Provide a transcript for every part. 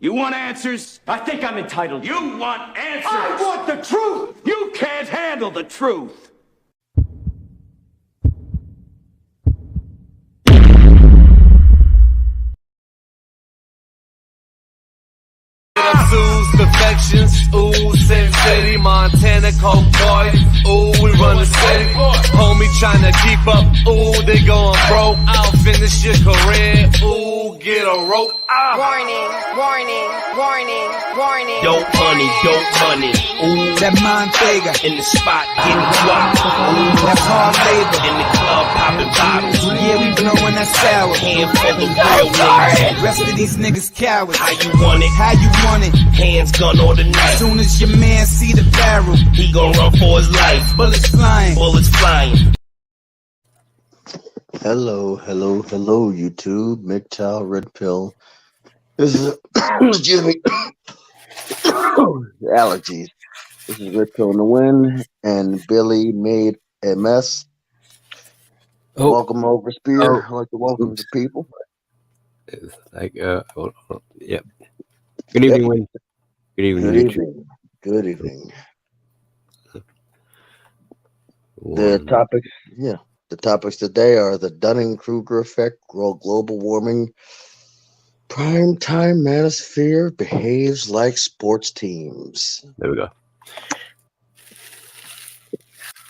You want answers? I think I'm entitled. You want answers? I want the truth! You can't handle the truth. Sue's perfections, ooh, Sin City, Montana, Coke Party, ooh, we run the city, homie tryna keep up, ooh, they going broke, I'll finish your career, ooh, get a rope, Warning, warning, warning, warning. Dope money, ooh, That Montana in the spot, getting guap, ooh, that's hard labor. in the club, popping bottles, Yeah, we blowing that sour. hand for the real niggas, Rest of these niggas cowards. how you want it, How you want it? hands gun or the knife, Soon as your man see the barrel, he gon' run for his life, bullets flying. bullets flying. Hello, YouTube. MGTOW, Red Pill. This is, excuse me, allergies. This is Red Pill in the Wind, and Billy made a mess. Oh. Welcome over, Spear. I'd like to welcome the people. It's like, yeah. Good evening, Win. Good evening, Good YouTube. evening. Good evening. The topics today are the Dunning-kreuger effect, global warming, primetime manosphere behaves like sports teams. There we go.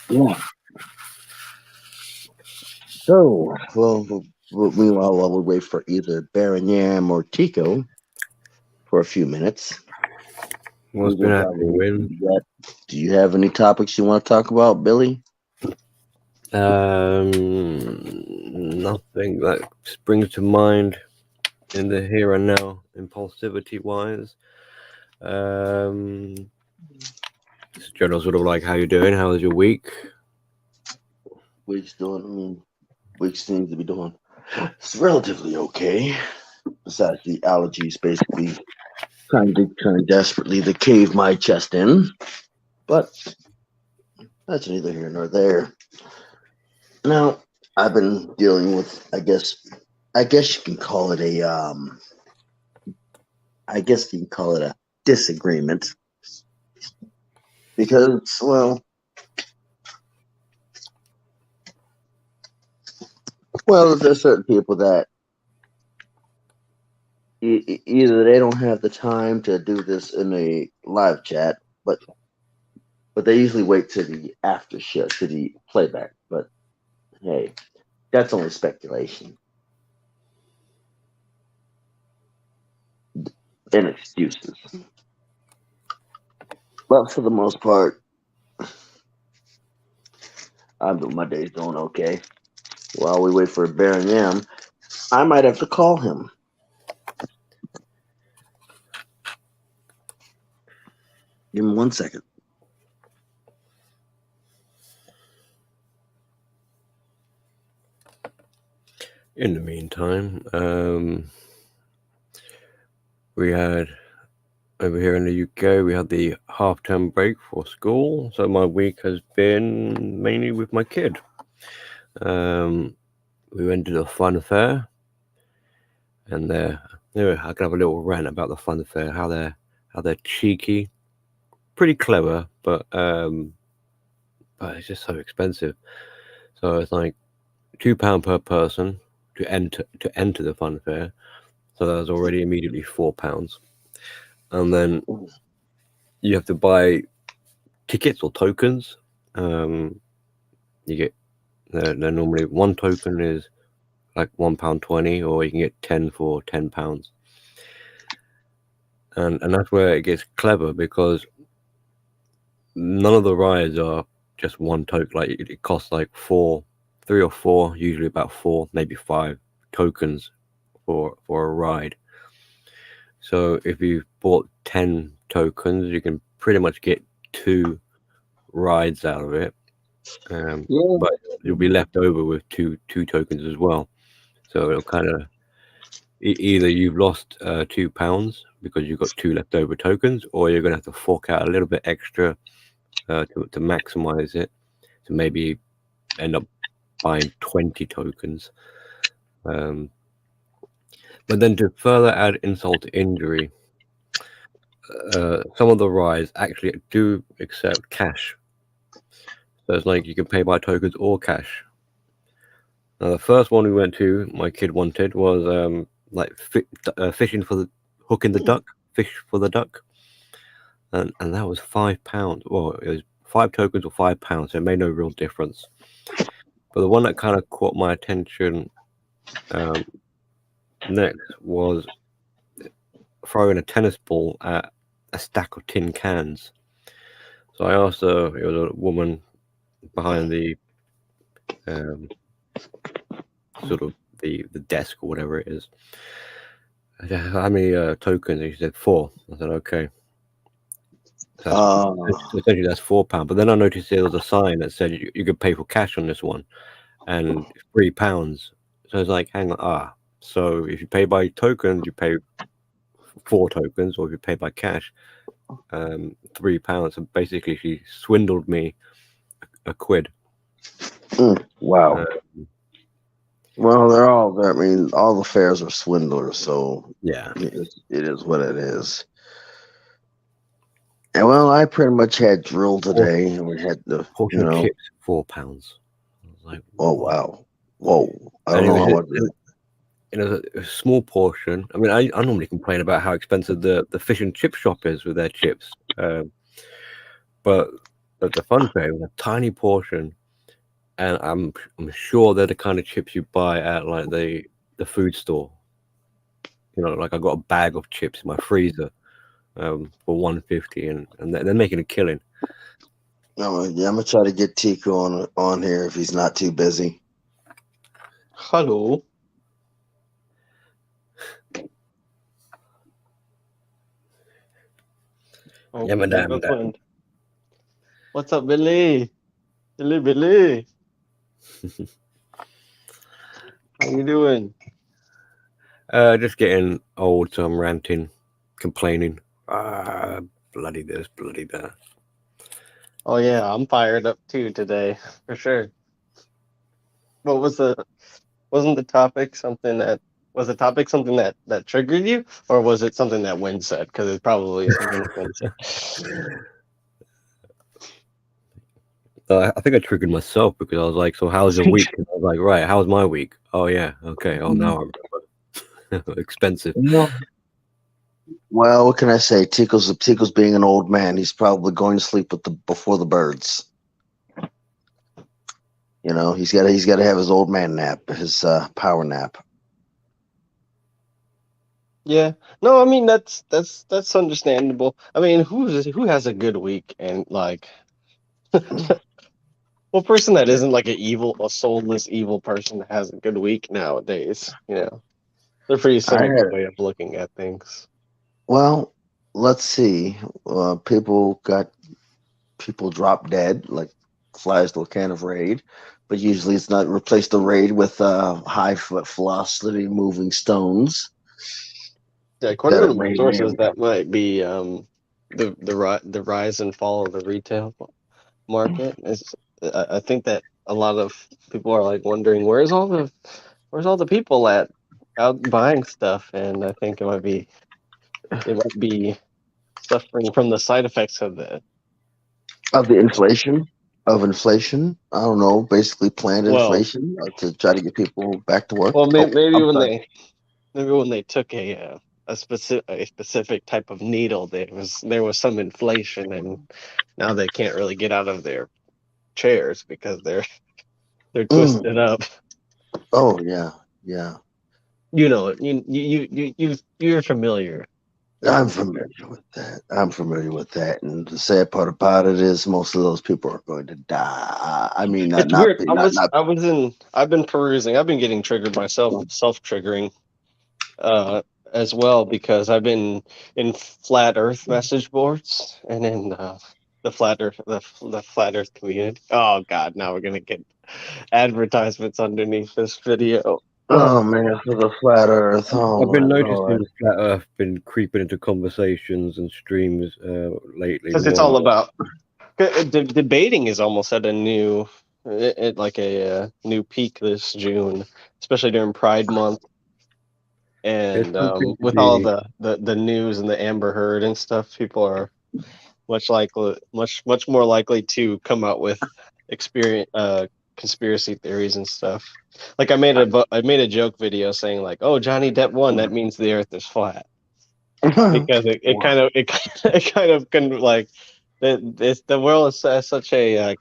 Yeah. So, meanwhile, while we wait for either Baron Yam or Tico for a few minutes, What's been happening, Win? do you have any topics you want to talk about, Billy? Nothing that springs to mind in the here and now, impulsivity wise. Just general sort of like, how you doing? How was your week? Weeks seems to be doing it's relatively okay. Besides the allergies, basically trying desperately to cave my chest in, but that's neither here nor there. Now, I've been dealing with, I guess you can call it a disagreement, because, well, there's certain people that either they don't have the time to do this in a live chat, but they usually wait to the after show, to the playback. But hey, that's only speculation and excuses. But for the most part, my day's going okay. While we wait for Baron Yam, I might have to call him. Give him 1 second. In the meantime, we had over here in the UK, we had the half-term break for school. So my week has been mainly with my kid. We went to the fun fair, and I can have a little rant about the fun fair. How they're cheeky, pretty clever, but it's just so expensive. So it's like £2 per person to enter the fun fair. So that was already immediately £4, and then you have to buy tickets or tokens. You get they're normally one token is like £1.20, or you can get 10 for £10. And that's where it gets clever, because none of the rides are just one token. Like it costs like 3 or 4, usually about 4, maybe 5 tokens for a ride. So if you bought 10 tokens, you can pretty much get 2 rides out of it. But you'll be left over with two tokens as well. So it'll kind of either you've lost £2 because you've got 2 leftover tokens, or you're going to have to fork out a little bit extra to maximize it, to maybe end up buying 20 tokens. But then to further add insult to injury, some of the rides actually do accept cash. So it's like you can pay by tokens or cash. Now, the first one we went to, my kid wanted, was like fishing for the hooking the duck, fish for the duck, and that was £5. Well, it was 5 tokens or £5, so it made no real difference. But the one that kind of caught my attention next was throwing a tennis ball at a stack of tin cans. So I asked her, it was a woman behind the sort of the desk or whatever it is. I said, how many tokens? And she said 4. I said, okay. So essentially that's £4. But then I noticed there was a sign that said you could pay for cash on this one, and £3. So I was like, hang on, so if you pay by tokens, you pay 4 tokens, or if you pay by cash, £3. So basically, she swindled me a quid. Wow. Well, they're all. I mean, all the fairs are swindlers, so yeah, it is what it is. And well, I pretty much had drill today, and we had the portion of chips, £4. I was like, oh wow, whoa! I don't know how much. A small portion. I mean, I normally complain about how expensive the fish and chip shop is with their chips, but at the fun fair was a tiny portion, and I'm sure they're the kind of chips you buy at like the food store. You know, like I got a bag of chips in my freezer for $1.50, and they're making a killing. No, yeah, I'm gonna try to get Tico on here if he's not too busy. Hello. Yeah, madam. What's up, Billy? Billy. How you doing? Just getting old, so I'm ranting, complaining. Bloody this, bloody that. Oh yeah, I'm fired up too today, for sure. What was wasn't the topic something that that triggered you, or was it something that Wynn said? Because it's probably something that Wynn said. I think I triggered myself because I was like, so how's your week? And I was like, right, how's my week? Oh yeah, okay. Oh, now I remember. Expensive. No. Well, what can I say? Tico's being an old man. He's probably going to sleep before the birds. You know, he's got to have his old man nap, his power nap. Yeah, no, I mean that's understandable. I mean, who has a good week and like, well, person that isn't like a soulless evil person that has a good week nowadays. You know, they're pretty cynical way of looking at things. Well, let's see. People drop dead like flies to a can of Raid, but usually it's not. Replace the Raid with high velocity moving stones. Yeah, according to my sources, that might be the rise and fall of the retail market. I think that a lot of people are like wondering where's all the people out buying stuff, and I think it might be suffering from the side effects of inflation. I don't know, basically planned inflation to try to get people back to work. Well, maybe when they took a specific type of needle, there was some inflation, and now they can't really get out of their chairs because they're twisted up. Oh yeah. You know it. You're familiar. I'm familiar with that. And the sad part about it is most of those people are going to die. I mean, it's weird. I've been perusing. I've been getting triggered myself, self-triggering, as well, because I've been in flat Earth message boards and in the flat Earth community. Oh God, now we're gonna get advertisements underneath this video. Oh man, for the flat Earth. Oh, I've been noticing flat Earth been creeping into conversations and streams lately. Because it's all about debating is almost at a new, new peak this June, especially during Pride Month. And something to with all be the news and the Amber Heard and stuff, people are much more likely to come out with conspiracy theories and stuff. Like I made a joke video saying like, "Oh, Johnny Depp won. That means the Earth is flat." Because it kind of can like the world is such a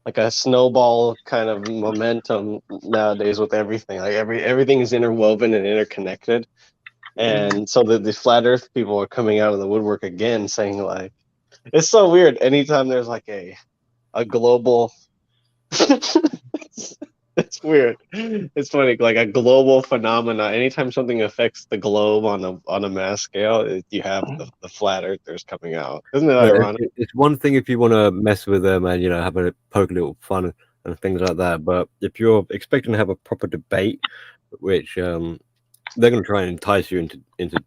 like a snowball kind of momentum nowadays with everything. Like everything is interwoven and interconnected. And so the flat Earth people are coming out of the woodwork again, saying like, it's so weird. Anytime there's like a global, it's weird. It's funny, like a global phenomena. Anytime something affects the globe on a mass scale, you have the flat Earthers coming out. Isn't it ironic? it's one thing if you want to mess with them and have a poke a little fun and things like that. But if you're expecting to have a proper debate, which they're going to try and entice you into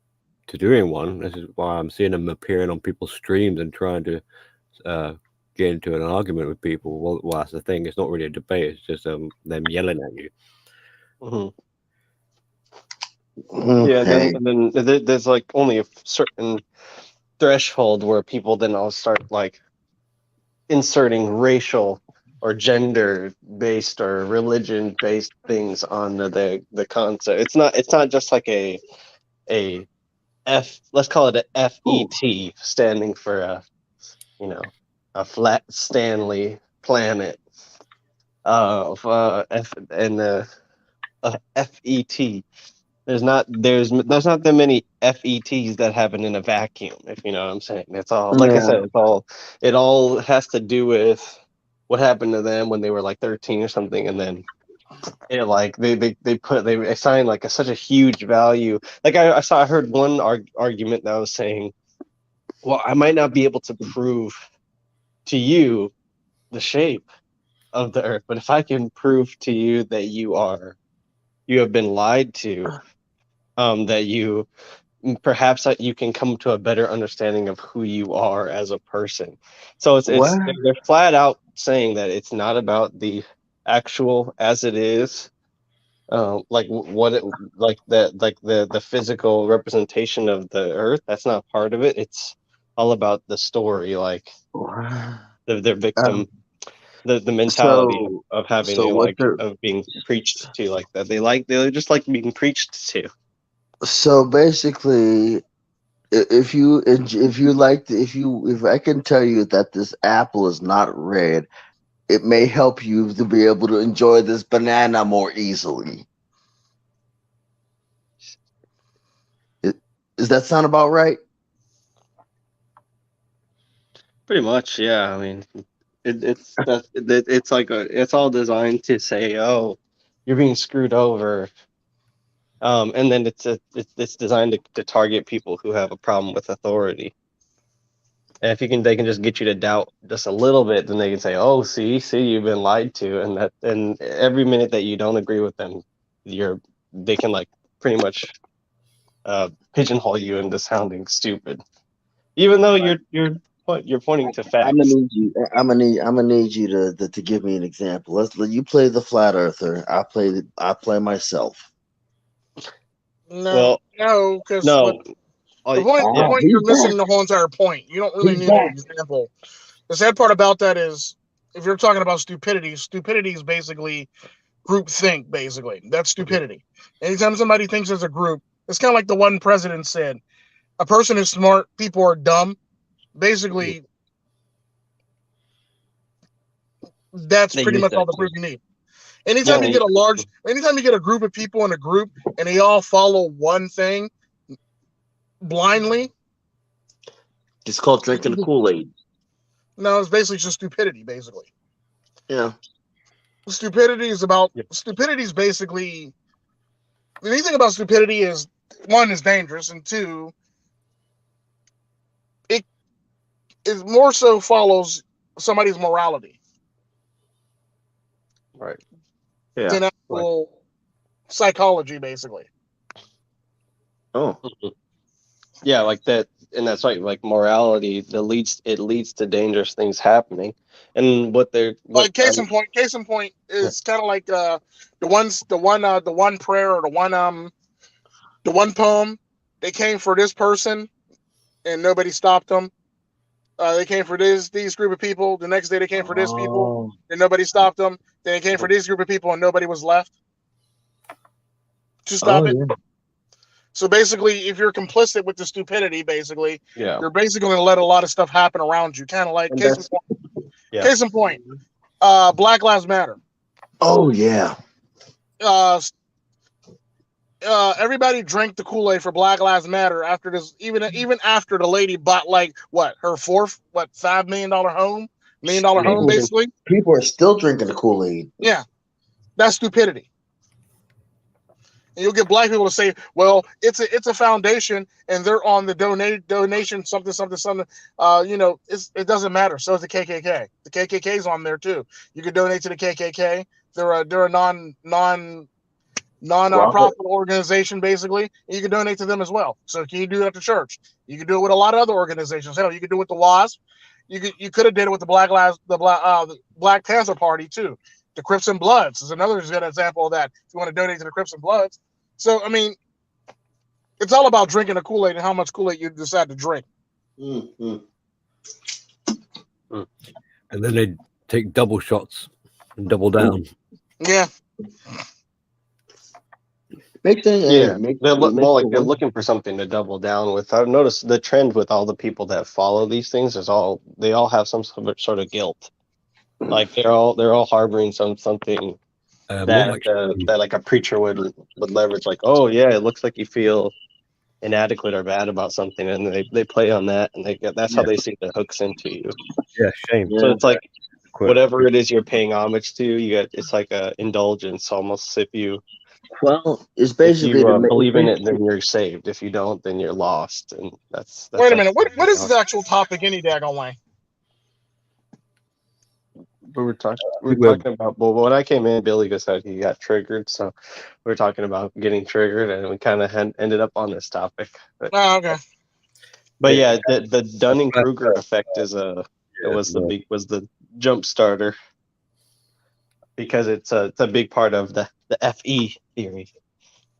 doing one. This is why I'm seeing them appearing on people's streams and trying to get into an argument with people. Well, that's the thing. It's not really a debate. It's just them yelling at you. Yeah, and then there's like only a certain threshold where people then all start like inserting racial or gender based or religion based things on the concept. It's not just like a F, let's call it a FET, standing for a flat Stanley planet of FET. There's not that many FETs that happen in a vacuum, if you know what I'm saying. It's all, like I said, it all has to do with what happened to them when they were like 13 or something, and then it like they assign like such a huge value. Like I heard one argument that was saying, well, I might not be able to prove to you the shape of the Earth, but if I can prove to you that you have been lied to, that you perhaps that you can come to a better understanding of who you are as a person. So they're flat out saying that it's not about the actual as it is, like the physical representation of the Earth. That's not part of it. It's all about the story, like their victim, the mentality of having of being preached to like that. They just like being preached to. So basically, if I can tell you that this apple is not red, it may help you to be able to enjoy this banana more easily. Does that sound about right? Pretty much, yeah. I mean, it's all designed to say, oh, you're being screwed over, and then it's designed to target people who have a problem with authority. And if they can just get you to doubt just a little bit, then they can say, oh, see, you've been lied to, and every minute that you don't agree with them, they can like pretty much pigeonhole you into sounding stupid, even though you're pointing to facts. I'm gonna need you to give me an example. Let you play the flat earther. I play myself. No, because no. The point you're missing the whole entire point. You don't really need an example. The sad part about that is, if you're talking about stupidity is basically group think. Basically, that's stupidity. Anytime somebody thinks as a group, it's kind of like the one president said: "A person is smart, people are dumb." Basically, that's pretty much all the proof you need. Anytime you get a group of people in a group and they all follow one thing blindly, it's called drinking the Kool-Aid. No, it's basically just stupidity. Basically, yeah. Stupidity is basically, the only thing about stupidity is, one, is dangerous, and two, it more so follows somebody's morality, right? Yeah, than actual psychology, basically. Oh, yeah, like that, and that's right. Like morality, it leads to dangerous things happening, and case in point is kind of like the one prayer or the The one poem, they came for this person and nobody stopped them. They came for these group of people. The next day they came for this people and nobody stopped them. Then they came for this group of people and nobody was left to stop it. Yeah. So basically, if you're complicit with the stupidity, basically, Yeah. you're basically going to let a lot of stuff happen around you. Kind of like And case in point, Black Lives Matter. Oh yeah. Everybody drank the Kool-Aid for Black Lives Matter after this, even after the lady bought like her fourth $5 million home, basically. People are still drinking the Kool-Aid. Yeah, that's stupidity. And you'll get black people to say, "Well, it's a foundation, and they're on the donation something. It doesn't matter. So is the KKK. The KKK's on there too. You can donate to the KKK. They're a non-profit organization, basically. And you can donate to them as well. So can you do that to church? You can do it with a lot of other organizations. Hell, you can do it with the WASP. You could have did it with the Black Panther Party too. The Crips and Bloods is another good example of that. If you want to donate to the Crips and Bloods. So, I mean, it's all about drinking the Kool-Aid and how much Kool-Aid you decide to drink. And then they take double shots and double down. Yeah. Makes sense. They're looking for something to double down with. I've noticed the trend with all the people that follow these things is they all have some sort of guilt. Like they're all harboring something that like a preacher would leverage, like, oh yeah, it looks like you feel inadequate or bad about something, and they play on that, and that's how they see the hooks into you. Yeah, shame. So it's like whatever it is you're paying homage to, it's like a indulgence almost. It's basically if you believe in it, then you're saved. If you don't, then you're lost. And that's wait a minute. What is the actual topic? Any daggone way? We were talking about, well, when I came in, Billy said he got triggered, so we were talking about getting triggered, and we kind of ended up on this topic. Okay. But yeah, the Dunning-kreuger effect was the jump starter, because it's a big part of the FE theory,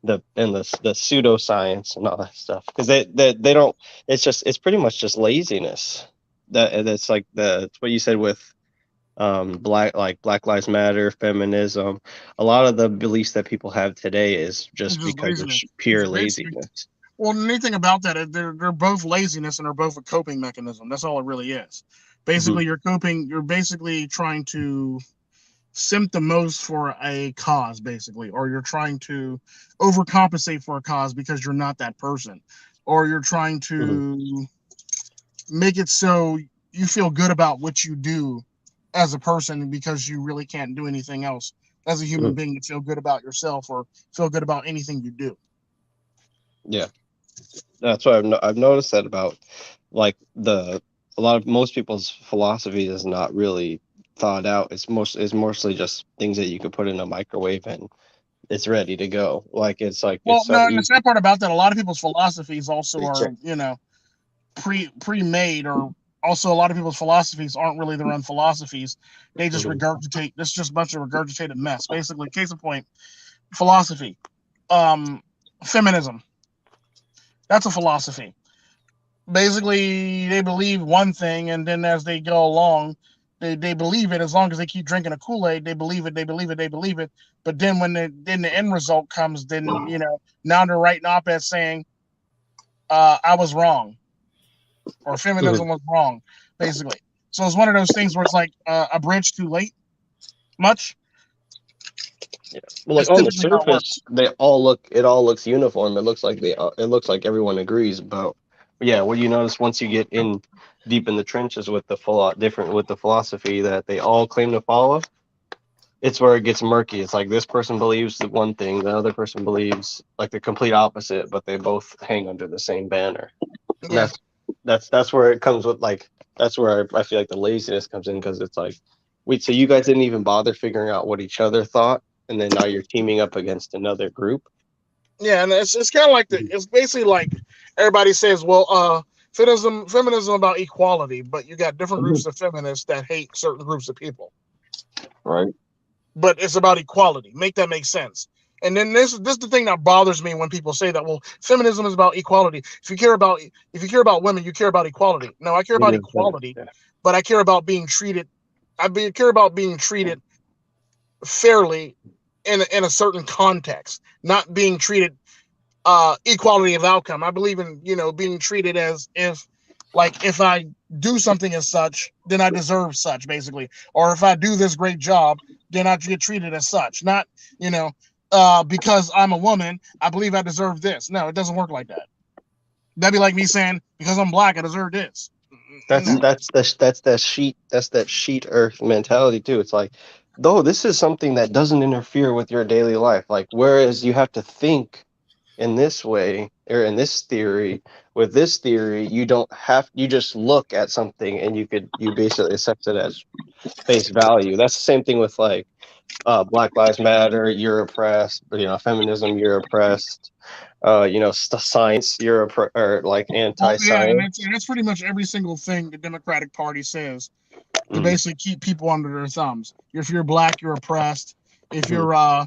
the pseudoscience and all that stuff, because they don't. It's pretty much just laziness. That's like what you said with Black Lives Matter, feminism. A lot of the beliefs that people have today is just because laziness. Of pure laziness. Well, the neat thing about that, they're both laziness and they're both a coping mechanism. That's all it really is. Basically, you're coping. You're basically trying to symptom for a cause, basically, or you're trying to overcompensate for a cause because you're not that person, or you're trying to make it so you feel good about what you do as a person because you really can't do anything else as a human being to feel good about yourself or feel good about anything you do. Yeah, that's what I've noticed that about, like, most people's philosophy is not really thought out. It's mostly just things that you could put in a microwave and it's ready to go. Like it's like and the sad part about that, a lot of people's philosophies also are pre-made, or also a lot of people's philosophies aren't really their own philosophies. They just regurgitate. It's just a bunch of regurgitated mess. Basically, case in point, philosophy, feminism. That's a philosophy. Basically, they believe one thing, and then as they go along, they believe it. As long as they keep drinking a Kool-Aid, they believe it. But then when the end result comes, then now they're writing op-eds saying, "I was wrong," or feminism was wrong, basically. So it's one of those things where it's like a bridge too late. Much. Yeah. Well, like on the surface, it all looks uniform. It looks like everyone agrees. But yeah, what you notice once you get in deep in the trenches with the philosophy that they all claim to follow, it's where it gets murky. It's like this person believes the one thing, the other person believes like the complete opposite, but they both hang under the same banner. Yeah. That's where it comes with, like, that's where I feel like the laziness comes in, because it's like, wait, so you guys didn't even bother figuring out what each other thought, and then now you're teaming up against another group. Yeah, and it's kind of like it's basically like everybody says, well, feminism about equality, but you got different groups of feminists that hate certain groups of people. Right. But it's about equality. Make that make sense. And then this is the thing that bothers me when people say that. Well, feminism is about equality. If you care about women, you care about equality. No, I care about equality, but I care about being treated. Care about being treated fairly in a certain context, not being treated equality of outcome. I believe in being treated as if I do something as such, then I deserve such, basically. Or if I do this great job, then I get treated as such. Not because I'm a woman, I believe I deserve this. No, it doesn't work like that. That'd be like me saying because I'm black, I deserve this. That's that sheet earth mentality too. It's like, though this is something that doesn't interfere with your daily life. Like, whereas you have to think in this way or in this theory, with this theory, you don't have, you just look at something and you basically accept it as face value. That's the same thing with like Black Lives Matter, you're oppressed, feminism, you're oppressed. Science, you're or like anti-science. And that's pretty much every single thing the Democratic Party says to basically keep people under their thumbs. If you're black, you're oppressed. If you're a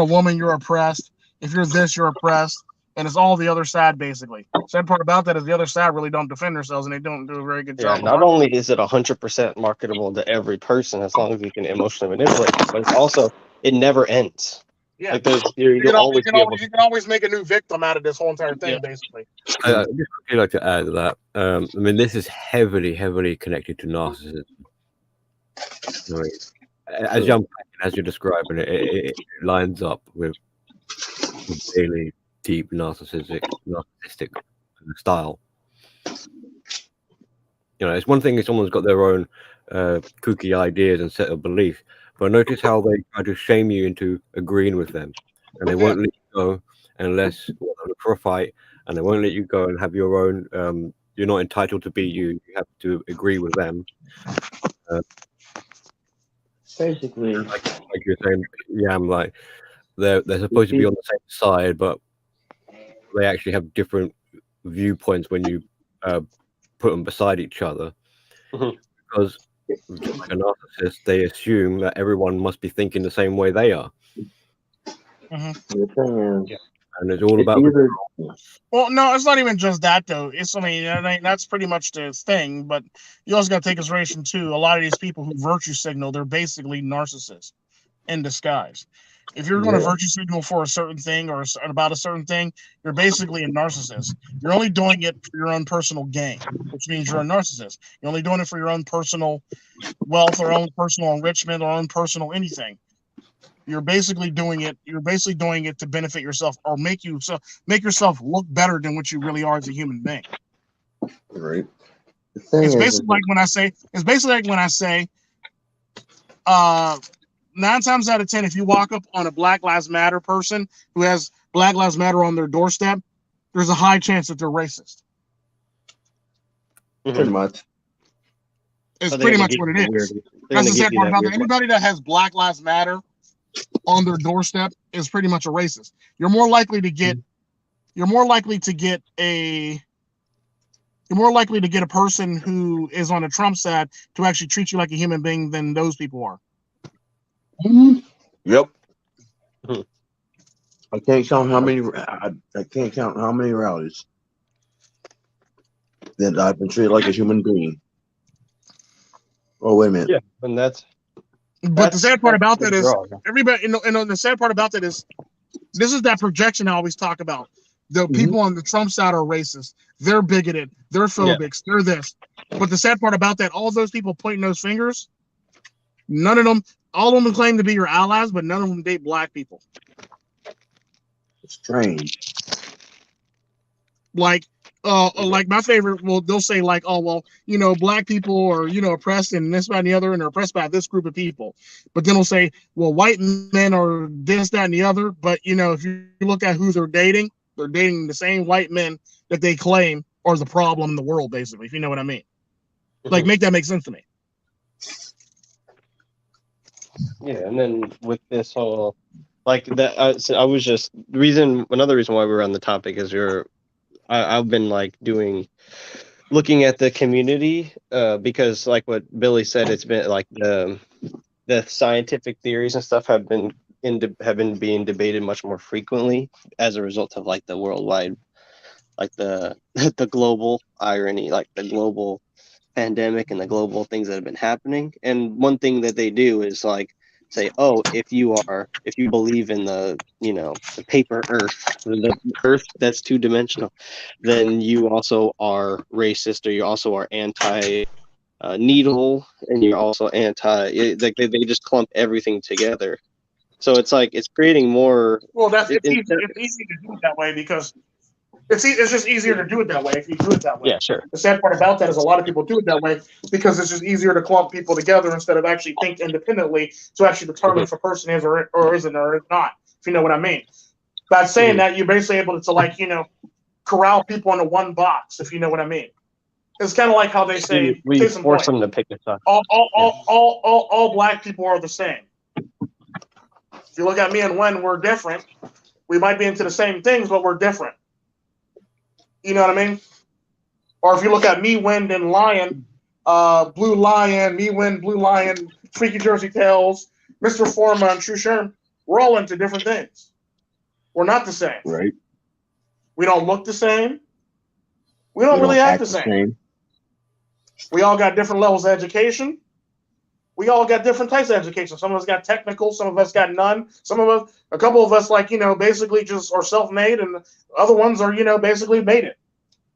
woman, you're oppressed. If you're this, you're oppressed. And it's all the other side, basically. Sad part about that is the other side really don't defend themselves, and they don't do a very good job. Not only is it 100% marketable to every person as long as you can emotionally manipulate, but it's also, it never ends. Yeah, like you can always make a new victim out of this whole entire thing, basically. I'd just quickly like to add to that. I mean, this is heavily connected to narcissism. As you're describing it, it lines up with daily deep narcissistic style. It's one thing if someone's got their own kooky ideas and set of beliefs, but notice how they try to shame you into agreeing with them, and they won't let you go unless for a fight, and they won't let you go and have your own. You're not entitled to be you. You have to agree with them. Basically, like you're saying, like they're supposed to be on the same side, but they actually have different viewpoints when you put them beside each other. Because like a narcissist, they assume that everyone must be thinking the same way they are. The thing is, and it's all about. Well, no, it's not even just that though. That's pretty much the thing. But you also got to take consideration too. A lot of these people who virtue signal, they're basically narcissists in disguise. If you're going to virtue signal for a certain thing or about a certain thing, you're basically a narcissist. You're only doing it for your own personal gain, which means you're a narcissist. You're only doing it for your own personal wealth or own personal enrichment or own personal anything. You're basically doing it. You're basically doing it to benefit yourself or make yourself look better than what you really are as a human being. Right. It's basically like when I say, 9 times out of 10, if you walk up on a Black Lives Matter person who has Black Lives Matter on their doorstep, there's a high chance that they're racist. Pretty much. It's pretty much what it is. That's the sad part about it. Anybody that has Black Lives Matter on their doorstep is pretty much a racist. You're more likely to get a person who is on the Trump side to actually treat you like a human being than those people are. Yep. I can't count how many. I can't count how many rallies that I've been treated like a human being. Oh, wait a minute. Yeah, and that's. But the sad part about that is everybody. The sad part about that is this is that projection I always talk about. The people on the Trump side are racist. They're bigoted. They're phobics. They're this. But the sad part about that, all those people pointing those fingers, none of them. All of them claim to be your allies, but none of them date black people. Strange. Like my favorite. Well, they'll say like, oh well, black people are oppressed and this, that, and the other, and they're oppressed by this group of people. But then they'll say, well, white men are this, that, and the other. But if you look at who they're dating the same white men that they claim are the problem in the world, basically. If you know what I mean. Like, make that make sense to me. Yeah, and then with this whole like that, so I was just another reason why we're on the topic is I've been like looking at the community because like what Billy said, it's been like the scientific theories and stuff have been have been being debated much more frequently as a result of like the worldwide, like the the global irony, like the global pandemic and the global things that have been happening. And one thing that they do is like say, oh, if you believe in the the paper Earth, the Earth that's two-dimensional, then you also are racist, or you also are anti needle, and you're also anti. Like they just clump everything together. So it's like it's creating more. Well, it's easy to do it that way because it's just easier to do it that way if you do it that way. Yeah, sure. The sad part about that is a lot of people do it that way because it's just easier to clump people together instead of actually think independently to actually determine if a person is or isn't or is not, if you know what I mean. By saying that, you're basically able to like, corral people into one box, if you know what I mean. It's kind of like how they say, we force them to pick a side. All black people are the same. If you look at me and Wen, we're different. We might be into the same things, but we're different. You know what I mean? Or if you look at me, Wind, and Lion, Blue Lion, me, Wind, Blue Lion, Freaky Jersey Tales, Mr. Forma, and True Sherm, we're all into different things. We're not the same. Right. We don't look the same. We don't really act the same. We all got different levels of education. We all got different types of education. Some of us got technical. Some of us got none. A couple of us, like, basically just are self-made, and other ones are, basically made it.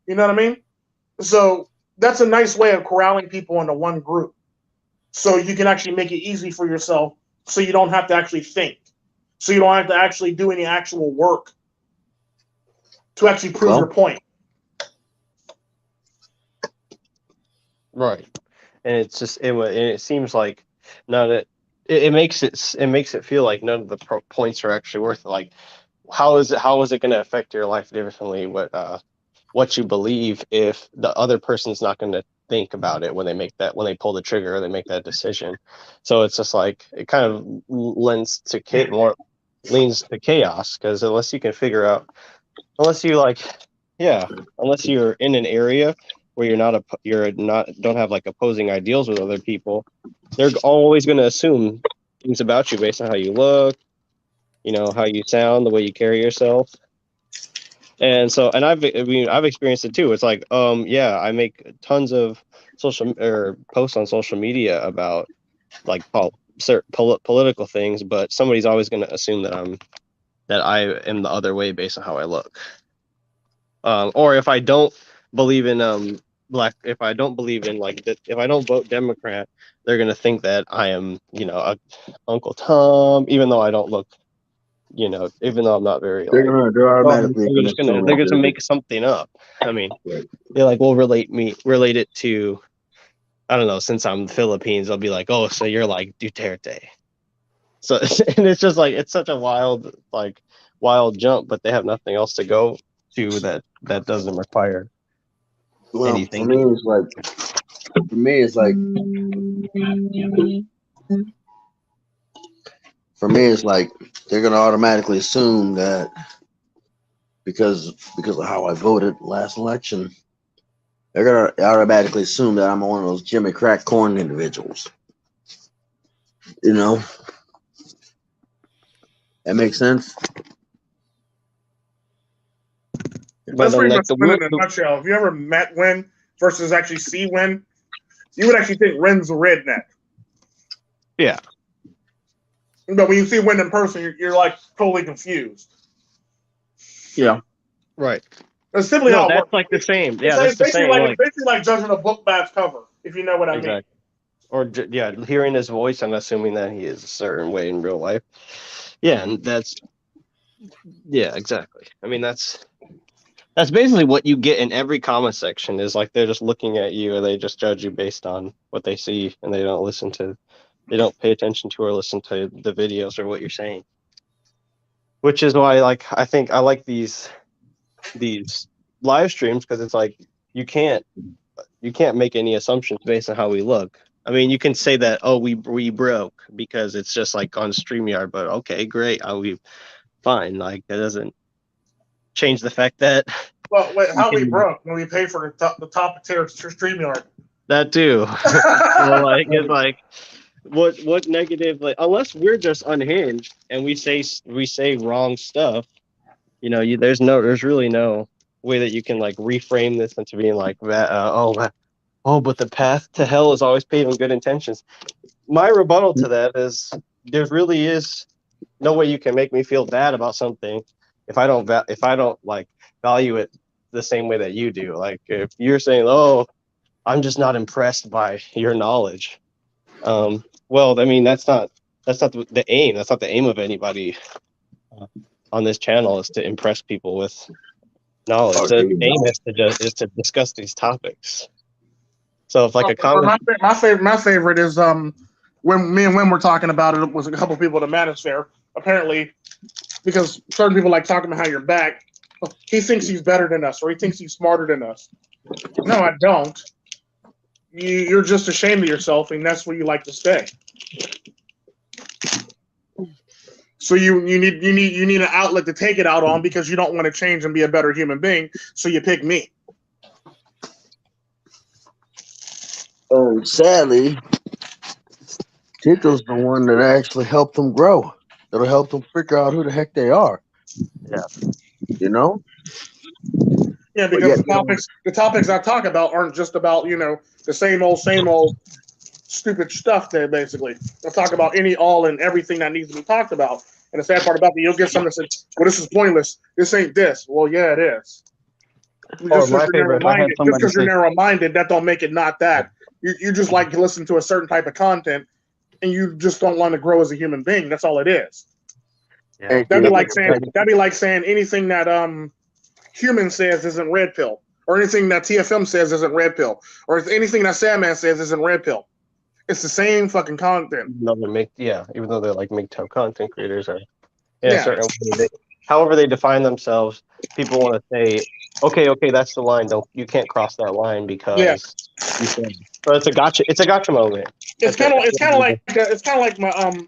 You know what I mean? So that's a nice way of corralling people into one group. So you can actually make it easy for yourself so you don't have to actually think. So you don't have to actually do any actual work to actually prove your point. Right. And it's just it seems like none of it makes it feel like none of the points are actually worth it. Like how is it going to affect your life differently what you believe if the other person's not going to think about it when they pull the trigger or they make that decision. So it's just like it kind of leans to chaos, because unless you can figure out, unless you're in an area where don't have like opposing ideals with other people, they're always going to assume things about you based on how you look, how you sound, the way you carry yourself. And so, and I've experienced it too. It's like, I make tons of posts on social media about like political things, but somebody's always going to assume that I am the other way based on how I look. Or if I don't believe in if I don't believe in if I don't vote Democrat, they're gonna think that I am, Uncle Tom, even though I don't look, even though I'm not very. They're automatically they're gonna make something up. I mean, they're like, we'll relate it to, I don't know, since I'm Philippines, they'll be like, oh, so you're like Duterte. So and it's just like it's such a wild jump, but they have nothing else to go to that doesn't require anything. For me, it's like they're gonna automatically assume that because of how I voted last election, they're gonna automatically assume that I'm one of those Jimmy Crack Corn individuals. That makes sense. That's pretty much Win in a nutshell. If you ever met Win versus actually see Win, you would actually think Ren's a redneck. Yeah. But when you see Win in person, you're like totally confused. Yeah. Right. That's simply how it works. Like the same. Yeah, it's basically like judging a book by its cover, if you know what I mean. Or hearing his voice and assuming that he is a certain way in real life. Yeah, and exactly. I mean, that's basically what you get in every comment section, is like they're just looking at you and they just judge you based on what they see, and they don't pay attention to or listen to the videos or what you're saying. Which is why I think I like these live streams, because it's like you can't make any assumptions based on how we look. I mean, you can say that, oh, we broke because it's just like on StreamYard, but okay, great, we fine. Like that doesn't change the fact that. Well, wait, how we broke when we paid for the top tier StreamYard? That too. So it's like what negative, like, unless we're just unhinged and we say wrong stuff, there's really no way that you can like reframe this into being like that. But the path to hell is always paved with good intentions. My rebuttal to that is there really is no way you can make me feel bad about something if I don't like value it the same way that you do. Like if you're saying, "Oh, I'm just not impressed by your knowledge," well, I mean that's not the aim. That's not the aim of anybody on this channel, is to impress people with knowledge. The aim is to discuss these topics. So if like a comment, my favorite is when me and Wim were talking about it was a couple people at the manosphere. Apparently, because certain people like talking behind your back, he thinks he's better than us or he thinks he's smarter than us. No, I don't. You're just ashamed of yourself, and that's where you like to stay. So you need an outlet to take it out on because you don't want to change and be a better human being. So you pick me. Sadly, Tito's the one that actually helped them grow. That'll help them figure out who the heck they are. Yeah. You know? Yeah, because the topics I talk about aren't just about, the same old stupid stuff there, basically. I talk about all and everything that needs to be talked about. And the sad part about it, you'll get someone that says, well, this is pointless. This ain't this. Well, yeah, it is. Just because you're narrow-minded, that don't make it not that. You just like to listen to a certain type of content, and you just don't want to grow as a human being. That's all it is. Yeah. That'd be like saying anything that Human says isn't red pill, or anything that TFM says isn't red pill, or anything that Sandman says isn't red pill. It's the same fucking content. Even though they're like MGTOW content creators are in a certain way. However they define themselves, people want to say, okay, that's the line. You can't cross that line because you said. So it's a gotcha moment. It's kind of like my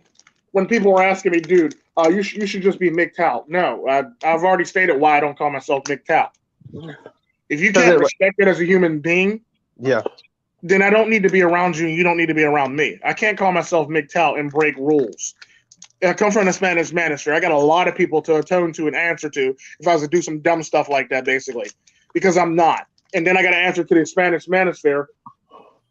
when people were asking me, dude, you should just be MGTOW. No, I've already stated why I don't call myself MGTOW. If you can't respect it as a human being, then I don't need to be around you and you don't need to be around me. I can't call myself MGTOW and break rules. I come from the Spanish manosphere. I got a lot of people to atone to and answer to if I was to do some dumb stuff like that, basically, because I'm not. And then I got to answer to the Spanish manosphere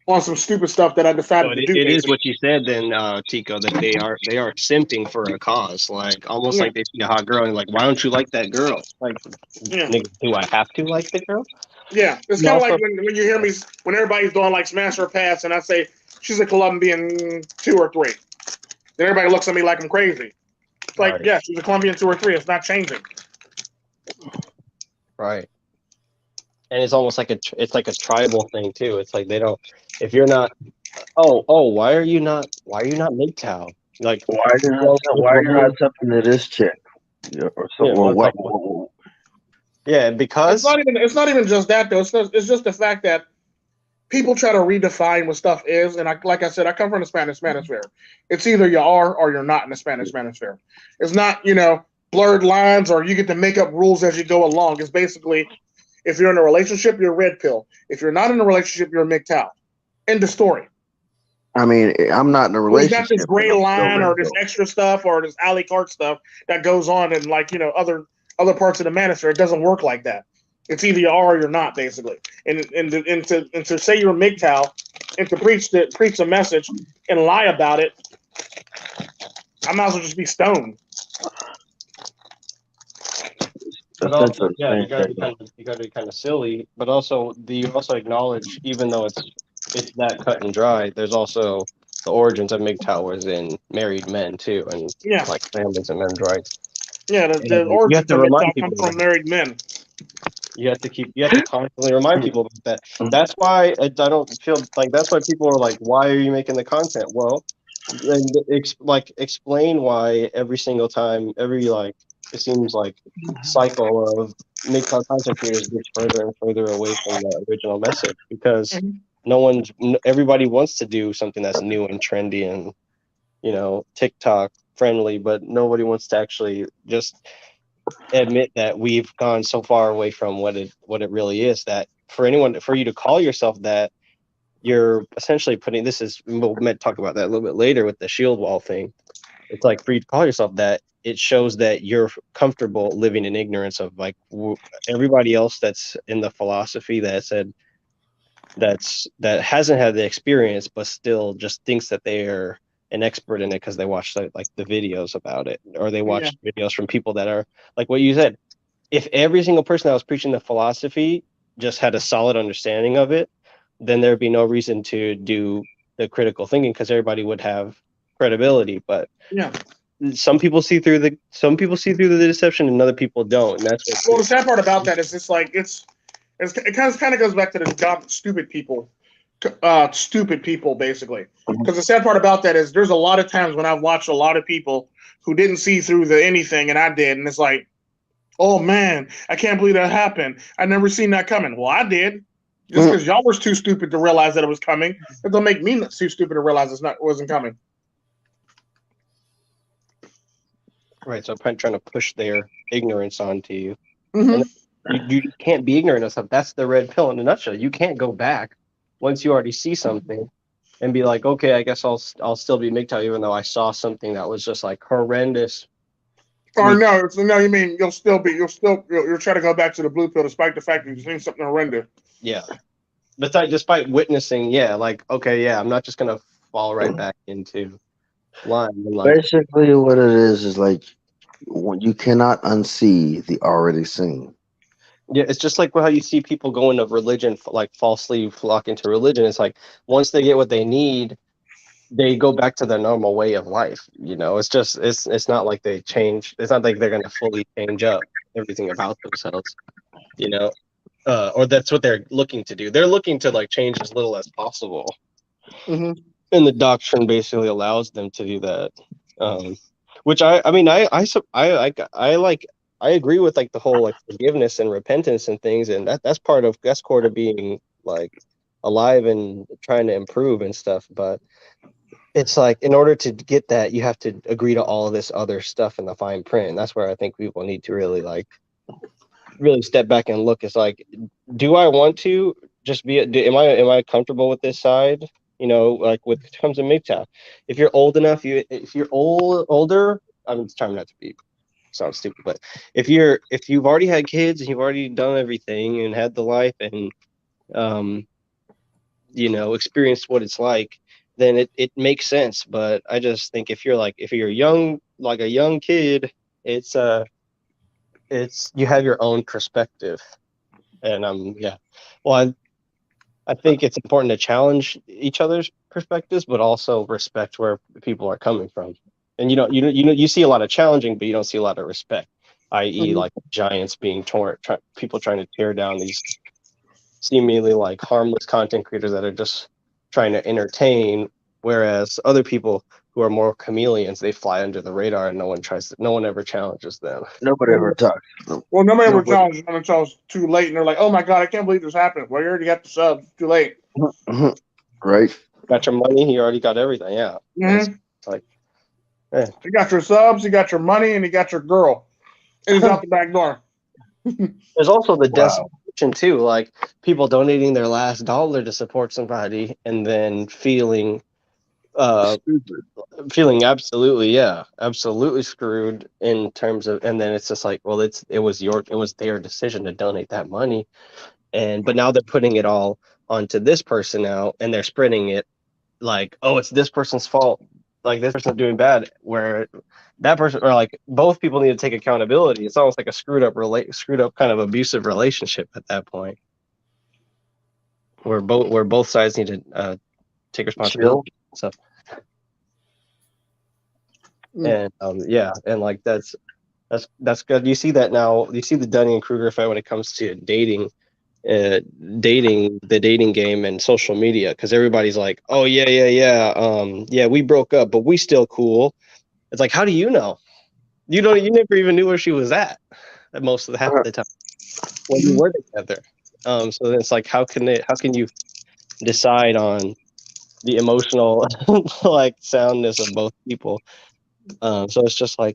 on some stupid stuff that I decided to do. It is what you said then, Tico, that they are simping for a cause, like almost like they see a hot girl and like, why don't you like that girl? Like, nigga, do I have to like the girl? Yeah, it's kind of like when you hear me when everybody's doing like smash or pass, and I say she's a Colombian 2 or 3. Then everybody looks at me like I'm crazy. It's like, yeah, she's a Colombian 2 or 3. It's not changing. Right. And it's almost like it's like a tribal thing too. It's like they don't. If you're not, why are you not MGTOW? Like, why are you not something to this chick? Or so, Yeah, because it's not even just that though. It's just the fact that people try to redefine what stuff is, and like I said, I come from the Spanish manosphere. It's either you are or you're not in the Spanish manosphere. It's not blurred lines or you get to make up rules as you go along. It's basically, if you're in a relationship, you're red pill. If you're not in a relationship, you're MGTOW. End of story. I mean, I'm not in a relationship. There's not this gray line or this extra stuff or this a la carte stuff that goes on in other parts of the manosphere. It doesn't work like that. It's either you are or you're not, basically. And to say you're MGTOW and to preach the message and lie about it, I might as well just be stoned. But also, you gotta be kind of silly. But also, you also acknowledge, even though it's that cut and dry, there's also the origins of MGTOW was in married men too, and like families and men's rights. Yeah, the origins of MGTOW come from married men. You have to constantly remind people about that. That's why I don't feel like that's why people are like, why are you making the content? Well, and explain why every single time, it seems like cycle of MGTOW content creators gets further and further away from the original message because everybody wants to do something that's new and trendy and TikTok friendly, but nobody wants to actually just admit that we've gone so far away from what it really is, that for you to call yourself that, you're essentially putting, this is, we'll talk about that a little bit later with the shield wall thing. It's like for you to call yourself that, it shows that you're comfortable living in ignorance of like everybody else that's in the philosophy that said that hasn't had the experience, but still just thinks that they're an expert in it because they watch like the videos about it, or they watch videos from people that are like what you said. If every single person that was preaching the philosophy just had a solid understanding of it, then there'd be no reason to do the critical thinking because everybody would have credibility. But some people see through the deception and other people don't. And that's what. Well, the sad part about that is it kind of goes back to the dumb, stupid people basically. Because the sad part about that is there's a lot of times when I've watched a lot of people who didn't see through the anything and I did, and it's like, oh man, I can't believe that happened. I never seen that coming. Well, I did. Just because y'all was too stupid to realize that it was coming, it don't make me too stupid to realize it wasn't coming. Right, so I'm trying to push their ignorance onto you. And you can't be ignorant of stuff. That's the red pill in a nutshell. You can't go back once you already see something and be like, okay, I guess I'll still be MGTOW even though I saw something that was just like horrendous. Or no, you mean you'll try to go back to the blue pill despite the fact that you've seen something horrendous. Yeah. Despite witnessing, I'm not just gonna fall right back into line. Basically, what it is like you cannot unsee the already seen. Yeah, it's just like how you see people go into religion, like falsely flock into religion. It's like once they get what they need, they go back to their normal way of life. You know, it's just it's not like they change. It's not like they're gonna fully change up everything about themselves. You know, or that's what they're looking to do. They're looking to like change as little as possible. And the doctrine basically allows them to do that, which I agree with like the whole like forgiveness and repentance and things, and that's core to being like alive and trying to improve and stuff. But it's like in order to get that, you have to agree to all of this other stuff in the fine print, and that's where I think people need to really step back and look. It's like, do I want to just am I comfortable with this side? You know, like when it comes to MGTOW, if you're old enough, if you're older, I'm trying not to be sound stupid, but if you've already had kids and you've already done everything and had the life and experienced what it's like, then it makes sense. But I just think if you're young, like a young kid, it's you have your own perspective, and I think it's important to challenge each other's perspectives, but also respect where people are coming from. And you see a lot of challenging, but you don't see a lot of respect, i.e., like giants being people trying to tear down these seemingly like harmless content creators that are just trying to entertain, whereas other people who are more chameleons, they fly under the radar and no one ever challenges them. Nobody ever talks. Well, nobody ever challenges them until it's too late, and they're like, "Oh my god, I can't believe this happened." Well, you already got the subs. Too late. Right. Got your money. You already got everything. Yeah. It's like, you got your subs, you got your money, and you got your girl. It's out the back door. There's also the desperation too, like people donating their last dollar to support somebody and then feeling absolutely screwed in terms of, and then it's just like, well, it was their decision to donate that money, but now they're putting it all onto this person now, and they're spreading it like, oh, it's this person's fault, like this person's doing bad, where that person, or like both people need to take accountability. It's almost like a screwed up kind of abusive relationship at that point, where both sides need to take responsibility and stuff. And and like that's good. You see that now. You see the Dunning-kreuger effect when it comes to dating the dating game and social media, because everybody's like, oh yeah, we broke up, but we still cool. It's like, how do you know? You never even knew where she was at most of the half of the time when you were together. So then it's like, how can you decide on the emotional like soundness of both people? So it's just a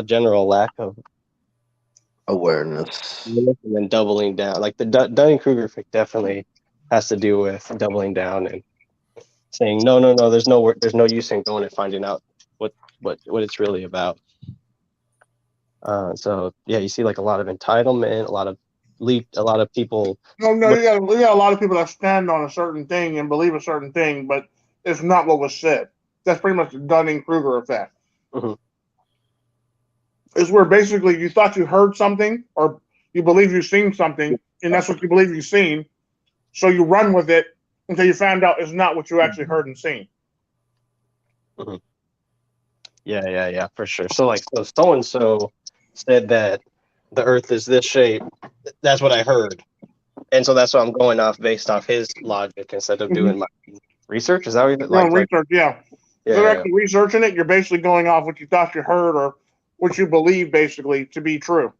general lack of awareness, and then doubling down. Like the Dunning-kreuger effect definitely has to do with doubling down and saying no, there's no use in going and finding out what it's really about. So yeah, you see like a lot of entitlement, a lot of people. No, you got a lot of people that stand on a certain thing and believe a certain thing, but it's not what was said. That's pretty much the Dunning-kreuger effect. Mm-hmm. It's where basically you thought you heard something or you believe you've seen something, and that's what you believe you've seen. So you run with it until you find out it's not what you actually heard and seen. Mm-hmm. Yeah, for sure. So like, so and so said that the Earth is this shape. That's what I heard, and so that's what I'm going off based off his logic instead of doing my research. Is that what research? Yeah. If they're actually researching it, you're basically going off what you thought you heard or what you believe basically to be true.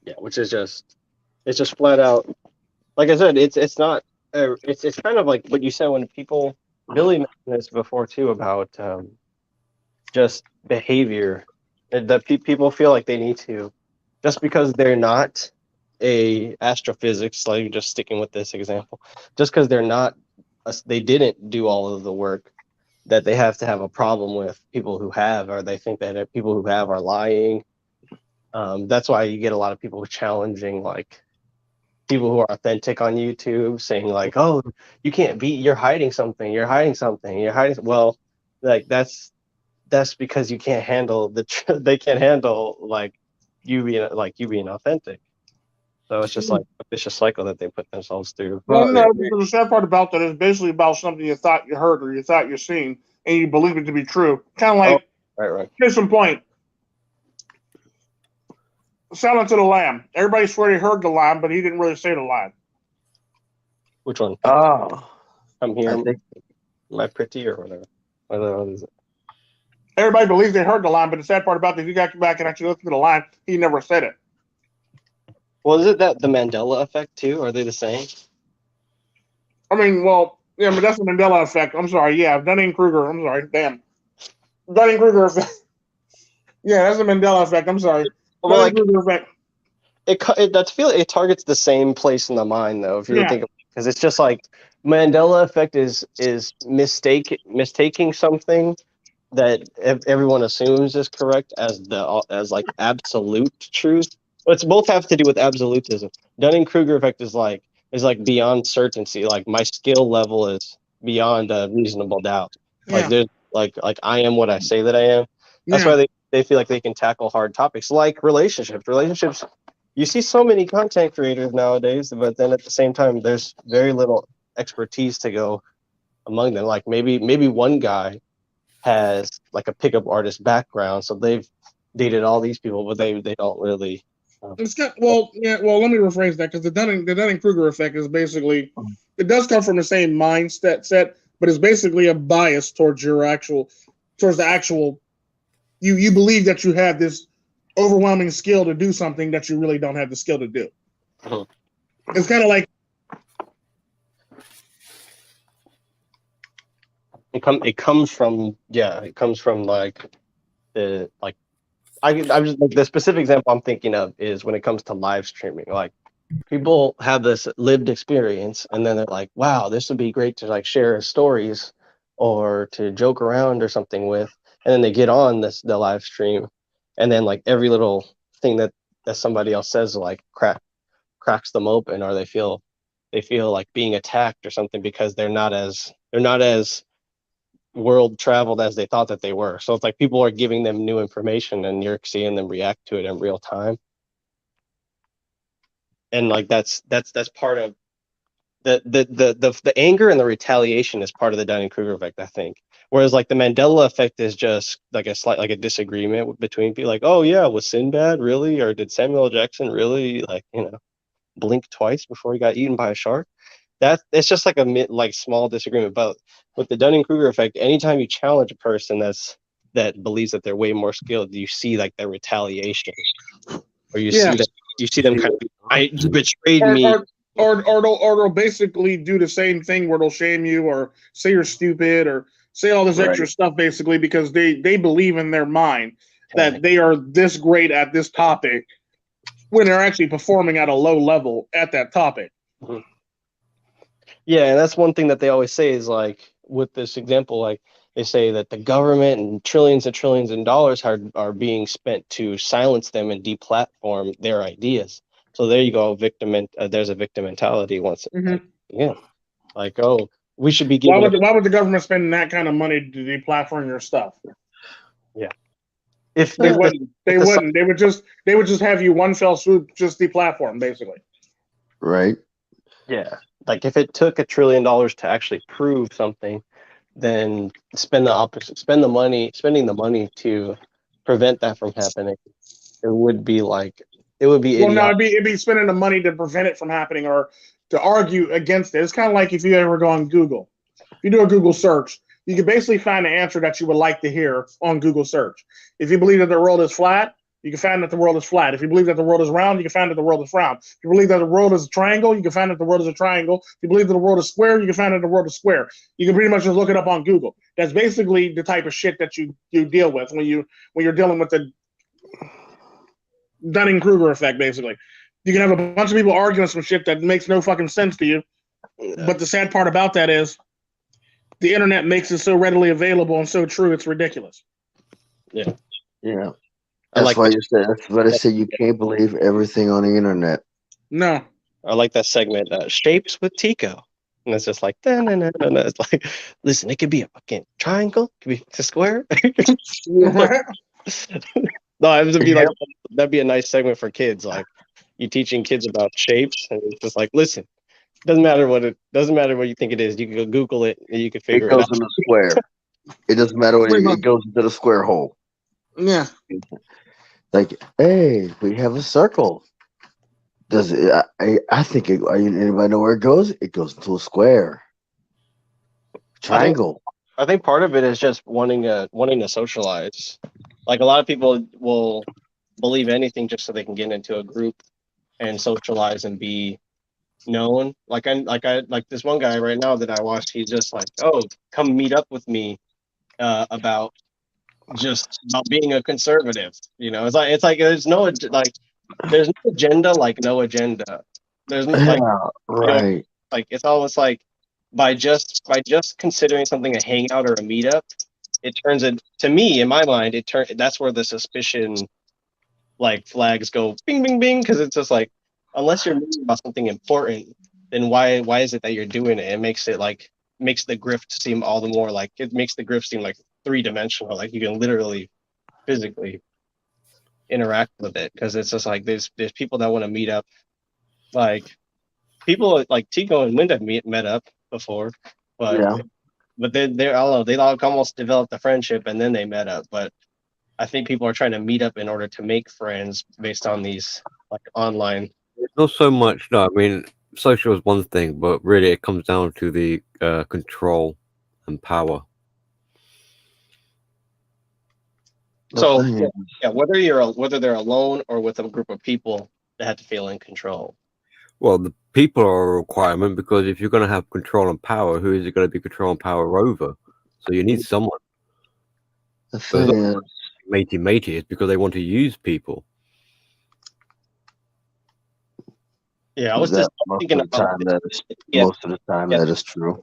Yeah, which is it's just flat out. Like I said, it's not. It's kind of like what you said when people. Billy mentioned this before too about just behavior. That people feel like they need to, just because they're not a astrophysics, like just sticking with this example, just because they didn't do all of the work, that they have to have a problem with people who have, or they think that people who have are lying. That's why you get a lot of people challenging like people who are authentic on YouTube, saying like, "Oh, you can't be. You're hiding something. You're hiding something. You're hiding." Well, like that's because you can't handle they can't handle like you being authentic. So it's just like a vicious cycle that they put themselves through. Well, no, because the sad part about that is basically about something you thought you heard or you thought you seen, and you believe it to be true. Kind of like, right. Case in point, Silence of the Lamb. Everybody swear he heard the line, but he didn't really say the line. Which one? Oh, I'm here. Am I pretty or whatever? What is it? Everybody believes they heard the line, but the sad part about that, if you got back and actually listen to the line, he never said it. Well, is it that the Mandela effect too? Are they the same? I mean, well, yeah, but that's the Mandela effect. I'm sorry. Yeah, Dunning-kreuger. I'm sorry. Damn. Dunning-kreuger effect. Yeah, that's the Mandela effect. I'm sorry. Well, like, it targets the same place in the mind, though. If you think, because it's just like Mandela effect is mistaking something that everyone assumes is correct as like absolute truth. It's both have to do with absolutism. Dunning-kreuger effect is like beyond certainty. Like my skill level is beyond a reasonable doubt. Like there's like I am what I say that I am. That's why they feel like they can tackle hard topics like relationships. You see so many content creators nowadays, but then at the same time there's very little expertise to go among them. Like maybe one guy has like a pickup artist background, so they've dated all these people, but they don't really It's got well, let me rephrase that, because the Dunning-kreuger effect is basically, it does come from the same mindset, but it's basically a bias towards the actual. You believe that you have this overwhelming skill to do something that you really don't have the skill to do. It's kind of like it comes from like the I was like, the specific example I'm thinking of is when it comes to live streaming. Like people have this lived experience, and then they're like, "Wow, this would be great to like share stories or to joke around or something with." And then they get on the live stream, and then like every little thing that somebody else says like cracks them open, or they feel like being attacked or something because they're not as world traveled as they thought that they were. So it's like people are giving them new information, and you're seeing them react to it in real time. And like that's part of the anger and the retaliation is part of the Dunning-kreuger effect, I think. Whereas like the Mandela effect is just like a disagreement between people, like, oh yeah, was Sinbad really, or did Samuel L. Jackson really blink twice before he got eaten by a shark? That it's just like a small disagreement. But with the Dunning-kreuger effect, anytime you challenge a person that believes that they're way more skilled, you see like their retaliation, or you see them kind of, you betrayed me. Or they'll basically do the same thing where they'll shame you or say you're stupid or say all this extra stuff, basically because they believe in their mind that they are this great at this topic when they're actually performing at a low level at that topic. Yeah, and that's one thing that they always say is like with this example, like they say that the government and trillions of dollars are being spent to silence them and deplatform their ideas. So there you go, there's a victim mentality once. Mhm. Yeah, like oh, we should be giving. Why would the government spend that kind of money to deplatform your stuff? Yeah, if They if wouldn't. They wouldn't. They would just have you one fell swoop, just deplatform, basically. Right. yeah, like if it took $1 trillion to actually prove something, then spending the money to prevent that from happening. It would be Well, no, idiotic. it'd be spending the money to prevent it from happening or to argue against it. It's kind of like if you ever go on Google. If you do a Google search, you can basically find the answer that you would like to hear on Google search. If you believe that the world is flat, you can find that the world is flat. If you believe that the world is round, you can find that the world is round. If you believe that the world is a triangle, you can find that the world is a triangle. If you believe that the world is square, you can find that the world is square. You can pretty much just look it up on Google. That's basically the type of shit that you deal with when you're dealing with the Dunning-kreuger effect, basically. You can have a bunch of people arguing some shit that makes no fucking sense to you. But the sad part about that is the internet makes it so readily available and so true, it's ridiculous. Yeah. Yeah. That's why I say you can't believe everything on the internet. No. I like that segment, Shapes with Tico. And it's just like, it's like, listen, it could be a fucking triangle, it could be a square. No, it would be like, that'd be a nice segment for kids. Like, you teaching kids about shapes, and it's just like, listen, doesn't matter what you think it is. You can go Google it, and you can figure it out. It goes in the square. It doesn't matter what it goes into the square hole. Yeah. Like, hey, we have a circle. Does it? I think anybody know where it goes? It goes into a square. Triangle. I think part of it is just wanting to socialize. Like a lot of people will believe anything just so they can get into a group and socialize and be known. Like this one guy right now that I watched. He's just like, oh, come meet up with me about being a conservative. You know, it's like there's no agenda, like no agenda. There's like right. You know, like it's almost like by just considering something a hangout or a meetup, it turns it to me in my mind. That's where the suspicion like flags go bing bing bing, because it's just like unless you're meeting about something important, then why is it that you're doing it? It makes the grift seem all the more like it makes the grift seem like 3-dimensional. Like you can literally physically interact with it, because it's just like there's people that want to meet up. Like people like Tico and Linda met up before, but they're I don't know, they almost developed a friendship and then they met up. But I think people are trying to meet up in order to make friends based on these like online. Not so much. No, I mean social is one thing, but really it comes down to the control and power. So yeah, whether they're alone or with a group of people, they have to feel in control. Well, the people are a requirement, because if you're going to have control and power, who is it going to be control and power over? So you need someone. Matey is because they want to use people. Yeah, I was just thinking about most of the time that is true.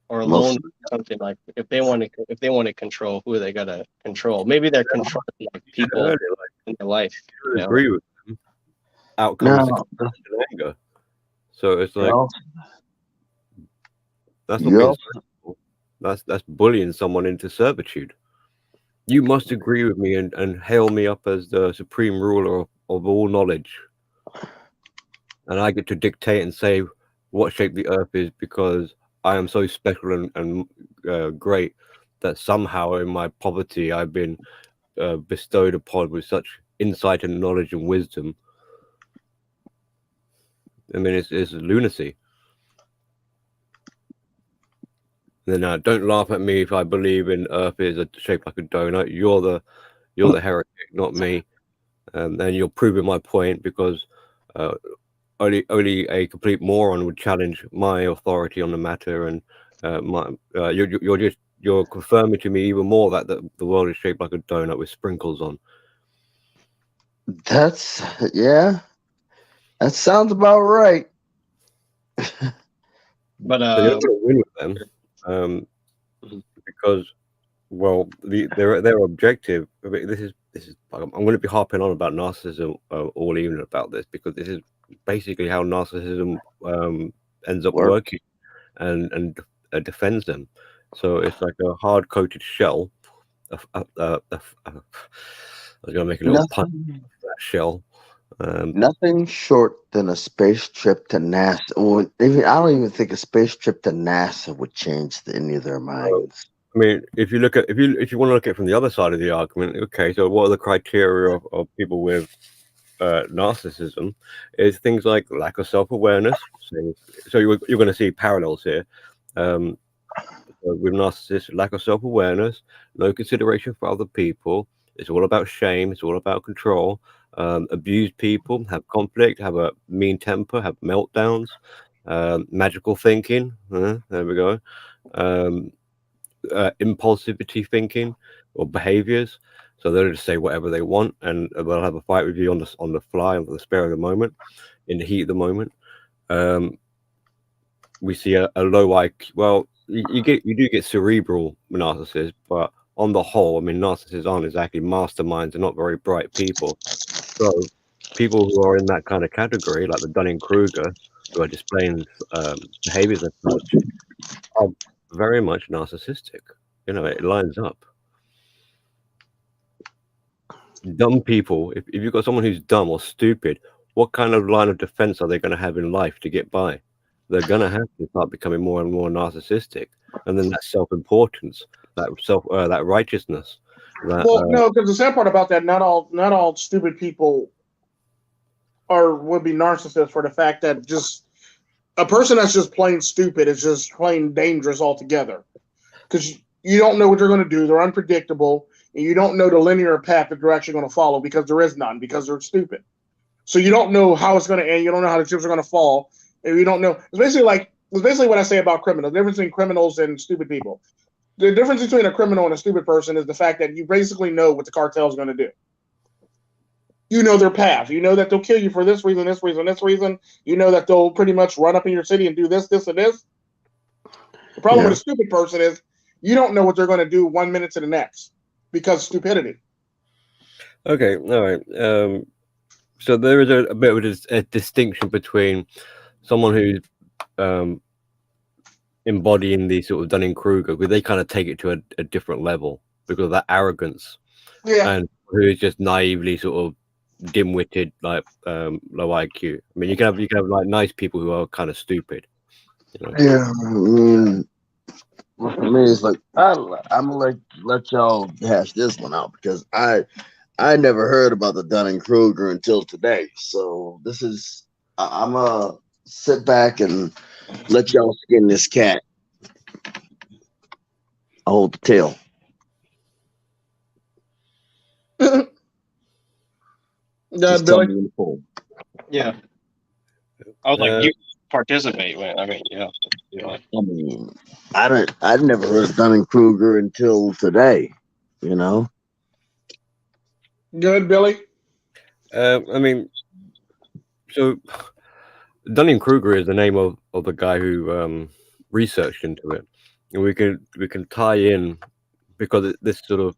Or alone, something like if they want to control, who are they gonna control? Maybe they're controlling like people in their life. I agree with them. Outcomes and anger. So it's like that's not that's bullying someone into servitude. You must agree with me and hail me up as the supreme ruler of all knowledge, and I get to dictate and say what shape the earth is, because I am so special and great that somehow in my poverty I've been bestowed upon with such insight and knowledge and wisdom. I mean, it's lunacy. Then don't laugh at me if I believe in Earth is shaped like a donut. You're the heretic, not me. And then you're proving my point, because only a complete moron would challenge my authority on the matter, and you're confirming to me even more that the world is shaped like a donut with sprinkles on. That sounds about right. But So you're not going to win with them, because, well, their objective. I mean, this is. I'm going to be harping on about narcissism all evening about this, because this is basically how narcissism ends up working and defends them. So it's like a hard coated shell. I was going to make a little pun on that shell. Nothing short than a space trip to NASA, or even I don't even think a space trip to NASA would change any of their minds. I mean, if you want to look at it from the other side of the argument, okay, so what are the criteria of people with narcissism? Is things like lack of self-awareness. So you're going to see parallels here. With narcissists, lack of self-awareness, no consideration for other people. It's all about shame. It's all about control. Abuse people, have conflict, have a mean temper, have meltdowns, magical thinking. There we go. Impulsivity thinking or behaviors. So they'll just say whatever they want, and they'll have a fight with you on the fly, on the spur of the moment, in the heat of the moment. We see a low IQ. Well, you do get cerebral narcissists, but on the whole, I mean, narcissists aren't exactly masterminds. They're not very bright people. So people who are in that kind of category, like the Dunning-kreuger, who are displaying behaviors and such, are very much narcissistic. You know, it lines up. Dumb people, if you've got someone who's dumb or stupid, what kind of line of defense are they going to have in life to get by? They're going to have to start becoming more and more narcissistic. And then that self-importance, that righteousness. No, because the sad part about that, not all stupid people would be narcissists, for the fact that just a person that's just plain stupid is just plain dangerous altogether. Because you don't know what they're going to do. They're unpredictable. And you don't know the linear path that they're actually going to follow, because there is none, because they're stupid. So you don't know how it's going to end. You don't know how the chips are going to fall. And you don't know. It's basically what I say about criminals. The difference between criminals and stupid people. The difference between a criminal and a stupid person is the fact that you basically know what the cartel is going to do. You know their path. You know that they'll kill you for this reason, this reason, this reason. You know that they'll pretty much run up in your city and do this, this, and this. The problem with a stupid person is you don't know what they're going to do 1 minute to the next, because of stupidity. Okay, all right. So there is a bit of a distinction between someone who's embodying the sort of Dunning-kreuger, because they kind of take it to a different level because of that arrogance, and who is just naively sort of dim-witted, like low IQ. I mean, you can have like nice people who are kind of stupid. You know? Yeah, I mean, for me, it's like I'm gonna let y'all hash this one out, because I never heard about the Dunning-kreuger until today. So this is I'm gonna sit back and let y'all skin this cat. I'll hold the tail. Billy? Yeah. I was like, you participate, man. I mean, yeah. I mean, I'd never heard of Dunning-kreuger until today, you know. Good, Billy. I mean, so Dunning-kreuger is the name of the guy who researched into it, and we can tie in, because this sort of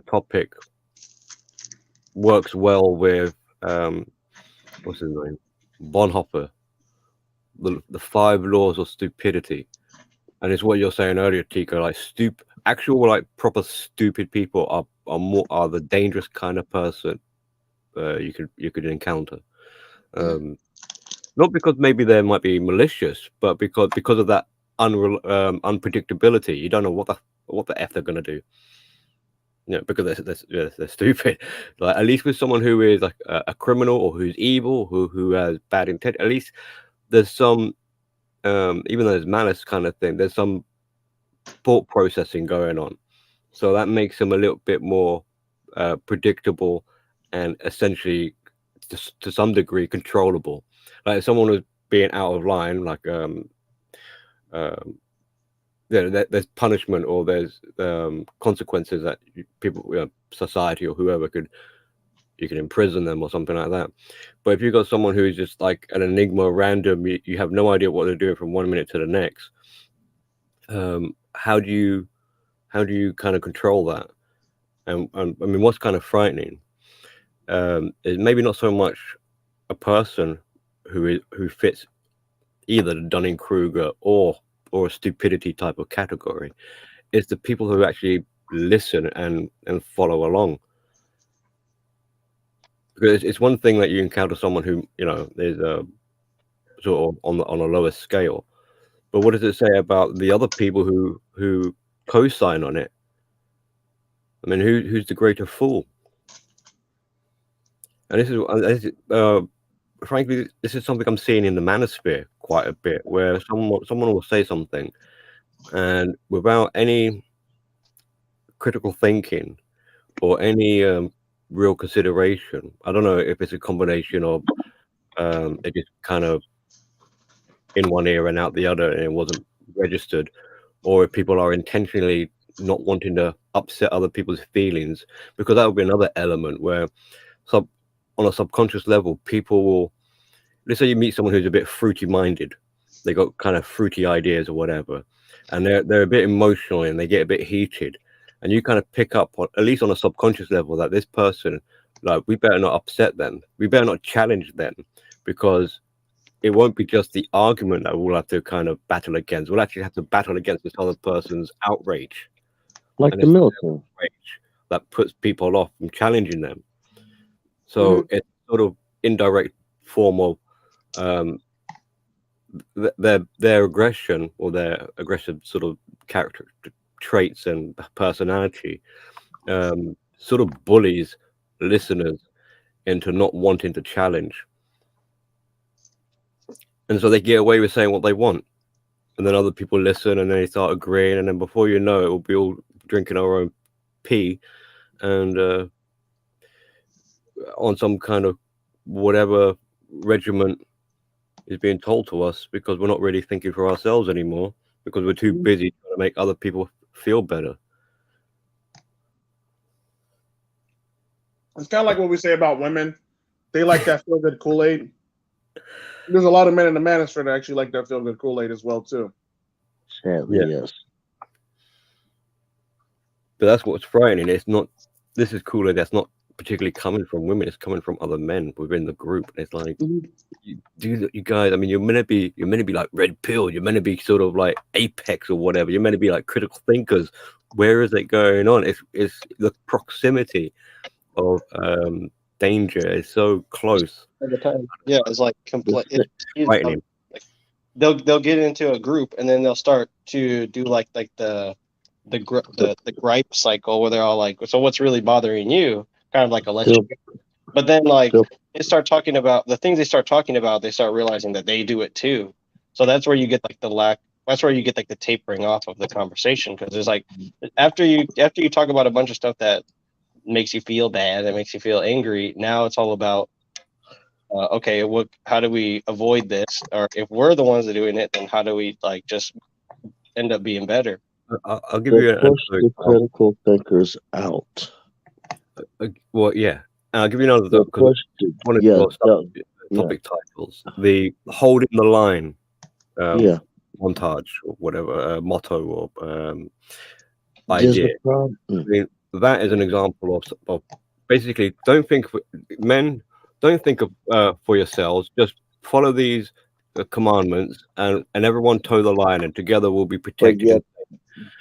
topic works well with what's his name, Bonhoeffer, the 5 laws of stupidity, and it's what you're saying earlier, Tico. Like actual like proper stupid people are the dangerous kind of person you could encounter. Not because maybe they might be malicious, but because of that unpredictability. You don't know what the F they're gonna do. You know, because they're stupid. Like, at least with someone who is like a criminal, or who's evil, who has bad intent, at least there's some, even though there's malice kind of thing, there's some thought processing going on. So that makes them a little bit more predictable, and essentially to some degree controllable. Like if someone was being out of line, like there's punishment, or there's consequences that people, society or whoever could you can imprison them or something like that. But if you've got someone who is just like an enigma, random, you have no idea what they're doing from 1 minute to the next. How do you kind of control that? And I mean, what's kind of frightening is maybe not so much a person who fits either the Dunning-kreuger or a stupidity type of category. It's the people who actually listen and follow along. Because it's one thing that you encounter someone who, you know, is sort of on a lower scale, but what does it say about the other people who co-sign on it? I mean, who's the greater fool? And this is frankly, this is something I'm seeing in the manosphere quite a bit, where someone will say something, and without any critical thinking or any real consideration, I don't know if it's a combination of it just kind of in one ear and out the other, and it wasn't registered, or if people are intentionally not wanting to upset other people's feelings, because that would be another element where on a subconscious level, people will, let's say you meet someone who's a bit fruity minded, they got kind of fruity ideas or whatever, and they're a bit emotional and they get a bit heated, and you kind of pick up on, at least on a subconscious level, that this person, like, we better not upset them, we better not challenge them, because it won't be just the argument that we'll have to kind of battle against. We'll actually have to battle against this other person's outrage, like the military, that puts people off from challenging them. So it's sort of indirect form of their aggression, or their aggressive sort of character traits and personality, sort of bullies listeners into not wanting to challenge. And so they get away with saying what they want. And then other people listen and they start agreeing. And then before you know it, we'll be all drinking our own pee and on some kind of whatever regiment is being told to us, because we're not really thinking for ourselves anymore, because we're too busy trying to make other people feel better. It's kind of like what we say about women. They like that feel-good Kool-Aid. There's a lot of men in the manosphere that actually like that feel-good Kool-Aid as well, too. Sadly, yes. But that's what's frightening. It's not, this is Kool-Aid that's not particularly coming from women, it's coming from other men within the group. And it's like, you guys, I mean, you're meant to be like red pill, you're meant to be sort of like apex or whatever, you're meant to be like critical thinkers. Where is it going on? It's the proximity of danger is so close. Yeah, it's like they'll get into a group and then they'll start to do like the gripe cycle, where they're all like, so what's really bothering you? Kind of like a lecture. But then like they start talking about the things they start talking about, they start realizing that they do it too. So that's where you get like that's where you get like the tapering off of the conversation, because there's like after you talk about a bunch of stuff that makes you feel bad, that makes you feel angry, now it's all about okay, how do we avoid this? Or if we're the ones that are doing it, then how do we like just end up being better? I'll give you the critical thinkers out. Well, yeah. I'll give you another one of the topic titles. The holding the line montage or whatever, motto or idea. I mean, that is an example of basically, don't think of for yourselves, just follow these commandments and everyone toe the line, and together we'll be protected.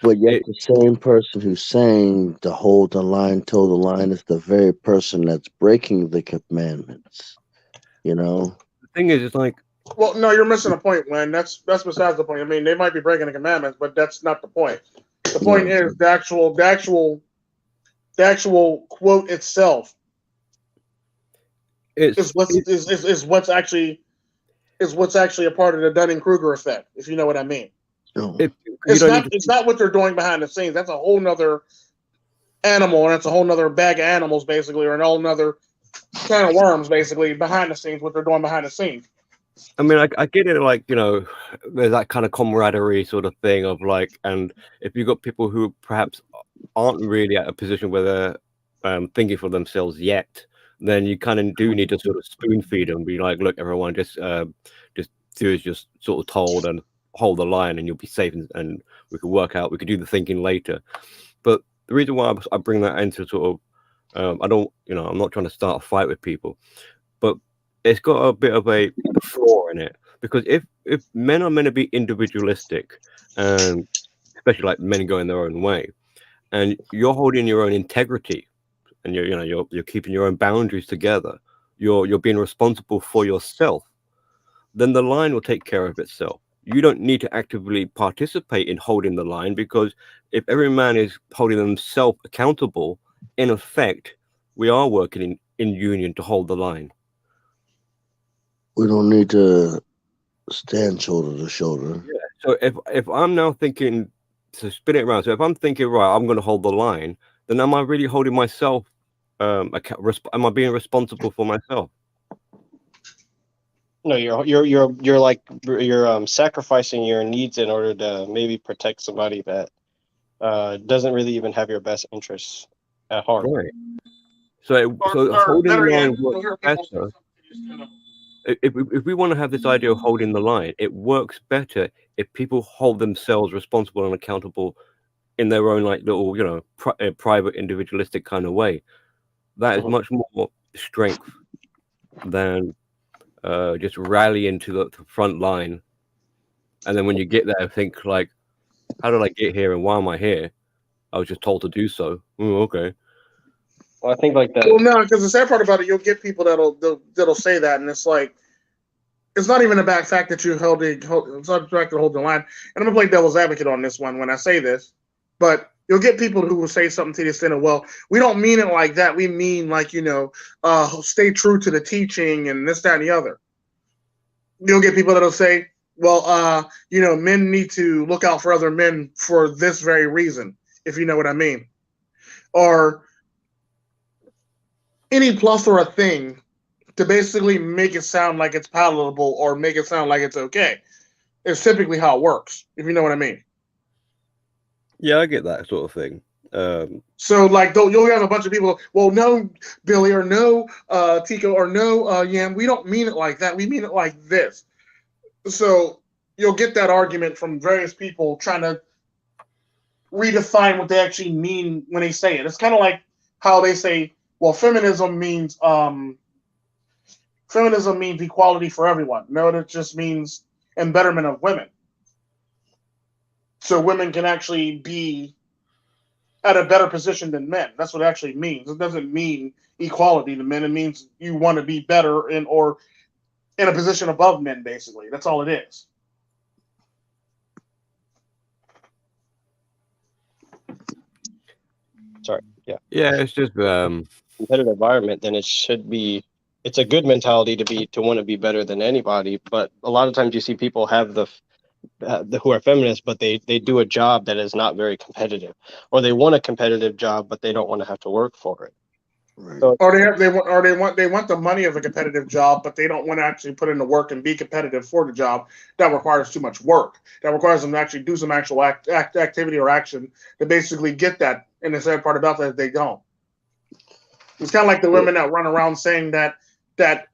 But yet the same person who's saying to hold the line, toe the line, is the very person that's breaking the commandments. You know? The thing is, it's like, well, no, you're missing a point, Len. That's besides the point. I mean, they might be breaking the commandments, but that's not the point. The point is the actual quote itself is what's actually a part of the Dunning-kreuger effect, if you know what I mean. It's not what they're doing behind the scenes. That's a whole nother animal, and it's a whole nother bag of animals, basically, or a whole nother can of worms, basically, behind the scenes, what they're doing behind the scenes. I mean, I get it, like, you know, there's that kind of camaraderie sort of thing of like, and if you've got people who perhaps aren't really at a position where they're thinking for themselves yet, then you kind of do need to sort of spoon feed them. Be like, look, everyone, just do as just sort of told and hold the line, and you'll be safe, and we could work out. We could do the thinking later. But the reason why I bring that into sort of, I don't, I'm not trying to start a fight with people, but it's got a bit of a flaw in it, because if men are meant to be individualistic, and especially like men going their own way, and you're holding your own integrity, and you're keeping your own boundaries together, you're being responsible for yourself, then the line will take care of itself. You don't need to actively participate in holding the line, because if every man is holding themselves accountable, in effect, we are working in union to hold the line. We don't need to stand shoulder to shoulder. Yeah. So if I'm now thinking, so spin it around. So if I'm thinking, right, I'm going to hold the line, then am I really holding myself? Am I being responsible for myself? No, you're sacrificing your needs in order to maybe protect somebody that doesn't really even have your best interests at heart. Right. So holding the line works better. If we want to have this idea of holding the line, it works better if people hold themselves responsible and accountable in their own like little, private, individualistic kind of way. That is much more strength than just rallying to the front line, and then when you get there, think like, how did I get here and why am I here? I was just told to do so. Okay. Well, I think like that. Well, no, because the sad part about it, you'll get people that'll say that, and it's like, it's not even about the fact that you it's not the fact that hold the line. And I'm gonna play devil's advocate on this one when I say this, but you'll get people who will say something to the extent of, well, we don't mean it like that. We mean like, stay true to the teaching and this, that, and the other. You'll get people that'll say, well, men need to look out for other men for this very reason, if you know what I mean. Or any plethora thing to basically make it sound like it's palatable or make it sound like it's okay. It's typically how it works, if you know what I mean. Yeah, I get that sort of thing. So, like, you'll have a bunch of people, well, no, Billy, or no, Tico, or no, Yam, we don't mean it like that. We mean it like this. So you'll get that argument from various people trying to redefine what they actually mean when they say it. It's kind of like how they say, well, feminism means equality for everyone. No, it just means embetterment of women. So women can actually be at a better position than men. That's what it actually means. It doesn't mean equality to men. It means you want to be better or in a position above men, basically. That's all it is. Sorry. Yeah. Yeah, it's just competitive environment, then it's a good mentality to want to be better than anybody. But a lot of times you see people have who are feminists, but they do a job that is not very competitive, or they want a competitive job, but they don't want to have to work for it. Right. So, they want the money of a competitive job, but they don't want to actually put in the work and be competitive for the job. That requires too much work. That requires them to actually do some actual activity or action to basically get that. And the sad part about that is they don't. It's kind of like the women that run around saying that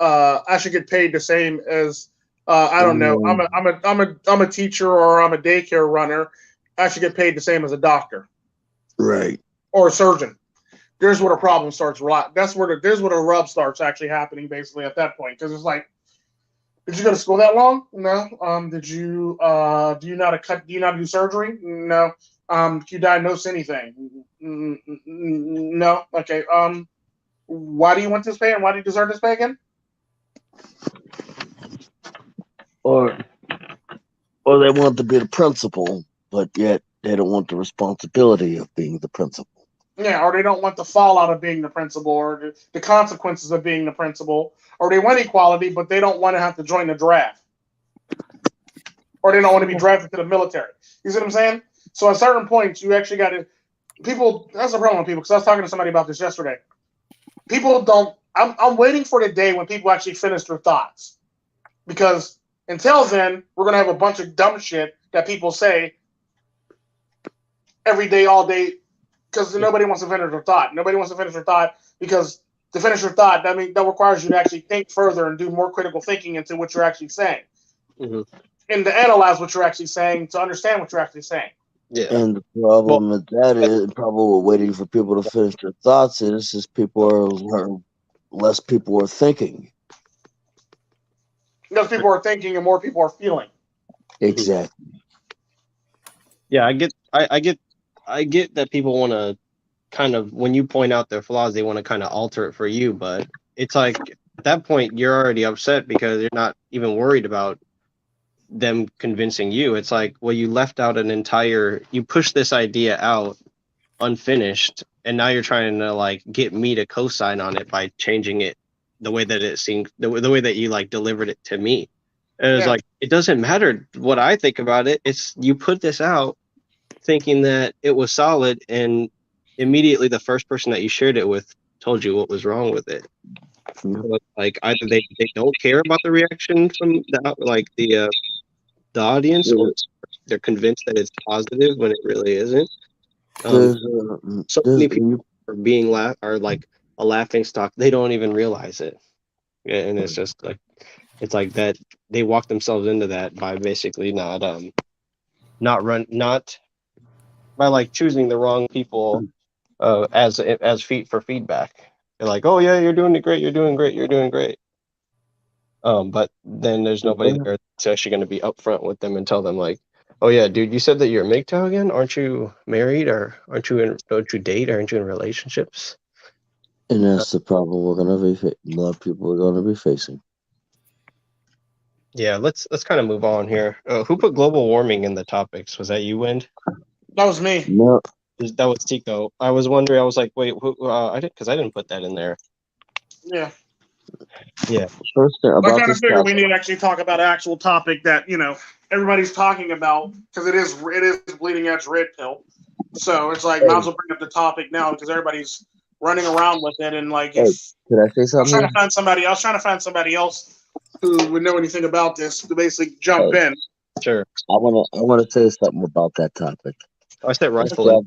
I should get paid the same as I don't know. I'm a teacher or I'm a daycare runner. I should get paid the same as a doctor, Right. or a surgeon. There's where the problem starts. There's where the rub starts actually happening, basically at that point, because it's like, did you go to school that long? No. Did you do you know how to do surgery? No. Can you diagnose anything? No. Okay. Why do you want this pay, and why do you deserve this pay again? Or they want to be the principal, but yet they don't want the responsibility of being the principal. Yeah, or they don't want the fallout of being the principal, or the consequences of being the principal, or they want equality, but they don't want to have to join the draft, or they don't want to be drafted to the military. You see what I'm saying? So at certain points, you actually got to people. That's the problem with people, because I was talking to somebody about this yesterday. People don't. I'm waiting for the day when people actually finish their thoughts, because until then, we're gonna have a bunch of dumb shit that people say every day, all day. Because nobody wants to finish their thought. Nobody wants to finish their thought because to finish your thought, that requires you to actually think further and do more critical thinking into what you're actually saying, and to analyze what you're actually saying, to understand what you're actually saying. Yeah. And the problem with that is, probably waiting for people to finish their thoughts is less people are thinking. Less people are thinking and more people are feeling. Exactly. Yeah, I get that people want to kind of, when you point out their flaws, they want to kind of alter it for you, but it's like at that point you're already upset because you're not even worried about them convincing you. It's like, well, you left out you pushed this idea out unfinished, and now you're trying to like get me to co-sign on it by changing it the way that it seemed, the way that you like delivered it to me. And it's like, it doesn't matter what I think about it. It's, you put this out thinking that it was solid, and immediately the first person that you shared it with told you what was wrong with it. So like, either they don't care about the reaction from the audience, or they're convinced that it's positive when it really isn't. So many people are being are like a laughing stock. They don't even realize it, and it's just like, it's like that they walk themselves into that by basically not by like choosing the wrong people as feet for feedback. They're like, oh yeah, you're doing it great, you're doing great, you're doing great. But then there's nobody there that's actually going to be upfront with them and tell them like, oh yeah, dude, you said that you're a MGTOW again? Aren't you married, or don't you date? Aren't you in relationships? And that's the problem we're going to be. A lot of people are going to be facing. Yeah, let's kind of move on here. Who put global warming in the topics? Was that you, Wind? That was me. No, that was Tico. I was wondering. I was like, wait, I didn't put that in there. Yeah. Yeah. First thing I'm about trying to this figure topic, we need to actually talk about an actual topic that everybody's talking about, because it is bleeding edge red pill. So it's like, might as well bring up the topic now because everybody's running around with it, and like, if could I say something? I was trying to find somebody else who would know anything about this to basically jump in. Sure. I want to say something about that topic. I said rightfully.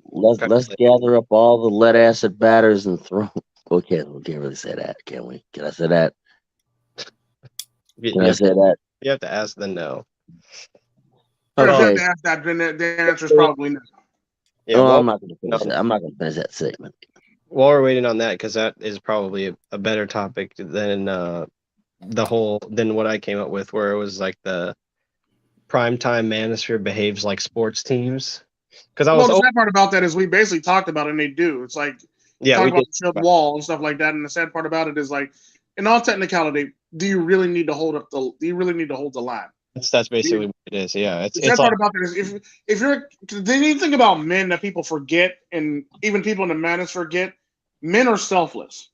Let's gather up all the lead acid batters and throw. We can't really say that, can we? Can I say that? Can I say that? You have to ask then no. If you have to ask that, then the answer is probably no. Yeah, well, I'm not going to finish that. I'm not going to finish that segment. While we're waiting on that, because that is probably a better topic than than what I came up with, where it was like the primetime manosphere behaves like sports teams. Because the sad part about that is we basically talked about it, and they do. It's like, talk about the shield wall and stuff like that. And the sad part about it is, like, in all technicality, do you really need to hold the line? That's basically what it is. Yeah, the sad part about that is if you're, the only thing about men that people forget, and even people in the madness forget, men are selfless.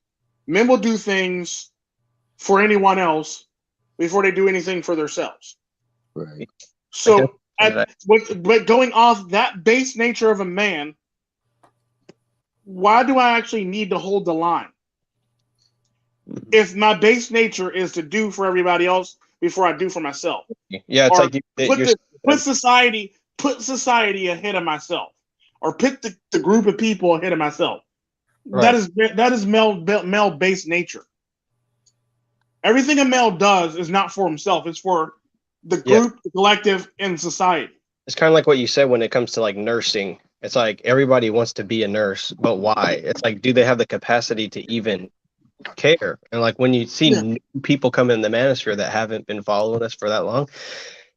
Men will do things for anyone else before they do anything for themselves. Right. So, but going off that base nature of a man, why do I actually need to hold the line? If my base nature is to do for everybody else before I do for myself. Yeah, it's like put society ahead of myself, or put the group of people ahead of myself. Right. That is male based nature. Everything a male does is not for himself; it's for the group, the collective, and society. It's kind of like what you said when it comes to like nursing. It's like everybody wants to be a nurse, but why? It's like, do they have the capacity to even care? And like when you see new people come in the manosphere that haven't been following us for that long,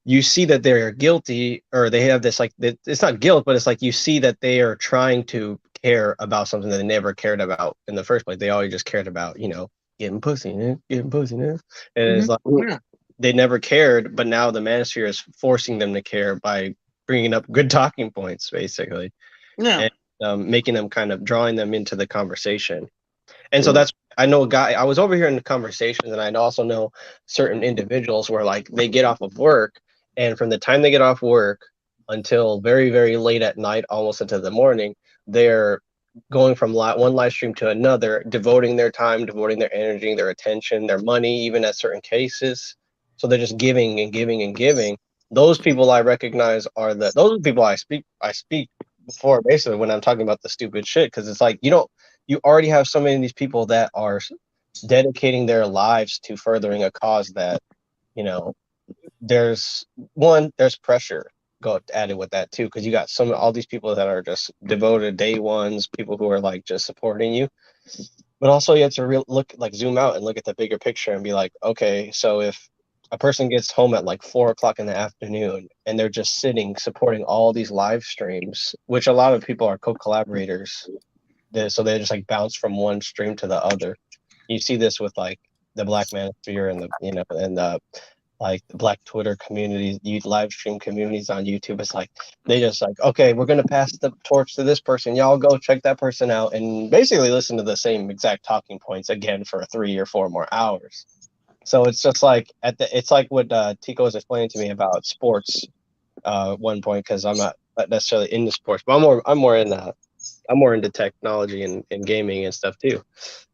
you see that they're guilty, or they have this, like, it's not guilt, but it's like you see that they are trying to care about something that they never cared about in the first place. They always just cared about, getting pussy, man. And it's like they never cared, but now the manosphere is forcing them to care by bringing up good talking points, basically. And making them, kind of drawing them into the conversation. And so I know a guy, I was over here in the conversations, and I also know certain individuals where, like, they get off of work, and from the time they get off work until very, very late at night, almost into the morning, they're going from one live stream to another, devoting their time, devoting their energy, their attention, their money, even at certain cases. So they're just giving and giving and giving. Those people I recognize are those are people I speak before, basically, when I'm talking about the stupid shit, because it's like, you you already have so many of these people that are dedicating their lives to furthering a cause that, you know, there's pressure added with that too, because you got all these people that are just devoted day ones, people who are like just supporting you. But also you have to zoom out and look at the bigger picture and be like, okay, so if a person gets home at like 4 o'clock in the afternoon and they're just sitting supporting all these live streams, which a lot of people are co-collaborators, so they just like bounce from one stream to the other. You see this with like the Black Manosphere and the like the Black Twitter communities, live stream communities on YouTube. It's like they just like, okay, we're gonna pass the torch to this person. Y'all go check that person out, and basically listen to the same exact talking points again for 3 or 4 more hours. So it's just like it's like what Tico was explaining to me about sports one point, because I'm not necessarily into sports, but I'm more into technology and gaming and stuff too.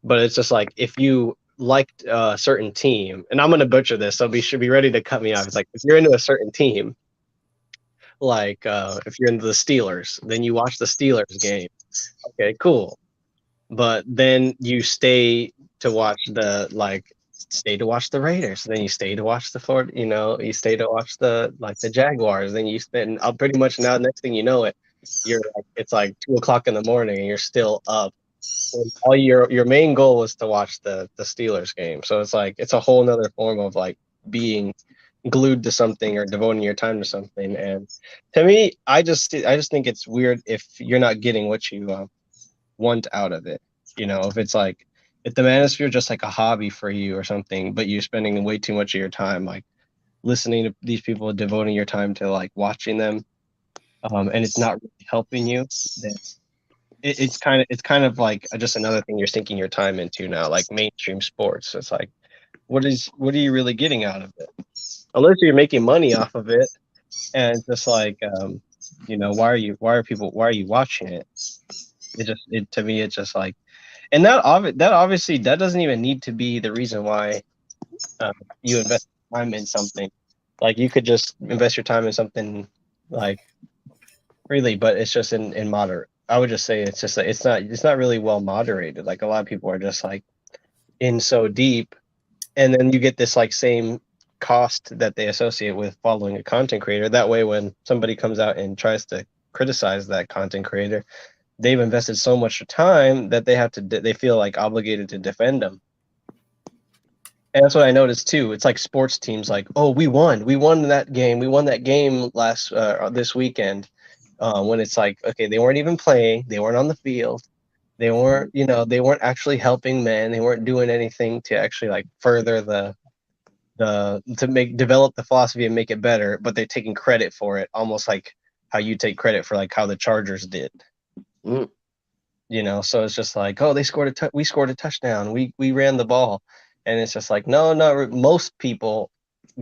But it's just like if you liked a certain team, and I'm gonna butcher this, so should be ready to cut me off. It's like if you're into a certain team, like if you're into the Steelers, then you watch the Steelers game. Okay, cool. But then you stay to watch the Raiders. Then you stay to watch the Ford. You stay to watch the Jaguars. Then you spend pretty much now. Next thing you know, it's like 2 o'clock in the morning, and you're still up. All your main goal is to watch the Steelers game. So it's like it's a whole nother form of like being glued to something or devoting your time to something. And to me, I just think it's weird if you're not getting what you want out of it. If it's like if the manosphere is just like a hobby for you or something, but you're spending way too much of your time like listening to these people, devoting your time to like watching them, and it's not really helping you, then it's kind of like just another thing you're sinking your time into now, like mainstream sports. It's like, what are you really getting out of it? Unless you're making money off of it, and just like, why are you watching it? To me, it's just like, and that obviously that doesn't even need to be the reason why you invest time in something. Like you could just invest your time in something like freely, but it's just in moderate. I would just say it's just like it's not really well moderated. Like a lot of people are just like in so deep, and then you get this like same cost that they associate with following a content creator. That way, when somebody comes out and tries to criticize that content creator, they've invested so much time that they feel like obligated to defend them. And that's what I noticed too. It's like sports teams, like, oh, we won that game last this weekend. When it's like, okay, they weren't even playing, they weren't on the field, they weren't actually helping men, they weren't doing anything to actually like further develop the philosophy and make it better, but they're taking credit for it, almost like how you take credit for like how the Chargers did. So it's just like, oh, we scored a touchdown, we ran the ball, and it's just like, no, most people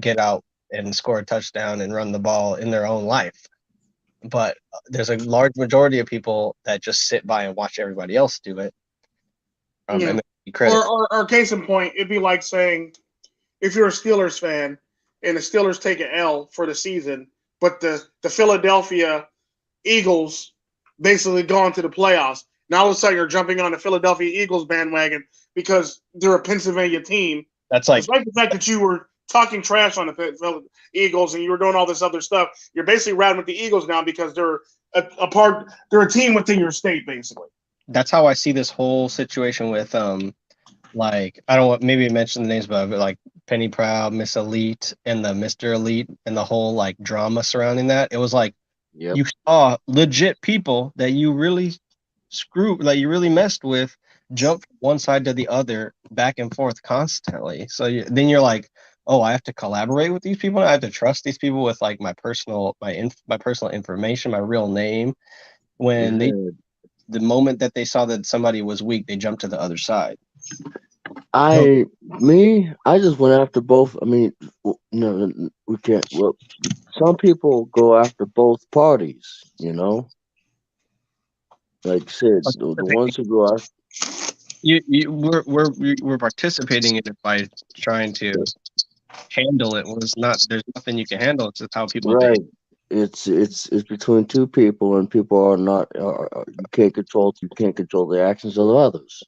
get out and score a touchdown and run the ball in their own life. But there's a large majority of people that just sit by and watch everybody else do it. And credit. Or case in point, it'd be like saying, if you're a Steelers fan and the Steelers take an L for the season, but the Philadelphia Eagles basically gone to the playoffs. Now all of a sudden you're jumping on the Philadelphia Eagles bandwagon because they're a Pennsylvania team. That's like the fact that you were talking trash on the Eagles and you were doing all this other stuff. You're basically riding with the Eagles now because they're they're a team within your state, basically. That's how I see this whole situation with like, I don't want maybe mention the names, but like Penny Proud, Miss Elite, and the Mr. Elite, and the whole like drama surrounding that. It was like, you saw legit people that you really you really messed with, jump from one side to the other, back and forth constantly. So then you're like, oh, I have to collaborate with these people. I have to trust these people with like my personal information, my real name. When the moment that they saw that somebody was weak, they jumped to the other side. I just went after both. I mean, no, we can't. Well, some people go after both parties, Like Sid, the ones who go after. We're participating in it by trying to handle it. There's nothing you can handle. It's just how people right. do. it's between two people, and people are not. You can't control the actions of others.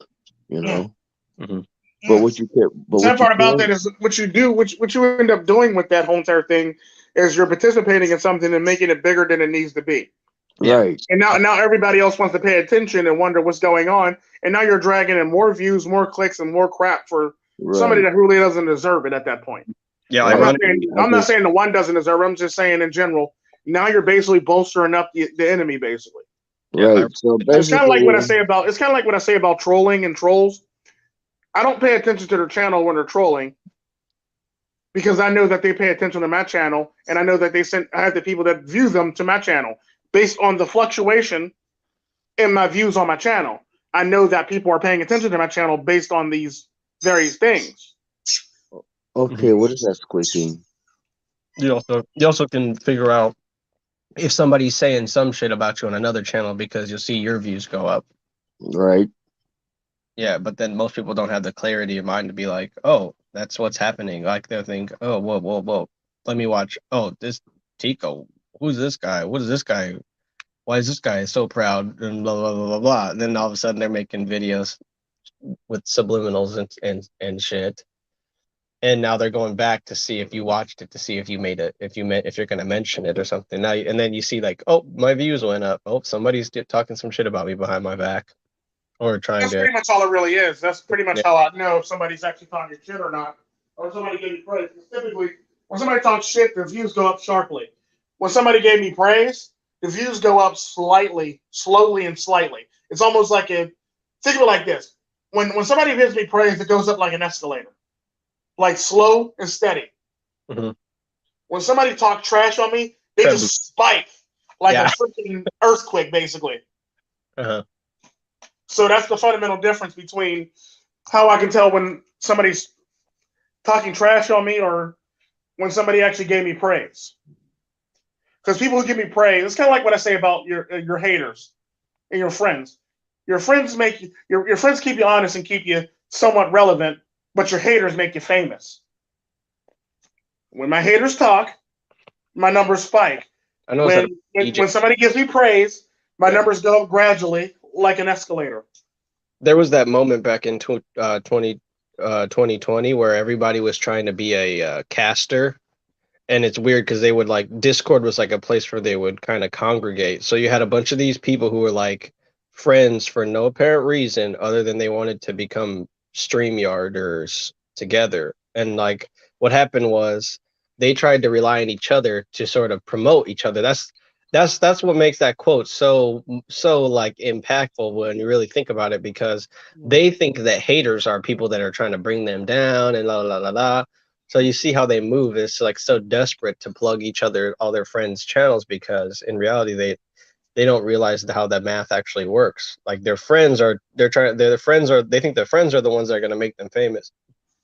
You know. Mm-hmm. But what you can, but The sad what you part about can, that is what you do, what you end up doing with that whole entire thing is you're participating in something and making it bigger than it needs to be. right? And now everybody else wants to pay attention and wonder what's going on. And now you're dragging in more views, more clicks, and more crap for somebody Right. that really doesn't deserve it at that point. Yeah, I'm like not saying the one doesn't deserve it. I'm just saying in general. Now you're basically bolstering up the enemy, basically. Right. So It's kind of like what I basically, say about trolling and trolls. I don't pay attention to their channel when they're trolling because I know that they pay attention to my channel, and I know that I have the people that view them to my channel based on the fluctuation in my views on my channel. I know that people are paying attention to my channel based on these various things. okay, what is that squeaking? you also can figure out if somebody's saying some shit about you on another channel because you'll see your views go up. Right. Yeah, but then most people don't have the clarity of mind to be like, oh, that's what's happening. Like they'll think, oh, whoa. Let me watch. Oh, this Tico. Who's this guy? What is this guy? Why is this guy so proud? And blah blah blah blah blah. And then all of a sudden they're making videos with subliminals and shit. And now they're going back to see if you watched it, to see if you made it, if you're gonna mention it or something. Now and then you see like, oh, my views went up. Oh, somebody's talking some shit about me behind my back, or trying That's to. pretty much all it really is. That's pretty much Yeah. how I know if somebody's actually talking shit or not, or somebody gave me praise. Because typically, when somebody talks shit, the views go up sharply. When somebody gave me praise, the views go up slowly and slightly. It's almost like think of it like this: when somebody gives me praise, it goes up like an escalator, like slow and steady. Mm-hmm. When somebody talks trash on me, they just spike like a freaking earthquake, basically. Uh-huh. So that's the fundamental difference between how I can tell when somebody's talking trash on me or when somebody actually gave me praise. Because people who give me praise, it's kind of like what I say about your haters and your friends. Your friends your friends keep you honest and keep you somewhat relevant, but your haters make you famous. When my haters talk, my numbers spike. I know When somebody gives me praise, my numbers go up gradually like an escalator. There was that moment back in 2020 where everybody was trying to be a caster, and it's weird because they would Discord was like a place where they would kind of congregate. So you had a bunch of these people who were like friends for no apparent reason other than they wanted to become StreamYarders together. And like what happened was they tried to rely on each other to sort of promote each other. That's what makes that quote so like impactful when you really think about it, because they think that haters are people that are trying to bring them down and la la la la. So you see how they move. It's like so desperate to plug all their friends' channels, because in reality they don't realize how that math actually works. Like they think their friends are the ones that are going to make them famous,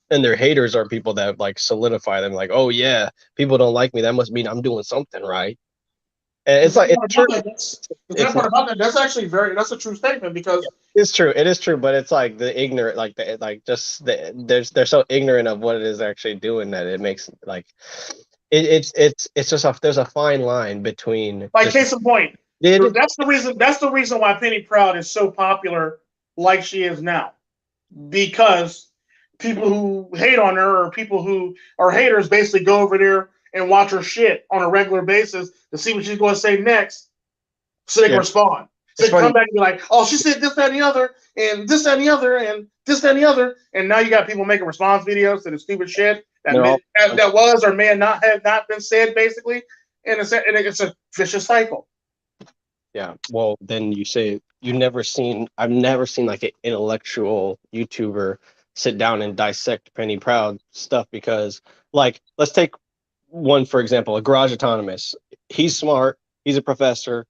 and their haters are people that like solidify them. Like, oh yeah, people don't like me, that must mean I'm doing something right. And it's like that's actually that's a true statement, because it's true. It is true, but it's like the ignorant, they're so ignorant of what it is actually doing that it makes like it's just there's a fine line between case in point. That's the reason why Penny Proud is so popular like she is now, because people who hate on her or people who are haters basically go over there and watch her shit on a regular basis to see what she's going to say next, so they can respond. So they can come back and be like, oh, she said this, that, and the other, and this, that, and the other, and this, that, and the other. And now you got people making response videos to the stupid shit that was or may not have been said, basically. And it's a vicious cycle. Yeah. Well, then you say I've never seen like an intellectual YouTuber sit down and dissect Penny Proud stuff, because like, let's take one, for example, a Garage Autonomous. He's smart. He's a professor.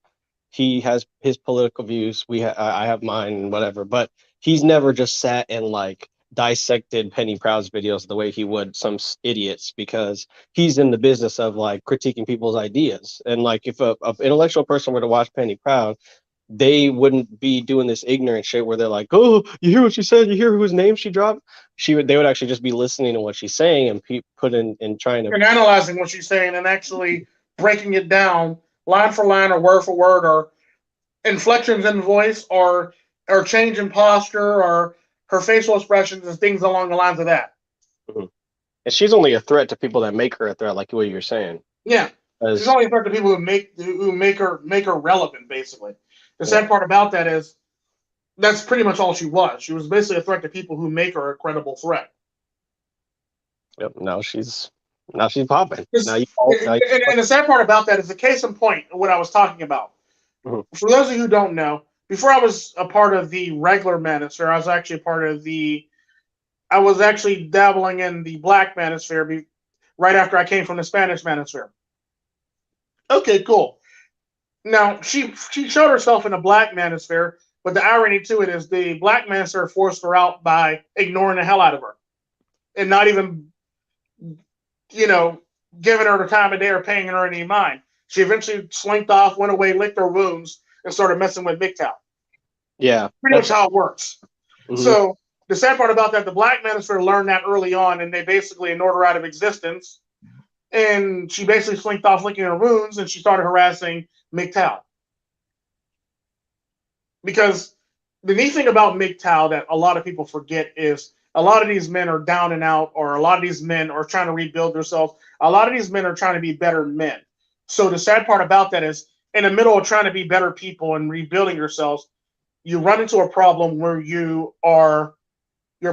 He has his political views. I have mine and whatever, but he's never just sat and like dissected Penny Proud's videos the way he would some idiots, because he's in the business of like critiquing people's ideas. And like if an intellectual person were to watch Penny Proud, they wouldn't be doing this ignorant shit where they're like, oh, you hear what she said? You hear whose name she dropped? They would actually just be listening to what she's saying and put in and trying to and analyzing what she's saying and actually breaking it down line for line or word for word or inflections in voice or change in posture or her facial expressions and things along the lines of that. Mhm. And she's only a threat to people that make her a threat, like what you're saying. Yeah. She's only a threat to people who make her relevant, basically. The sad part about that is that's pretty much all she was. She was basically a threat to people who make her a credible threat. Yep. Now she's popping. Now you And the sad part about that is the case in point of what I was talking about. Mhm. For those of you who don't know, before I was a part of the regular manosphere, I was actually a part of I was actually dabbling in the black manosphere right after I came from the Spanish manosphere. Okay, cool. Now she showed herself in the black manosphere, but the irony to it is the black manosphere forced her out by ignoring the hell out of her and not even, giving her the time of day or paying her any mind. She eventually slinked off, went away, licked her wounds, and started messing with MGTOW. Yeah, Pretty much how it works. Mhm. So the sad part about that, the black manosphere learned that early on, and they basically ignored her out of existence. And she basically slinked off licking her wounds, and she started harassing MGTOW. Because the neat thing about MGTOW that a lot of people forget is a lot of these men are down and out, or a lot of these men are trying to rebuild themselves. A lot of these men are trying to be better men. So the sad part about that is in the middle of trying to be better people and rebuilding yourselves, you run into a problem where your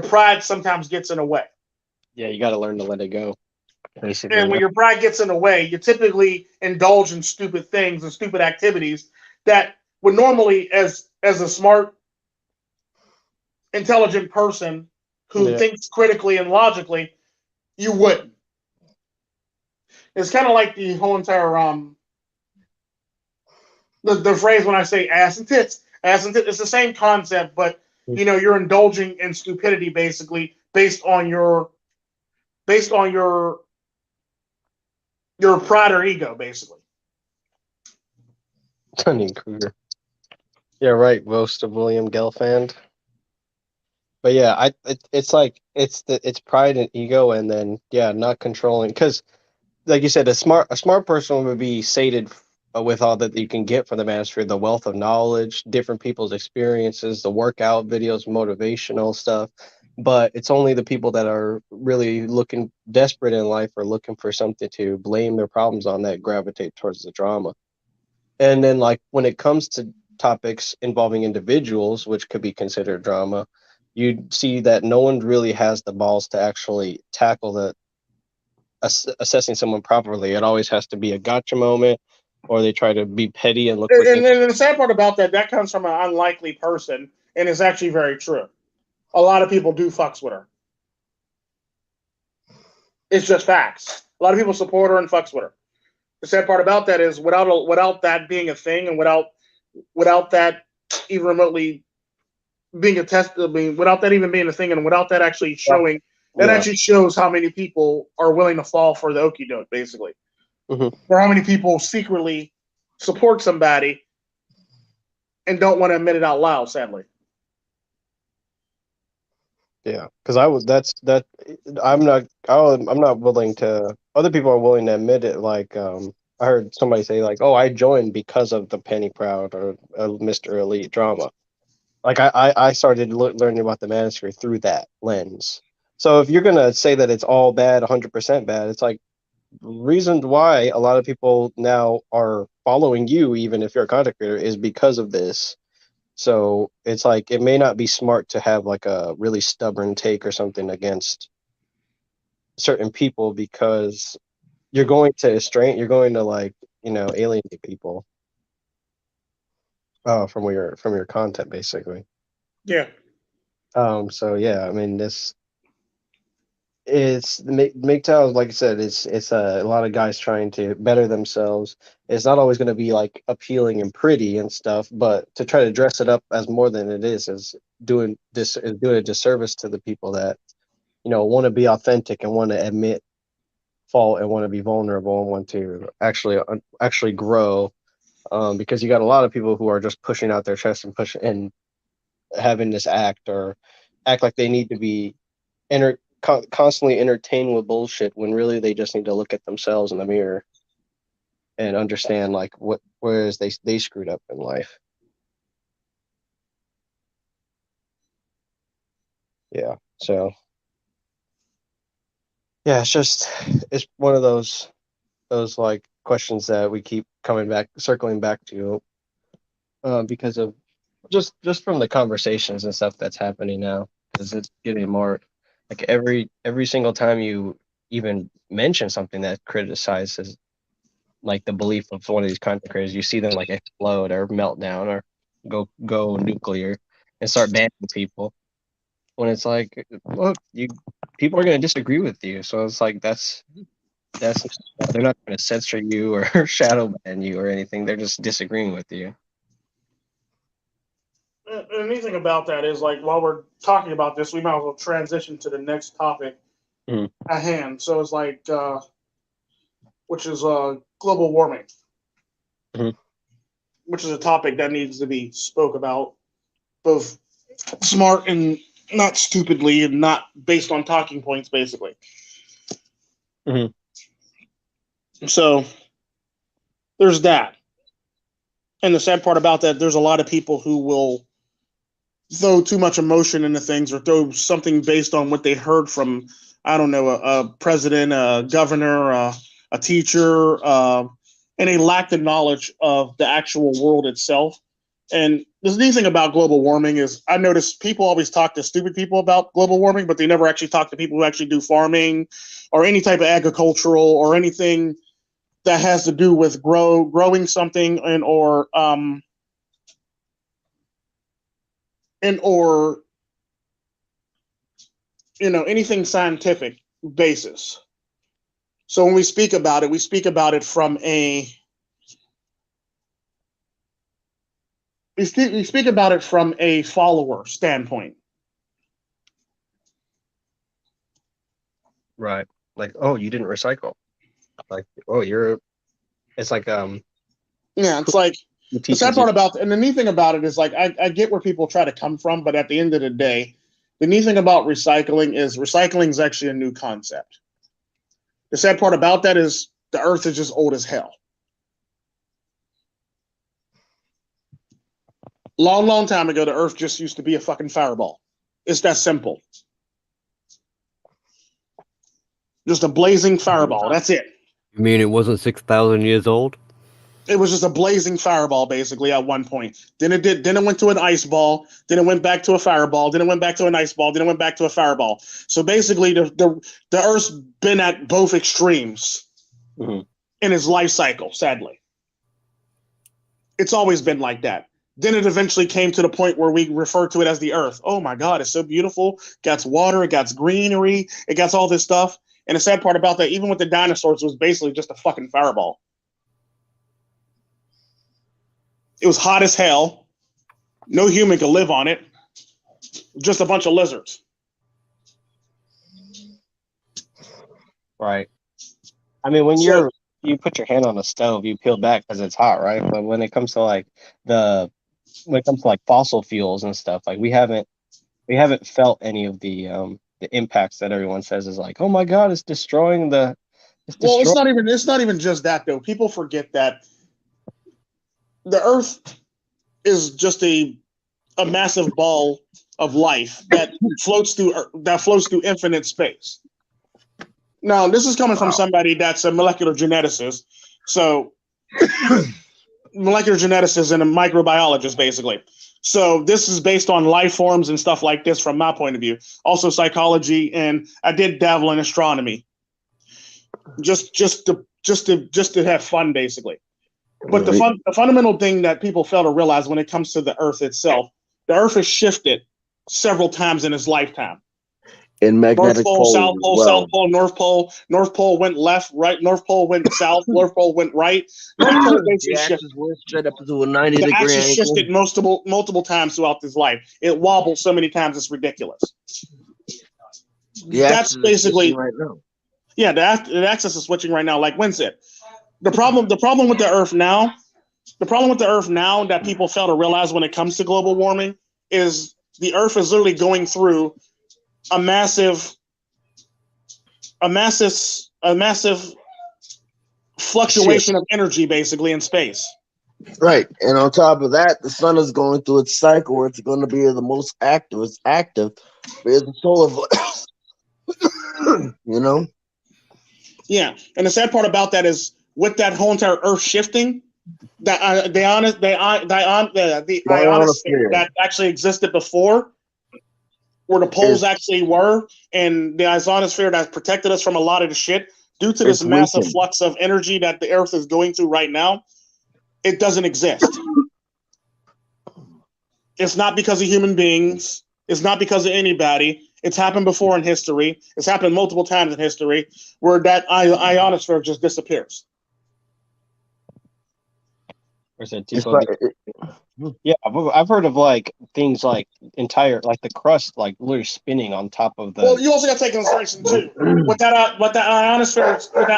pride sometimes gets in the way. Yeah, you got to learn to let it go. Basically. And when your pride gets in the way, you typically indulge in stupid things and stupid activities that would normally, as a smart, intelligent person who thinks critically and logically, you wouldn't. It's kind of like the whole entire the phrase when I say ass and tits. Ass and tits, it's the same concept, but you're indulging in stupidity basically based on your pride or ego, basically. Dunning-kreuger. Yeah, right. Roast of William Gelfand. But yeah, it's like it's pride and ego, and then not controlling. Because, like you said, a smart person would be sated with all that you can get from the manosphere, the wealth of knowledge, different people's experiences, the workout videos, motivational stuff. But it's only the people that are really looking desperate in life or looking for something to blame their problems on that gravitate towards the drama. And then, like, when it comes to topics involving individuals, which could be considered drama, you see that no one really has the balls to actually tackle assessing someone properly. It always has to be a gotcha moment, or they try to be petty and look. And the sad part about that comes from an unlikely person, and it's actually very true. A lot of people do fucks with her. It's just facts. A lot of people support her and fucks with her. The sad part about that is without that being a thing, and without that even remotely being a test, without that even being a thing, and without that actually showing, that actually shows how many people are willing to fall for the okie doke, basically, or how many people secretly support somebody and don't want to admit it out loud. Sadly. Yeah, because I'm not willing to. Other people are willing to admit it. Like I heard somebody say, like, "Oh, I joined because of the Penny Proud or Mr. Elite drama." Like I started learning about the manosphere through that lens. So if you're gonna say that it's all bad, 100% bad, it's like reasons why a lot of people now are following you, even if you're a content creator, is because of this. So it's like it may not be smart to have like a really stubborn take or something against certain people, because you're going to like, alienate people from your content, basically. Yeah. So yeah, I mean, it's MGTOW, like I said, it's a lot of guys trying to better themselves. It's not always going to be like appealing and pretty and stuff, but to try to dress it up as more than it is doing a disservice to the people that want to be authentic and want to admit fault and want to be vulnerable and want to actually grow. Because you got a lot of people who are just pushing out their chest and pushing and having this act like they need to be constantly entertained with bullshit when really they just need to look at themselves in the mirror and understand like whereas they screwed up in life. Yeah. So yeah, it's one of those like questions that we keep circling back to, because of just from the conversations and stuff that's happening now, because it's getting more like every single time you even mention something that criticizes like the belief of one of these content creators, you see them like explode or melt down or go nuclear and start banning people. When it's like, look, people are going to disagree with you, so it's like that's they're not going to censor you or shadow ban you or anything. They're just disagreeing with you. And the neat thing about that is, like, while we're talking about this, we might as well transition to the next topic at hand. So it's like, which is global warming, which is a topic that needs to be spoke about, both smart and not stupidly, and not based on talking points, basically. So there's that. And the sad part about that, there's a lot of people who will throw too much emotion into things, or throw something based on what they heard from, I don't know, a president, a governor, a teacher, and they lack the knowledge of the actual world itself. And the neat thing about global warming is, I notice people always talk to stupid people about global warming, but they never actually talk to people who actually do farming or any type of agricultural or anything that has to do with growing something or anything scientific basis. So when we speak about it from a follower standpoint. Right. Like, oh, you didn't recycle. Like, oh, it's like it's like the sad part about, and the neat thing about it is, like, I get where people try to come from, but at the end of the day, the neat thing about recycling is actually a new concept. The sad part about that is the earth is just old as hell. Long time ago, the earth just used to be a fucking fireball. It's that simple. Just a blazing fireball. That's it. You mean it wasn't 6,000 years old? It was just a blazing fireball, basically, at one point. Then it went to an ice ball. Then it went back to a fireball. Then it went back to an ice ball. Then it went back to a fireball. So basically, the Earth's been at both extremes in its life cycle, sadly. It's always been like that. Then it eventually came to the point where we refer to it as the Earth. Oh my God, it's so beautiful. It got water. It got greenery. It got all this stuff. And the sad part about that, even with the dinosaurs, it was basically just a fucking fireball. It was hot as hell. No human could live on it. Just a bunch of lizards. Right. I mean, when you put your hand on a stove, you peel back because it's hot, right? But when it comes to fossil fuels and stuff, like we haven't felt any of the impacts that everyone says is like, oh my God, it's destroying the. Well, it's not even just that though. People forget that the Earth is just a massive ball of life that floats through infinite space. Now, this is coming from somebody that's a molecular geneticist. So, molecular geneticist and a microbiologist, basically. So, this is based on life forms and stuff like this from my point of view. Also, psychology, and I did dabble in astronomy, just to have fun, basically. But the fundamental thing that people fail to realize when it comes to the Earth itself, the Earth has shifted several times in its lifetime. In magnetic North Pole, South Pole, South Pole, North Pole. North Pole went left, right. North Pole went south. North Pole went right. North Pole basically shifted. Straight up to a 90-degree The axis angle. shifted multiple times throughout this life. It wobbled so many times it's ridiculous. That's basically right now. Yeah, the axis is switching right now, like Win said. The problem with the Earth now that people fail to realize when it comes to global warming is the Earth is literally going through a massive fluctuation of energy, basically, in space. Right. And on top of that, the sun is going through its cycle where it's going to be the most active. It's active. There's the solar you know? Yeah. And the sad part about that is with that whole entire Earth shifting, that the ionosphere that actually existed before, where the poles actually were, and the ionosphere that protected us from a lot of the shit, due to this massive flux of energy that the Earth is going through right now, it doesn't exist. It's not because of human beings. It's not because of anybody. It's happened before in history. It's happened multiple times in history where that ionosphere just disappears. Yeah, I've heard of like things like entire, like the crust, like literally spinning on top of the. Well, you also got to take into consideration too, with that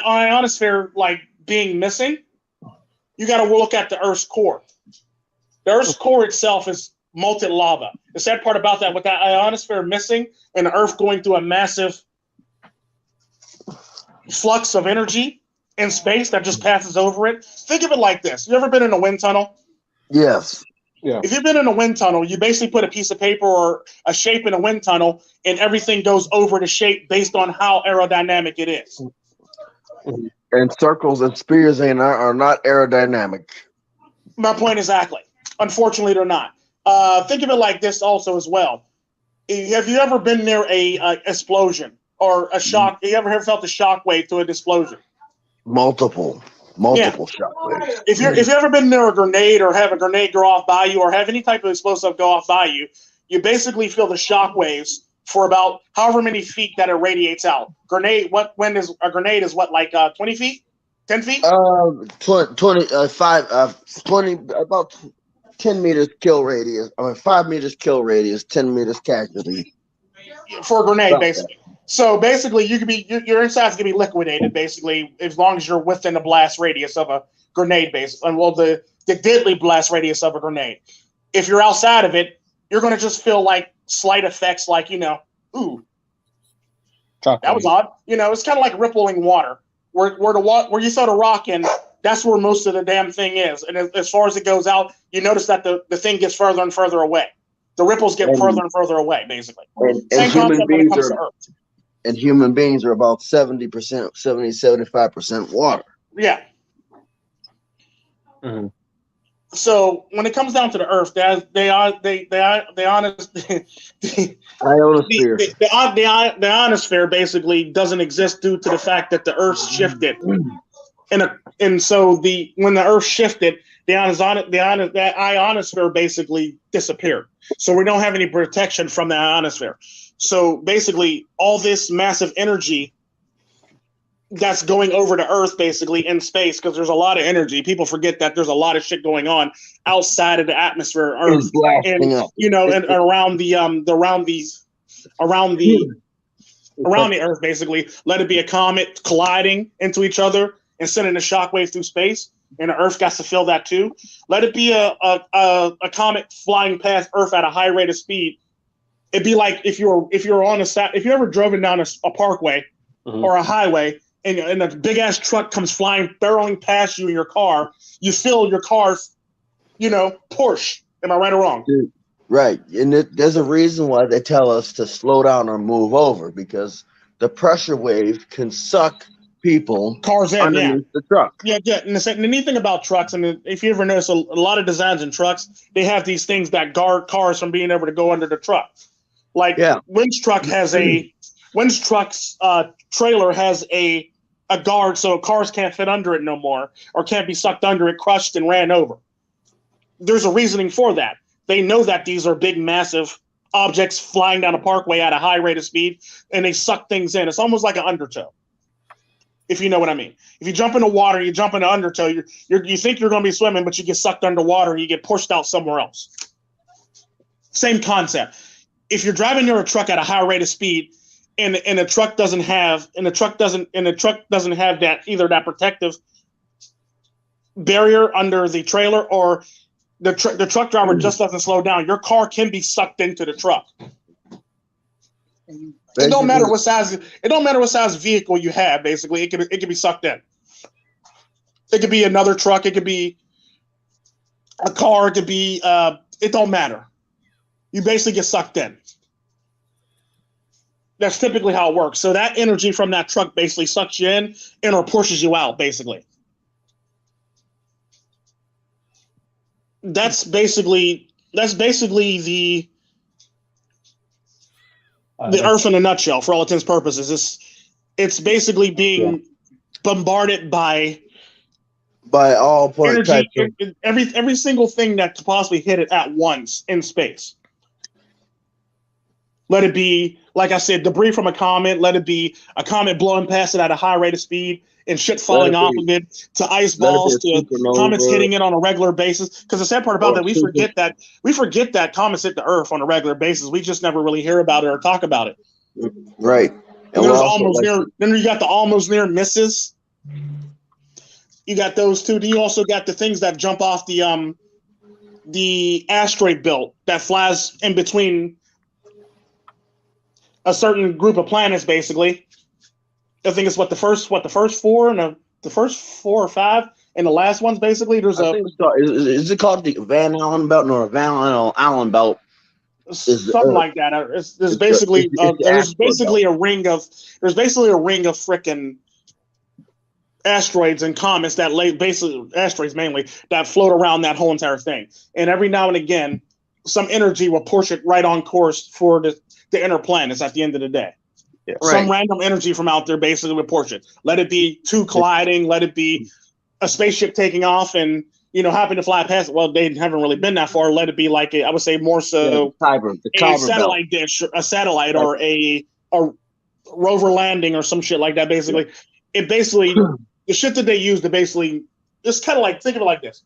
ionosphere like being missing. You got to look at the Earth's core. The Earth's core itself is molten lava. The sad part about that, with that ionosphere missing and the Earth going through a massive flux of energy in space that just passes over it. Think of it like this. You ever been in a wind tunnel? Yes. Yeah. If you've been in a wind tunnel, you basically put a piece of paper or a shape in a wind tunnel, and everything goes over the shape based on how aerodynamic it is. And circles and spheres are not aerodynamic. My point exactly. Unfortunately, they're not. Think of it like this also as well. Have you ever been near a explosion or a shock? You ever felt a shock wave to an explosion? Multiple shock waves. If you've ever been near a grenade or have a grenade go off by you or have any type of explosive go off by you, you basically feel the shock waves for about however many feet that it radiates out. Grenade, what 20 feet? 10 feet? 20, about 10 meters kill radius. 5 meters kill radius, 10 meters casualty. For a grenade, basically. So basically, you could be your insides can be liquidated, basically, as long as you're within the blast radius of a grenade, basically. And well, the deadly blast radius of a grenade. If you're outside of it, you're going to just feel like slight effects, like ooh, that was odd. It's kind of like rippling water, where you throw the rock in. That's where most of the damn thing is. And as far as it goes out, you notice that the thing gets further and further away. The ripples get further and further away, basically. And human beings are about 75% water. Yeah. Mm-hmm. So when it comes down to the Earth, the ionosphere basically doesn't exist due to the fact that the Earth shifted. And so when the Earth shifted, the ionosphere basically disappeared. So we don't have any protection from the ionosphere. So basically, all this massive energy that's going over to Earth, basically in space, because there's a lot of energy. People forget that there's a lot of shit going on outside of the atmosphere of Earth, and around the Earth, basically. Let it be a comet colliding into each other and sending a shockwave through space, and the Earth got to feel that too. Let it be a comet flying past Earth at a high rate of speed. It'd be like if you ever driven down a parkway or a highway, and a big ass truck comes flying, barreling past you in your car. You feel your car's, Porsche. Am I right or wrong? Right, and there's a reason why they tell us to slow down or move over, because the pressure wave can suck cars in underneath the truck. Yeah. And the neat thing about trucks, and if you ever notice, a lot of designs in trucks, they have these things that guard cars from being able to go under the truck. Like Wynn's truck has Wynn's truck's trailer has a guard, so cars can't fit under it no more, or can't be sucked under it, crushed, and ran over. There's a reasoning for that. They know that these are big, massive objects flying down a parkway at a high rate of speed, and they suck things in. It's almost like an undertow, if you know what I mean. If you jump in the water, you jump in an undertow, you think you're going to be swimming, but you get sucked underwater and you get pushed out somewhere else. Same concept. If you're driving near a truck at a high rate of speed, and the truck doesn't have that, either that protective barrier under the trailer, or the truck driver just doesn't slow down, your car can be sucked into the truck. It don't matter what size vehicle you have. Basically, it can be sucked in. It could be another truck. It could be a car. It could be. It don't matter. You basically get sucked in. That's typically how it works. So that energy from that truck basically sucks you in and or pushes you out, basically. That's basically the Earth in a nutshell, for all intents and purposes. It's basically being bombarded by all point energy, every single thing that could possibly hit it at once in space. Let it be, like I said, debris from a comet. Let it be a comet blowing past it at a high rate of speed and shit falling off of it, to ice balls, to comets hitting it on a regular basis. Because the sad part about that, we forget that comets hit the Earth on a regular basis. We just never really hear about it or talk about it. Right. And there's almost near. Then you got the almost near misses. You got those two. Then you also got the things that jump off the asteroid belt that flies in between a certain group of planets, basically. I think it's the first four and the first 4 or 5, and the last one's basically is it called the Van Allen belt or Van Allen belt? Something like that. There's basically a ring of frickin' asteroids and comets basically asteroids mainly that float around that whole entire thing. And every now and again, some energy will push it right on course for the inner planets at the end of the day. Yeah. Right. Some random energy from out there basically will push it. Let it be two colliding, let it be a spaceship taking off and happen to fly past it. Well, they haven't really been that far. Let it be like I would say more so a satellite dish, a satellite, or a rover landing or some shit like that. Basically, it basically the shit that they use to basically it's kind of like, think of it like this.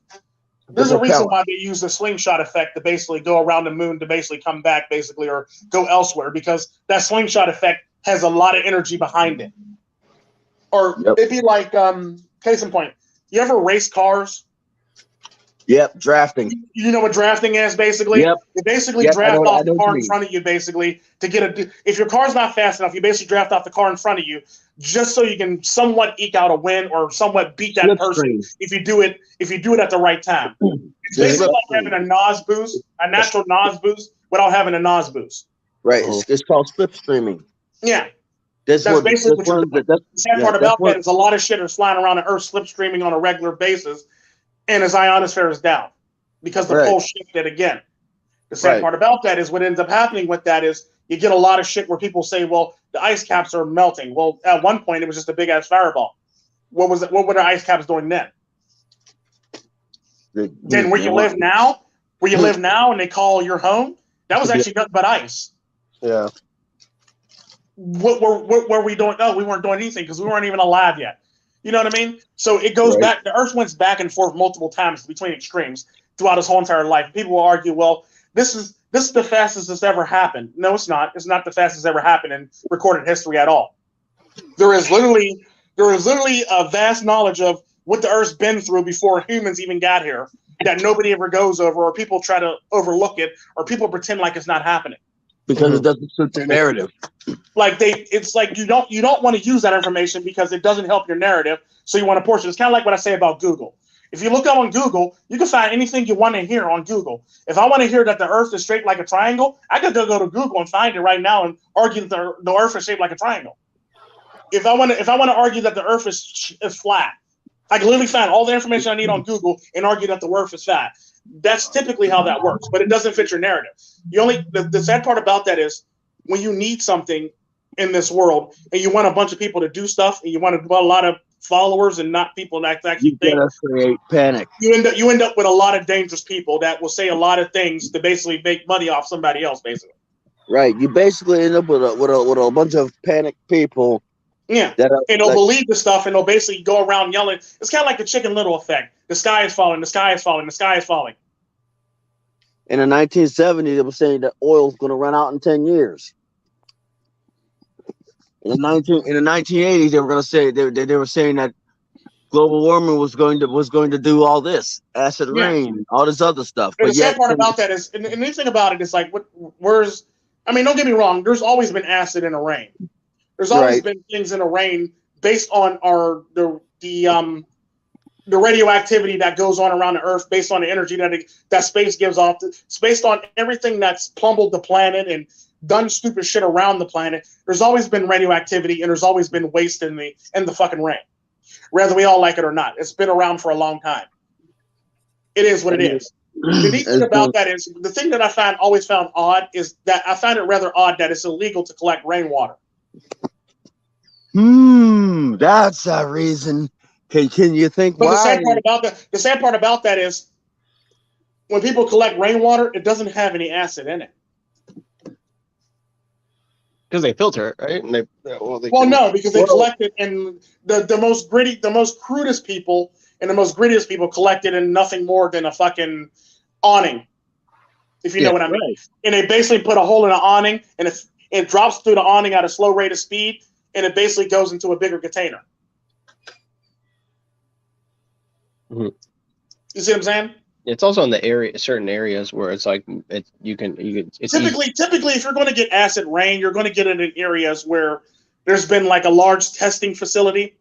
There's a reason why they use the slingshot effect to basically go around the moon to basically come back, basically, or go elsewhere, because that slingshot effect has a lot of energy behind it. Or it'd be like, case in point, you ever race cars? Yep, drafting. You know what drafting is, basically? Yep. You basically draft off the car in front of you, basically, to get if your car's not fast enough, you basically draft off the car in front of you, just so you can somewhat eke out a win or somewhat beat that person if you do it at the right time. It's basically like having a NOS boost, a natural NOS boost, without having a NOS boost. Right. It's called slipstreaming. Yeah. That's basically what you're doing. The sad part about that is a lot of shit is flying around the Earth slipstreaming on a regular basis, and its ionosphere is down because the pole shifted again. The sad part about that is what ends up happening with that is you get a lot of shit where people say, well, the ice caps are melting. Well, at one point, it was just a big-ass fireball. What were the ice caps doing then? Then where you live now and they call your home, that was actually nothing but ice. Yeah. What were we doing? No, we weren't doing anything because we weren't even alive yet. You know what I mean? So it goes back. The Earth went back and forth multiple times between extremes throughout its whole entire life. People will argue, well, this is the fastest that's ever happened. No, it's not. It's not the fastest ever happened in recorded history at all. There is literally a vast knowledge of what the Earth's been through before humans even got here that nobody ever goes over, or people try to overlook it, or people pretend like it's not happening. Because it doesn't suit their narrative. It's like you don't want to use that information because it doesn't help your narrative. So you want to portion. It's kind of like what I say about Google. If you look up on Google, you can find anything you want to hear on Google. If I want to hear that the Earth is shaped like a triangle, I could go to Google and find it right now and argue that the Earth is shaped like a triangle. If I want to argue that the Earth is flat, I can literally find all the information I need on Google and argue that the Earth is flat. That's typically how that works, but it doesn't fit your narrative. The sad part about that is when you need something in this world and you want a bunch of people to do stuff and you want a lot of followers and not people that actually think, create panic. You end up with a lot of dangerous people that will say a lot of things to basically make money off somebody else, basically. Right. You basically end up with a bunch of panicked people. Yeah. And they'll believe the stuff and they'll basically go around yelling. It's kind of like the Chicken Little effect. The sky is falling, the sky is falling, the sky is falling. In the 1970s, they were saying that oil's going to run out in 10 years. In the 1980s, they were going to say they were saying that global warming was going to do all this, acid rain, all this other stuff. And the sad part about that is, and the neat thing about it is like, don't get me wrong. There's always been acid in the rain. There's always been things in the rain based on the radioactivity that goes on around the Earth based on the energy that space gives off. It's based on everything that's plumbled the planet and done stupid shit around the planet. There's always been radioactivity and there's always been waste in the fucking rain, whether we all like it or not. It's been around for a long time. It is what it is. The neat thing about that is the thing that I always found odd is that I find it rather odd that it's illegal to collect rainwater. That's a reason. Can you think but why? The sad part about that is when people collect rainwater, it doesn't have any acid in it. Because they filter it, right? And no, because they collect it in the most gritty, the most crudest people and the most grittiest people collect it in nothing more than a fucking awning, if you know what I mean. Right. And they basically put a hole in the awning, and it drops through the awning at a slow rate of speed, and it basically goes into a bigger container. Mm-hmm. You see what I'm saying? It's also in the certain areas where it's like you can. Typically, if you're going to get acid rain, you're going to get it in areas where there's been like a large testing facility,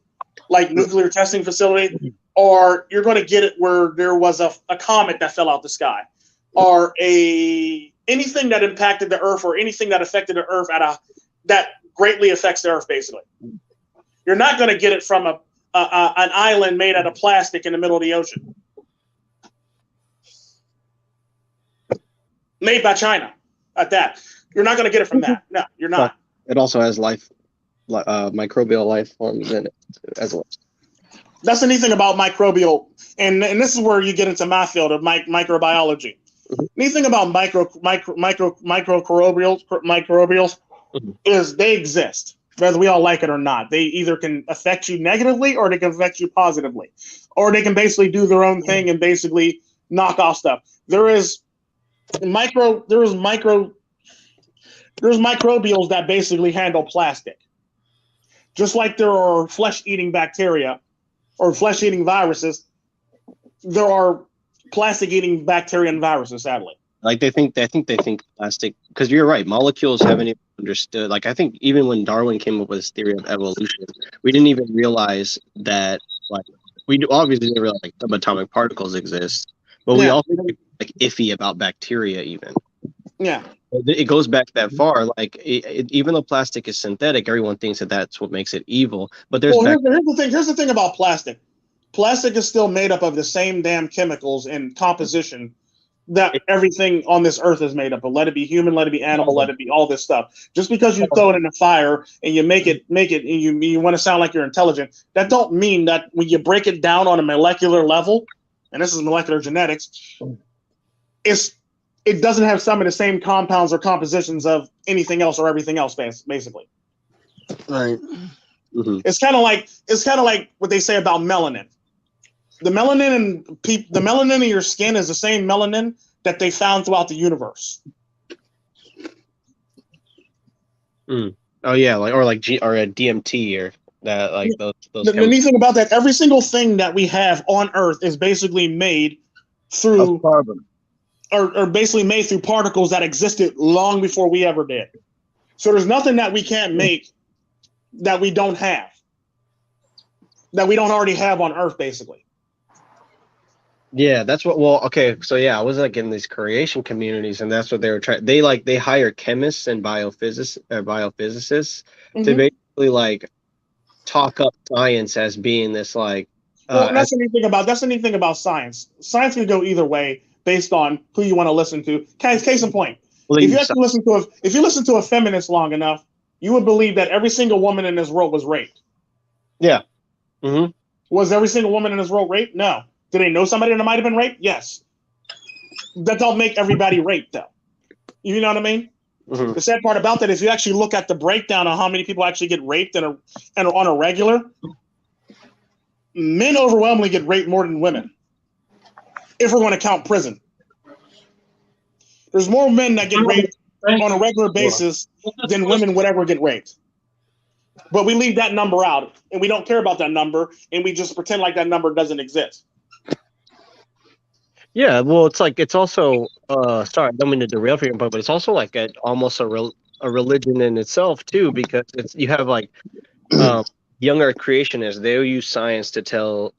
like nuclear testing facility, or you're going to get it where there was a comet that fell out the sky, or anything that impacted the Earth, or anything that affected the Earth that greatly affects the Earth. Basically, you're not going to get it from an island made out of plastic in the middle of the ocean. Made by China at that. You're not going to get it from that. No, you're not. It also has life, microbial life forms in it as well. That's the neat thing about microbial, and this is where you get into my field of microbiology. Mm-hmm. Neat thing about microbials is they exist, whether we all like it or not. They either can affect you negatively or they can affect you positively, or they can basically do their own thing and basically knock off stuff. There's microbials that basically handle plastic. Just like there are flesh-eating bacteria or flesh-eating viruses, there are plastic-eating bacteria and viruses, sadly. Like they think plastic, because you're right, molecules haven't even understood. Like I think even when Darwin came up with his theory of evolution, we didn't even realize that, like, obviously didn't realize like subatomic particles exist, but we also like iffy about bacteria even. Yeah. It goes back that far. Like even though plastic is synthetic, everyone thinks that that's what makes it evil. But here's the thing about plastic. Plastic is still made up of the same damn chemicals and composition that everything on this earth is made up of. Let it be human, let it be animal, let it be all this stuff. Just because you throw it in the fire and you make it, and you want to sound like you're intelligent, that don't mean that when you break it down on a molecular level, and this is molecular genetics, it doesn't have some of the same compounds or compositions of anything else or everything else, basically. Right. Mm-hmm. It's kind of like what they say about melanin. The melanin in your skin is the same melanin that they found throughout the universe. Oh yeah, or a DMT or that, like those. The neat thing about that, every single thing that we have on Earth is basically made through carbon, or basically made through particles that existed long before we ever did. So there's nothing that we can't make that we don't have, that we don't already have on Earth, basically. Yeah, that's what. Well, okay, so yeah, I was like in these creation communities, and that's what they were trying. They hire chemists and biophysicists to basically like talk up science as being this like. That's the neat thing about science. Science can go either way based on who you want to listen to. Case in point, if you listen to a feminist long enough, you would believe that every single woman in this world was raped. Yeah. Mm-hmm. Was every single woman in this world raped? No. Do they know somebody that might have been raped? Yes. That don't make everybody raped, though. You know what I mean? Mm-hmm. The sad part about that is you actually look at the breakdown of how many people actually get raped and on a regular. Men overwhelmingly get raped more than women, if we're going to count prison. There's more men that get raped on a regular basis than women would ever get raped. But we leave that number out, and we don't care about that number, and we just pretend like that number doesn't exist. Yeah, well, it's also sorry, I don't mean to derail for your point, but it's also like almost a religion in itself too, because you have like young Earth creationists, they'll use science to tell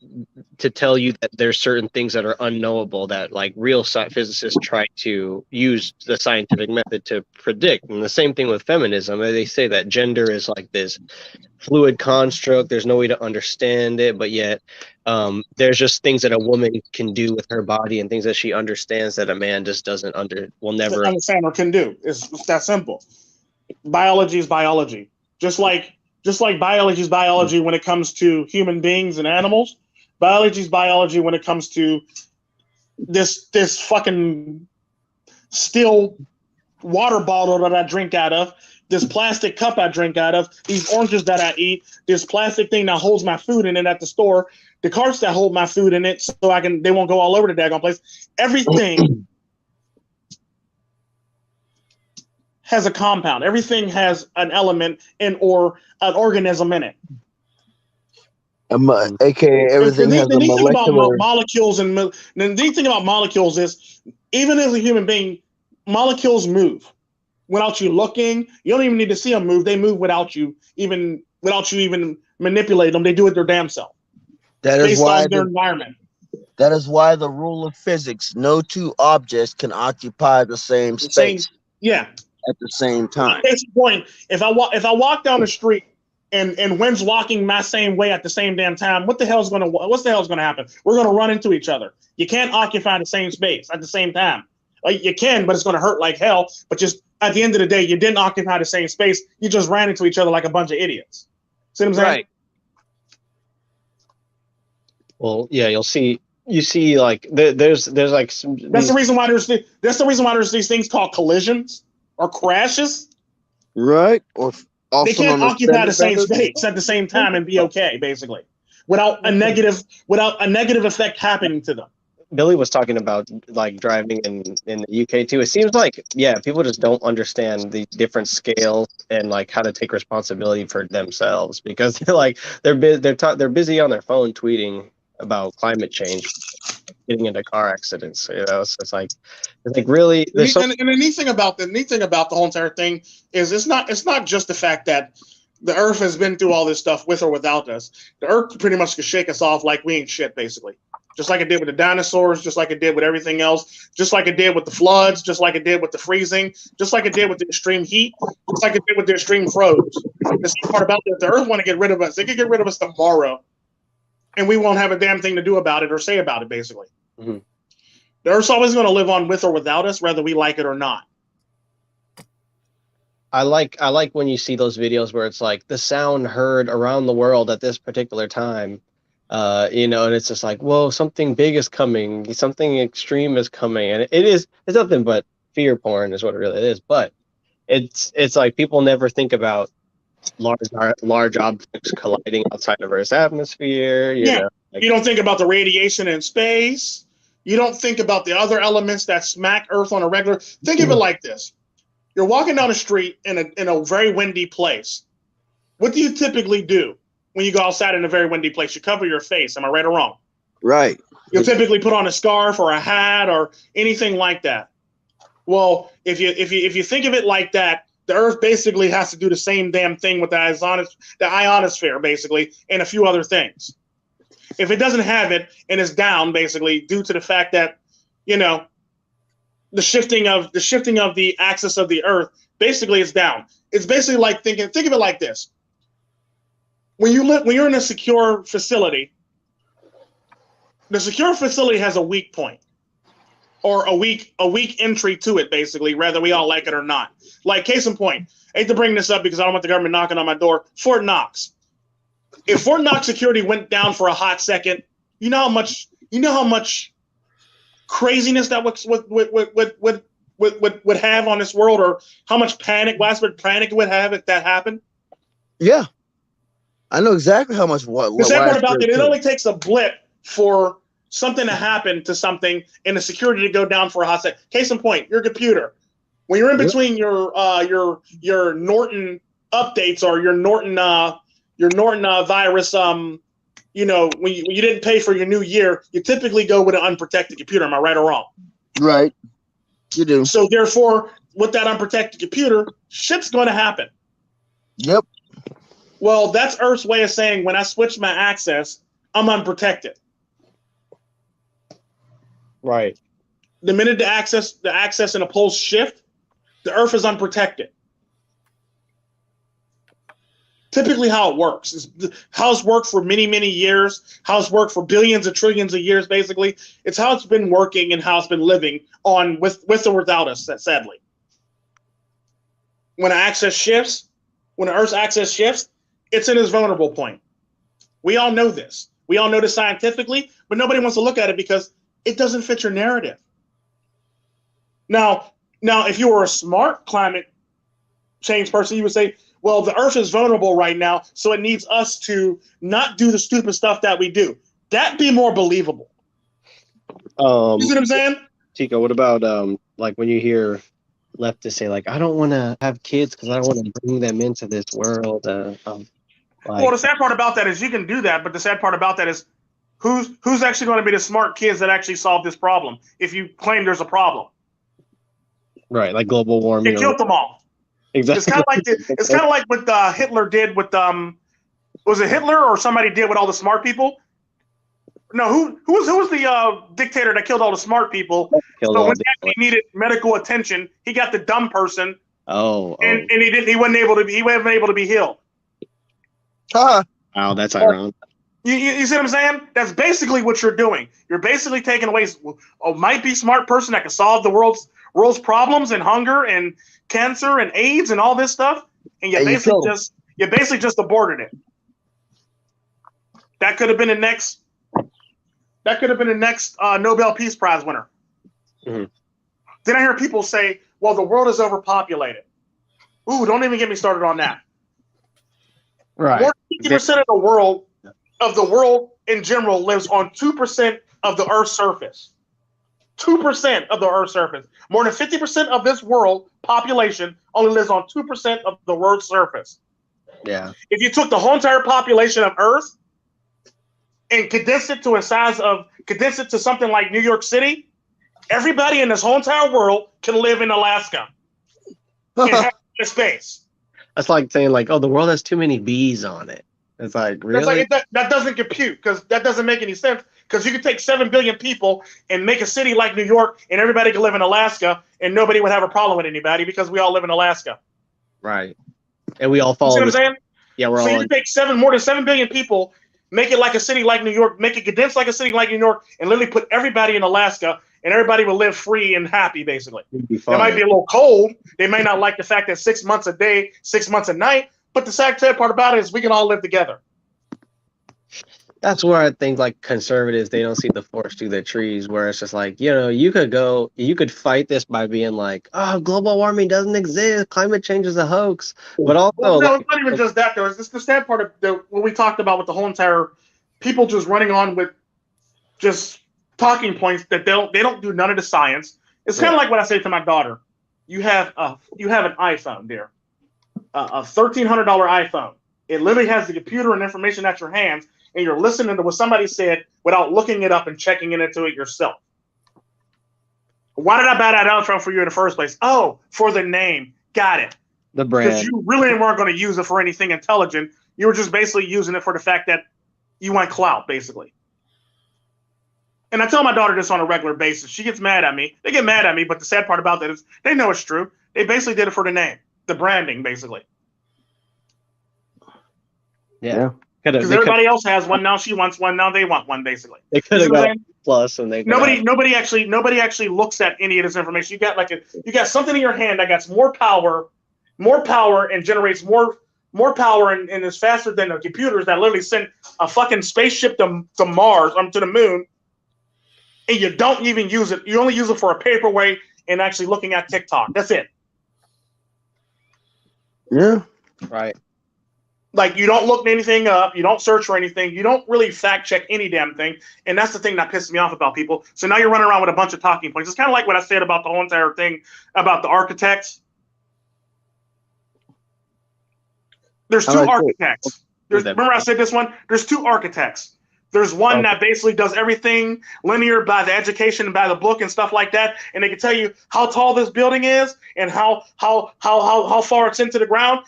you that there's certain things that are unknowable that like real physicists try to use the scientific method to predict. And the same thing with feminism. They say that gender is like this fluid construct. There's no way to understand it, but yet there's just things that a woman can do with her body and things that she understands that a man just will never understand or can do. It's that simple. Biology is biology. Just like biology is biology when it comes to human beings and animals. Biology is biology when it comes to this fucking steel water bottle that I drink out of, this plastic cup I drink out of, these oranges that I eat, this plastic thing that holds my food in it at the store, the carts that hold my food in it so they won't go all over the daggone place. Everything has a compound. Everything has an element or an organism in it. AKA everything has a the neat thing about molecular. molecules and the neat thing about molecules is even as a human being, molecules move without you looking. You don't even need to see them move. They move without you even manipulate them. They do it their damn self. That is based why on their environment. That is why the rule of physics: no two objects can occupy the same space. At the same time. Case in point, if I walk down the street and Wynn's walking my same way at the same damn time, what's the hell's gonna happen? We're gonna run into each other. You can't occupy the same space at the same time. Like you can, but it's gonna hurt like hell. But just at the end of the day, you didn't occupy the same space. You just ran into each other like a bunch of idiots. See what I'm saying? Right. Well, yeah, you see like there's like that's the reason why there's these things called collisions or crashes. Right. Or also they can't occupy the same space at the same time and be okay, basically, without a negative effect happening to them. Billy was talking about like driving in the UK too. It seems like people just don't understand the different scales and like how to take responsibility for themselves because they're busy on their phone tweeting about climate change, getting into car accidents. So it's like really. And the neat thing about the whole entire thing is it's not just the fact that the Earth has been through all this stuff with or without us. The Earth pretty much could shake us off like we ain't shit, basically. Just like it did with the dinosaurs, just like it did with everything else, just like it did with the floods, just like it did with the freezing, just like it did with the extreme heat, just like it did with the extreme froze. The same part about that, the Earth want to get rid of us. They could get rid of us tomorrow, and we won't have a damn thing to do about it or say about it, basically. Mm-hmm. The Earth's always going to live on with or without us, whether we like it or not. I like when you see those videos where it's like the sound heard around the world at this particular time. And it's just like, whoa, something big is coming, something extreme is coming, and it's nothing but fear porn is what it really is. But it's like people never think about large objects colliding outside of Earth's atmosphere. You don't think about the radiation in space. You don't think about the other elements that smack Earth on a regular. Think of it like this: you're walking down the street in a very windy place. What do you typically do? When you go outside in a very windy place, you cover your face. Am I right or wrong? Right. You'll typically put on a scarf or a hat or anything like that. Well, if you think of it like that, the Earth basically has to do the same damn thing with the ionosphere, basically, and a few other things. If it doesn't have it and is down, basically, due to the fact that, the shifting of the axis of the Earth, basically it's down. It's basically like think of it like this. When you're in a secure facility, the secure facility has a weak point or a weak entry to it, basically, whether we all like it or not. Like case in point, I hate to bring this up because I don't want the government knocking on my door. Fort Knox. If Fort Knox security went down for a hot second, you know how much craziness that would have on this world, or how much widespread panic it would have if that happened. Yeah. I know exactly how much the sad part about it only takes a blip for something to happen to something and the security to go down for a hot second. Case in point, your computer. When you're in between your Norton updates or your Norton virus, when you didn't pay for your new year, you typically go with an unprotected computer. Am I right or wrong? Right. You do. So therefore, with that unprotected computer, shit's going to happen. Yep. Well, that's Earth's way of saying when I switch my access, I'm unprotected. Right. The minute the access and the poles shift, the Earth is unprotected. Typically how it works. Is how it's worked for many, many years, how it's worked for billions and trillions of years, basically. It's how it's been working and how it's been living on with or without us, sadly. When the access shifts, when the Earth's access shifts, it's in its vulnerable point. We all know this. We all know this scientifically, but nobody wants to look at it because it doesn't fit your narrative. Now, if you were a smart climate change person, you would say, well, the Earth is vulnerable right now, so it needs us to not do the stupid stuff that we do. That'd be more believable. You see what I'm saying? Chico, what about like when you hear leftists say like, I don't want to have kids because I don't want to bring them into this world. Well, the sad part about that is you can do that, but the sad part about that is who's actually going to be the smart kids that actually solve this problem if you claim there's a problem? Right, like global warming. It killed them all. Exactly. It's kind of like what Hitler did with was it Hitler or somebody did with all the smart people? No, who was the dictator that killed all the smart people? So when he needed medical attention, he got the dumb person. And he wasn't able to be healed. Wow, that's ironic. You see what I'm saying? That's basically what you're doing. You're basically taking away a might be smart person that can solve the world's problems and hunger and cancer and AIDS and all this stuff, and you basically just aborted it. That could have been the next. That could have been the next Nobel Peace Prize winner. Mm-hmm. Then I hear people say, "Well, the world is overpopulated." Ooh, don't even get me started on that. Right. More than 50% of the world in general lives on 2% of the Earth's surface. 2% of the Earth's surface. More than 50% of this world population only lives on 2% of the world's surface. Yeah. If you took the whole entire population of Earth and condensed it to something like New York City, everybody in this whole entire world can live in Alaska and have space. That's like saying like, oh, the world has too many bees on it. It's like, really? That doesn't compute because that doesn't make any sense. Because you could take 7 billion people and make a city like New York and everybody could live in Alaska and nobody would have a problem with anybody because we all live in Alaska. Right. And we all follow. You see what I'm saying? Yeah, we're all. So you could take more than 7 billion people, make it like a city like New York, make it condensed like a city like New York, and literally put everybody in Alaska and everybody will live free and happy, basically. It might be a little cold. They may not like the fact that 6 months a day, 6 months a night, but the sad part about it is we can all live together. That's where I think like conservatives, they don't see the forest through the trees, where it's just like, you could fight this by being like, oh, global warming doesn't exist, climate change is a hoax. But also, no, it's not even just that though. It's the sad part of what we talked about with the whole entire people just running on with just talking points that they don't do none of the science. It's kind of like what I say to my daughter. You have an iPhone, dear, a $1,300 iPhone. It literally has the computer and information at your hands, and you're listening to what somebody said without looking it up and checking into it yourself. Why did I buy that iPhone for you in the first place? Oh, for the name. Got it. The brand. Because you really weren't going to use it for anything intelligent. You were just basically using it for the fact that you want clout, basically. And I tell my daughter this on a regular basis. She gets mad at me. They get mad at me, but the sad part about that is they know it's true. They basically did it for the name, the branding, basically. Yeah. Because everybody else has one now. She wants one now. They want one, basically. They could have got a plus, and they nobody actually looks at any of this information. You got something in your hand that got more power, and generates more power, and is faster than the computers that literally send a fucking spaceship to Mars, to the moon, and you don't even use it. You only use it for a paperweight and actually looking at TikTok. That's it. Yeah. Right. Like, you don't look anything up, you don't search for anything, you don't really fact check any damn thing, and that's the thing that pisses me off about people. So now you're running around with a bunch of talking points. It's kind of like what I said about the whole entire thing about the architects. There's two architects. Remember I said this one? There's two architects. There's one that basically does everything linear by the education and by the book and stuff like that, and they can tell you how tall this building is and how far it's into the ground.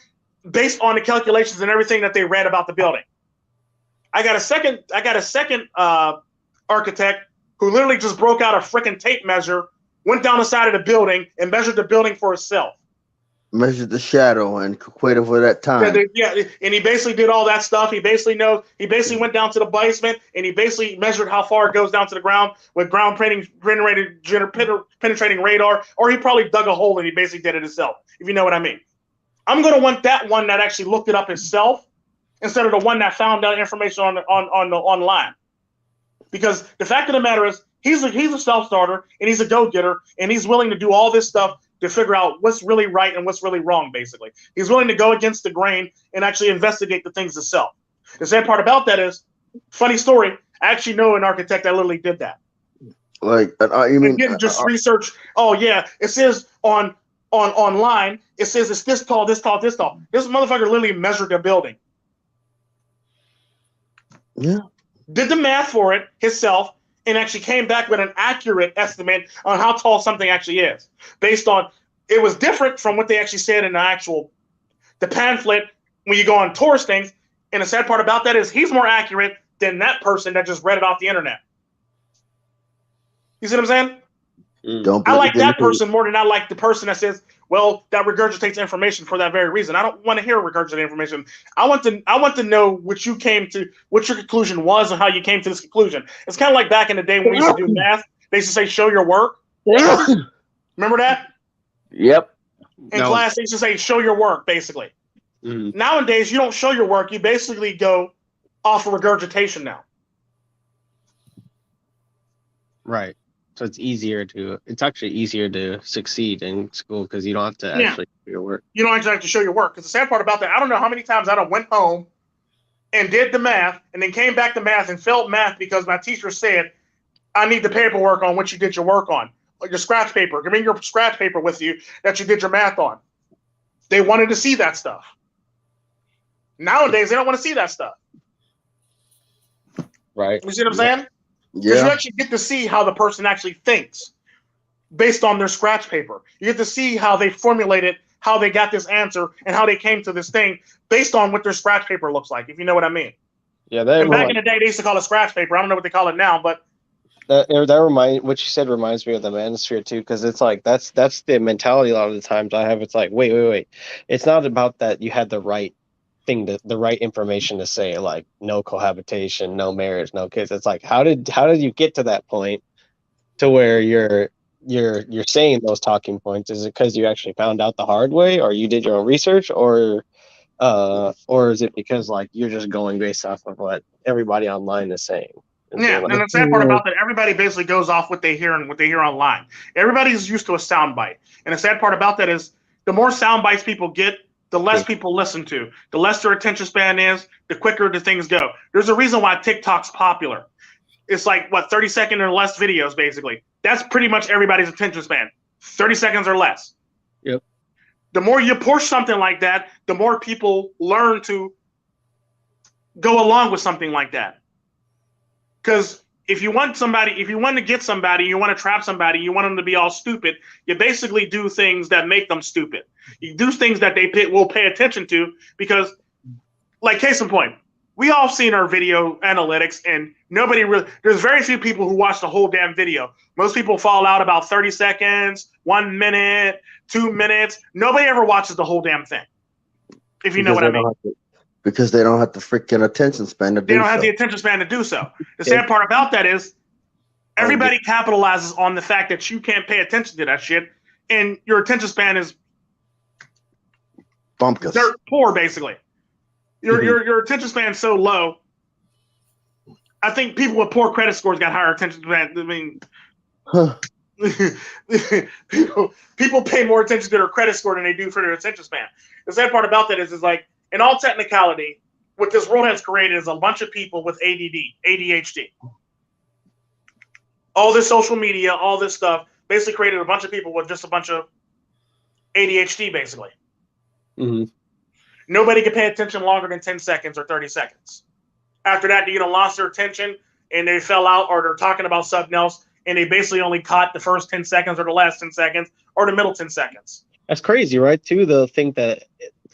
based on the calculations and everything that they read about the building. I got a second architect who literally just broke out a freaking tape measure, went down the side of the building and measured the building for itself. Measured the shadow and equated for that time. Yeah, and he basically did all that stuff. He basically went down to the basement and he basically measured how far it goes down to the ground with ground penetrating radar, or he probably dug a hole and he basically did it himself, if you know what I mean. I'm going to want that one that actually looked it up himself instead of the one that found that information online. Because the fact of the matter is, he's a self-starter and he's a go-getter and he's willing to do all this stuff to figure out what's really right and what's really wrong, basically. He's willing to go against the grain and actually investigate the things himself. The sad part about that is, funny story, I actually know an architect that literally did that. Like, you mean... just research, oh yeah, it says online, it says it's this tall, this tall, this tall. This motherfucker literally measured the building. Yeah. Did the math for it himself, and actually came back with an accurate estimate on how tall something actually is. Based on, it was different from what they actually said in the pamphlet when you go on tourist things. And the sad part about that is he's more accurate than that person that just read it off the internet. You see what I'm saying? I like that person more than I like the person that says, well, that regurgitates information for that very reason. I don't want to hear regurgitated information. I want to know what your conclusion was and how you came to this conclusion. It's kind of like back in the day when we used to do math. They used to say, show your work. Remember that? Yep. In class, they used to say, show your work, basically. Nowadays, you don't show your work. You basically go off of regurgitation now. Right. So it's actually easier to succeed in school because you don't have to actually do your work. You don't actually have to show your work. Because the sad part about that, I don't know how many times I done went home and did the math and then came back to math and failed math because my teacher said, I need the paperwork on what you did your work on. Like your scratch paper. Bring your scratch paper with you that you did your math on. They wanted to see that stuff. Nowadays, they don't want to see that stuff. Right. You see what I'm saying? Yeah. You actually get to see how the person actually thinks based on their scratch paper. You get to see how they formulated, how they got this answer, and how they came to this thing based on what their scratch paper looks like, if you know what I mean. Yeah, back in the day, they used to call it scratch paper. I don't know what they call it now, but what you said reminds me of the manosphere too, because it's like that's the mentality a lot of the times I have. It's like, wait. It's not about that you had the right thing, the right information to say, like no cohabitation, no marriage, no kids. It's like how did you get to that point to where you're saying those talking points? Is it because you actually found out the hard way, or you did your own research, or is it because like you're just going based off of what everybody online is saying? Yeah, and the sad part about that, everybody basically goes off what they hear and what they hear online. Everybody's used to a soundbite, and the sad part about that is the more sound bites people get, the less people listen to, the less their attention span is, the quicker the things go. There's a reason why TikTok's popular. It's like, 30-second or less videos, basically. That's pretty much everybody's attention span, 30 seconds or less. Yep. The more you push something like that, the more people learn to go along with something like that. Because if you want to get somebody, you want to trap somebody, you want them to be all stupid, you basically do things that make them stupid. You do things that they will pay attention to because, like case in point, we all seen our video analytics and there's very few people who watch the whole damn video. Most people fall out about 30 seconds, 1 minute, 2 minutes. Nobody ever watches the whole damn thing. If you know what I mean. Because they don't have the freaking attention span to do so. They don't have the attention span to do so. The sad part about that is everybody capitalizes on the fact that you can't pay attention to that shit, and your attention span is bumpkus. Dirt poor, basically. Your attention span is so low. I think people with poor credit scores got higher attention span. I mean, people pay more attention to their credit score than they do for their attention span. The sad part about that is like, in all technicality, what this world has created is a bunch of people with ADHD. All this social media, all this stuff, basically created a bunch of people with just a bunch of ADHD, basically. Mm-hmm. Nobody can pay attention longer than 10 seconds or 30 seconds. After that, they either lost their attention and they fell out, or they're talking about something else, and they basically only caught the first 10 seconds or the last 10 seconds or the middle 10 seconds. That's crazy, right? Too, to think that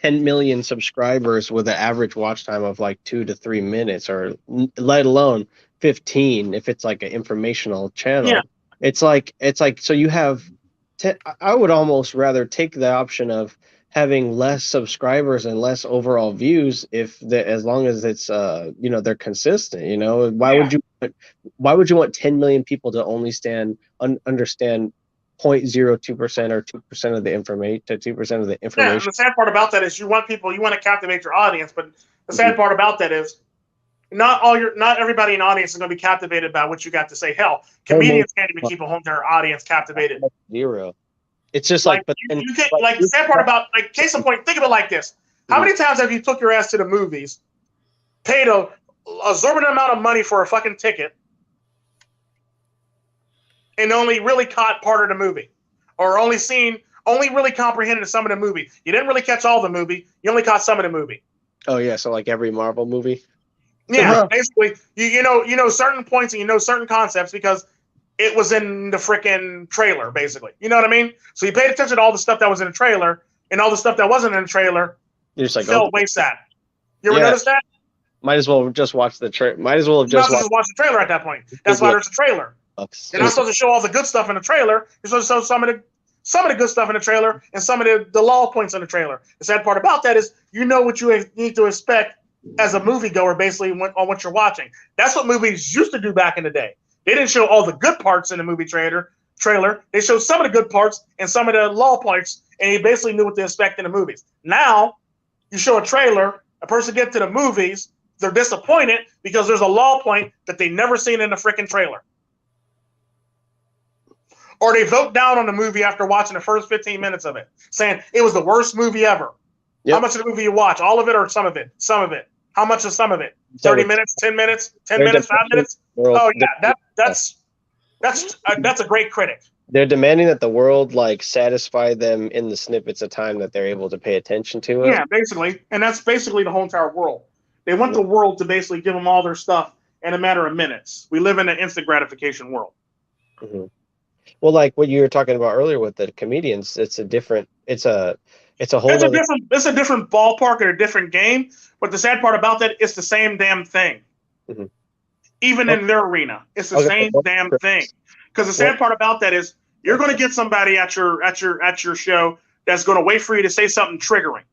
10 million subscribers with an average watch time of like 2 to 3 minutes, or let alone 15 if it's like an informational channel. Yeah. It's like so you have. I would almost rather take the option of having less subscribers and less overall views as long as it's they're consistent. Why would you want 10 million people to only understand 0.02% or 2% of the information to 2% of the Yeah, information? and the sad part about that is you want to captivate your audience, but the sad part about that is not everybody in the audience is going to be captivated by what you got to say. Hell, comedians can't even keep a whole entire audience captivated. Zero. It's just the sad part about, like, case in point, think of it like this. How many times have you took your ass to the movies, paid a exorbitant amount of money for a fucking ticket, and only really caught part of the movie, or only really comprehended some of the movie? You didn't really catch all the movie. You only caught some of the movie. Oh yeah, so like every Marvel movie. Yeah, basically, you know certain points and you know certain concepts because it was in the freaking trailer, basically. You know what I mean? So you paid attention to all the stuff that was in the trailer, and all the stuff that wasn't in the trailer. You're just like, felt waste that. You ever notice that? Might as well just watch the trailer. Might as well have just watch the trailer at that point. That's why there's a trailer. You're not supposed to show all the good stuff in the trailer. You're supposed to show some of the good stuff in the trailer and some of the lull points in the trailer. The sad part about that is you know what you need to expect as a moviegoer, basically, on what you're watching. That's what movies used to do back in the day. They didn't show all the good parts in the movie trailer. They showed some of the good parts and some of the lull parts, and you basically knew what to expect in the movies. Now, you show a trailer, a person gets to the movies, they're disappointed because there's a lull point that they never seen in the freaking trailer. Or they vote down on the movie after watching the first 15 minutes of it, saying it was the worst movie ever. Yep. How much of the movie you watch? All of it or some of it? Some of it. How much is some of it? 30 minutes, 10 minutes, 10 minutes, 5 minutes? Oh yeah, that's a great critic. They're demanding that the world satisfy them in the snippets of time that they're able to pay attention to it. Yeah, basically. And that's basically the whole entire world. They want the world to basically give them all their stuff in a matter of minutes. We live in an instant gratification world. Mm-hmm. Well, like what you were talking about earlier with the comedians, it's a different ballpark or a different game. But the sad part about that, it's the same damn thing. Mm-hmm. Even in their arena, it's the same damn thing. Because the sad part about that is you're going to get somebody at your show that's going to wait for you to say something triggering,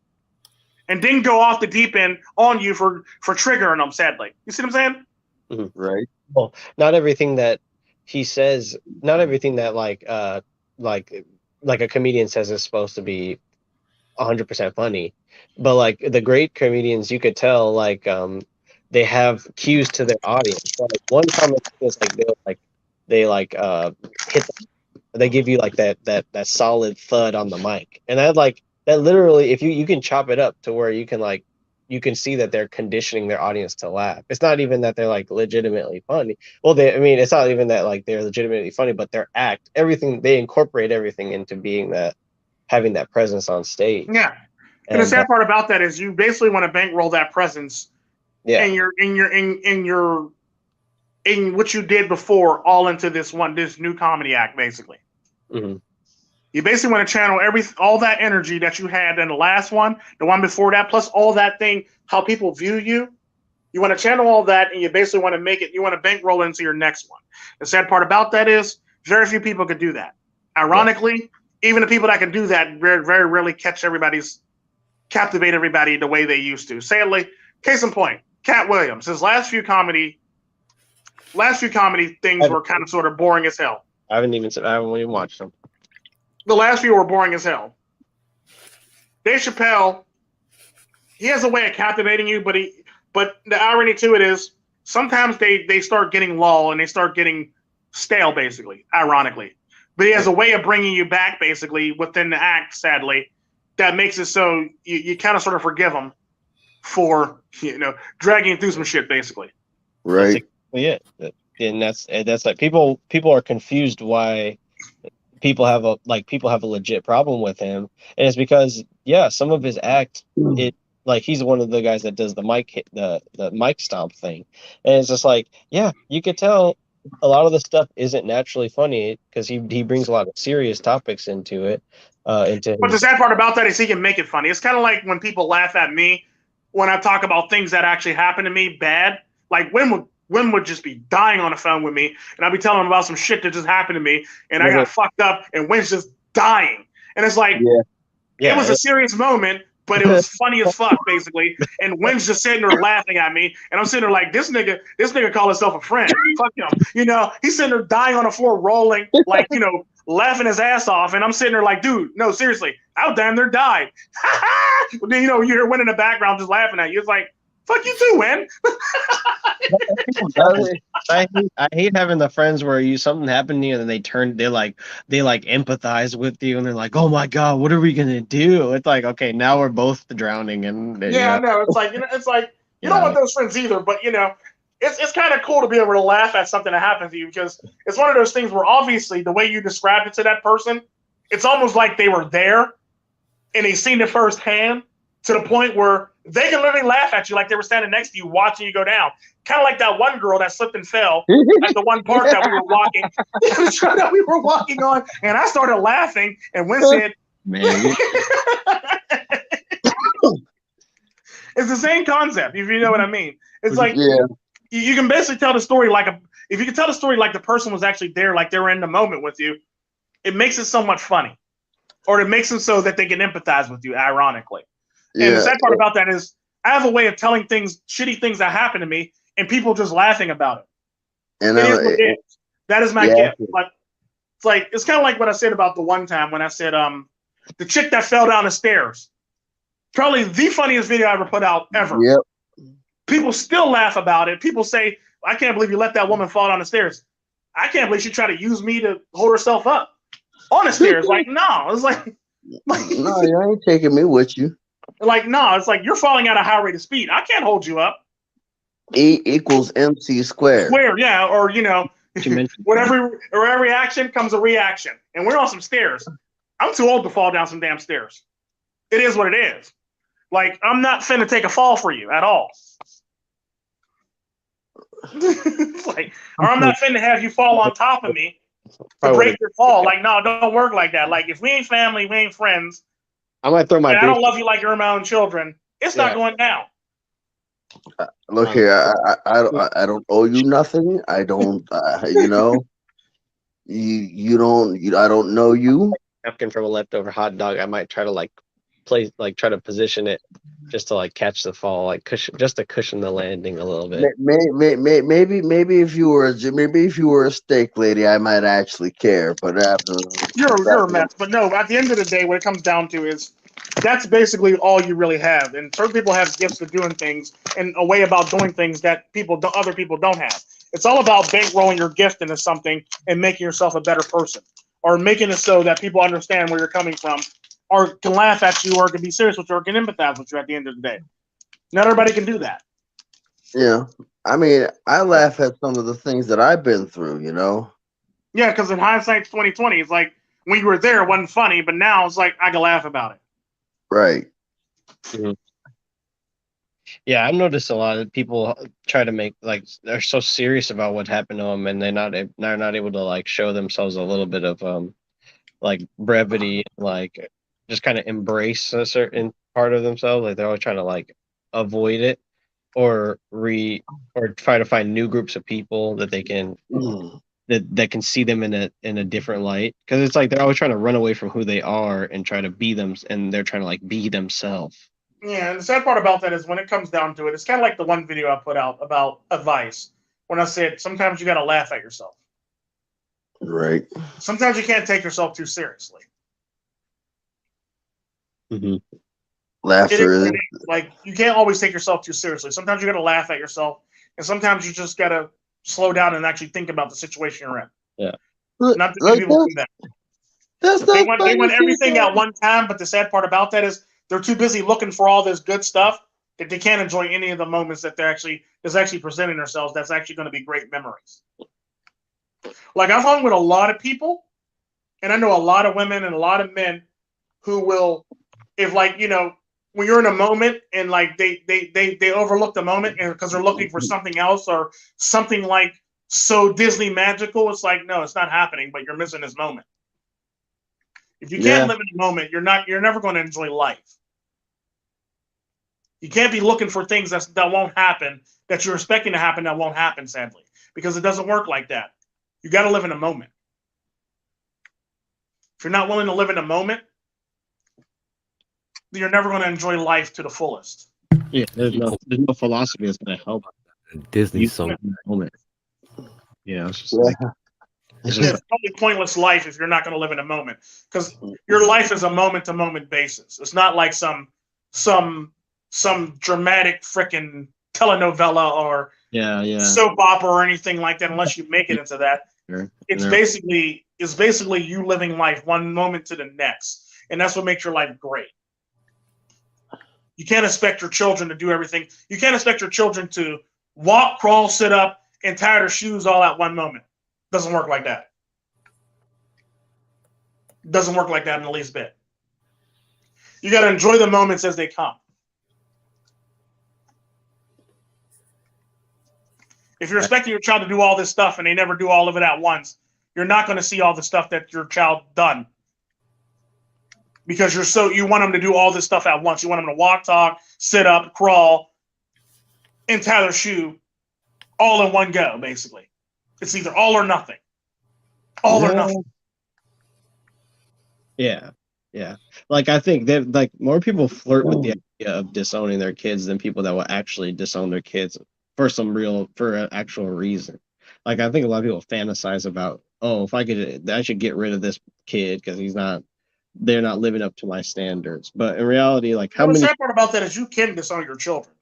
and then go off the deep end on you for triggering them. Sadly, you see what I'm saying? Mm-hmm. Right. Well, not everything that he says, not everything that like a comedian says is supposed to be 100% funny, but like the great comedians, you could tell they have cues to their audience. So, like one comment is they give you like that solid thud on the mic, and that literally, if you can chop it up to where you can see that they're conditioning their audience to laugh. It's not even that they're legitimately funny. Well, it's not even that they're legitimately funny, but their act, everything, they incorporate everything into being having that presence on stage. Yeah. And the sad part about that is you basically want to bankroll that presence. Yeah. In what you did before, all into this new comedy act, basically. Mm-hmm. You basically want to channel all that energy that you had in the last one, the one before that, plus all that thing, how people view you. You want to channel all that, and you basically want to you want to bankroll into your next one. The sad part about that is very few people could do that. Ironically, even the people that can do that very, very rarely captivate everybody the way they used to. Sadly, case in point, Cat Williams, his last few comedy things were kind of sort of boring as hell. I haven't even watched them. The last few were boring as hell. Dave Chappelle, he has a way of captivating you, but the irony to it is sometimes they start getting lull and they start getting stale, basically, ironically. But he has a way of bringing you back, basically, within the act, sadly, that makes it so you kind of sort of forgive him for, dragging through some shit, basically. Right. Yeah. And that's like people are confused why people have a legit problem with him, and it's because some of his act, he's one of the guys that does the mic stomp thing, and it's just you could tell a lot of the stuff isn't naturally funny because he brings a lot of serious topics into it, into But the his. sad part about that is he can make it funny. It's kind of like when people laugh at me when I talk about things that actually happen to me bad. Like Wim would just be dying on the phone with me, and I'd be telling him about some shit that just happened to me, and I got fucked up, and Wim's just dying. And it's like, it was a serious moment, but it was funny as fuck, basically. And Wim's just sitting there laughing at me, and I'm sitting there like, this nigga call himself a friend. Fuck him. You know, he's sitting there dying on the floor, rolling, like, you know, laughing his ass off. And I'm sitting there like, dude, no, seriously, I damn near died. Then, you know, you hear Win in the background just laughing at you. It's like, fuck you too, Win. I hate having the friends where something happened to you and then they empathize with you and they're like, oh my god, what are we gonna do? It's like, okay, now we're both drowning and I know. It's like, you know, you don't want those friends either, but you know, it's kind of cool to be able to laugh at something that happened to you, because it's one of those things where obviously the way you described it to that person, it's almost like they were there and they seen it firsthand, to the point where they can literally laugh at you like they were standing next to you watching you go down. Kind of like that one girl that slipped and fell at the one park that we were walking on, and I started laughing, and Win said, man. It's the same concept, if you know what I mean. It's like, you can basically tell the story if you can tell the story like the person was actually there, like they were in the moment with you, it makes it so much funny. Or it makes it so that they can empathize with you, ironically. And the sad part about that is I have a way of telling shitty things that happen to me, and people just laughing about it. And that is my gift. But it's kind of like what I said about the one time when I said the chick that fell down the stairs. Probably the funniest video I ever put out ever. Yep. People still laugh about it. People say, I can't believe you let that woman fall down the stairs. I can't believe she tried to use me to hold herself up on the stairs. Like, no. It's like no, you ain't taking me with you. Like, no, it's like you're falling at a high rate of speed. I can't hold you up. E equals MC squared. Yeah, or you know, or every action comes a reaction. And we're on some stairs. I'm too old to fall down some damn stairs. It is what it is. Like, I'm not finna take a fall for you at all. Like, or I'm not finna have you fall on top of me to break your fall. Like, no, don't work like that. Like, if we ain't family, we ain't friends. I might throw my. I don't love you like you're my own children. It's not going down. Look here, I don't owe you nothing. I don't, you know, you don't, I don't know you. Napkin from a leftover hot dog. I might try to try to position it just to catch the fall, just to cushion the landing a little bit. Maybe if you were a steak lady, I might actually care. But after you're a mess. But no, at the end of the day, what it comes down to is that's basically all you really have. And certain people have gifts for doing things and a way about doing things that other people don't have. It's all about bankrolling your gift into something and making yourself a better person, or making it so that people understand where you're coming from, or can laugh at you, or can be serious with you, or can empathize with you at the end of the day. Not everybody can do that. Yeah. I mean, I laugh at some of the things that I've been through, you know? Yeah, because in hindsight, 2020, it's like when you were there, it wasn't funny, but now it's like I can laugh about it. Right. Mm-hmm. Yeah, I've noticed a lot of people try to make they're so serious about what happened to them, and they're not able to show themselves a little bit of brevity, just kind of embrace a certain part of themselves. Like they're always trying to avoid it, or try to find new groups of people that they can that can see them in a different light. Because it's like they're always trying to run away from who they are and try to be them, and they're trying to be themselves. Yeah, and the sad part about that is when it comes down to it, it's kind of like the one video I put out about advice, when I said sometimes you got to laugh at yourself. Right. Sometimes you can't take yourself too seriously. Mm-hmm. Laughter is you can't always take yourself too seriously. Sometimes you got to laugh at yourself, and sometimes you just got to slow down and actually think about the situation you're in. Yeah. Not that people do that. They want everything at one time, but the sad part about that is they're too busy looking for all this good stuff that they can't enjoy any of the moments that that's actually presenting themselves. That's actually going to be great memories. Like, I've hung with a lot of people, and I know a lot of women and a lot of men who will, if when you're in a moment and they overlook the moment and because they're looking for something else or something so Disney magical, it's like, no, it's not happening, but you're missing this moment. If you can't live in the moment, you're never going to enjoy life. You can't be looking for things that won't happen, that you're expecting to happen that won't happen, sadly, because it doesn't work like that. You got to live in the moment. If you're not willing to live in the moment, you're never going to enjoy life to the fullest. Yeah, there's no philosophy that's going to help. Disney song. Moment. Yeah, it's just like It's a totally pointless life if you're not going to live in a moment, because your life is a moment-to-moment basis. It's not like some dramatic freaking telenovela or soap opera or anything like that. Unless you make it into that, it's basically you living life one moment to the next, and that's what makes your life great. You can't expect your children to do everything. You can't expect your children to walk, crawl, sit up, and tie their shoes all at one moment. Doesn't work like that. Doesn't work like that in the least bit. You got to enjoy the moments as they come. If you're expecting your child to do all this stuff and they never do all of it at once, you're not going to see all the stuff that your child done. Because you want them to do all this stuff at once. You want them to walk, talk, sit up, crawl, and tie their shoe all in one go, basically. It's either all or nothing. All or nothing. Yeah. Like, I think that like more people flirt with the idea of disowning their kids than people that will actually disown their kids for an actual reason. Like, I think a lot of people fantasize about, if I should get rid of this kid because they're not living up to my standards. But in reality, like, the sad part about that is you can disown your children.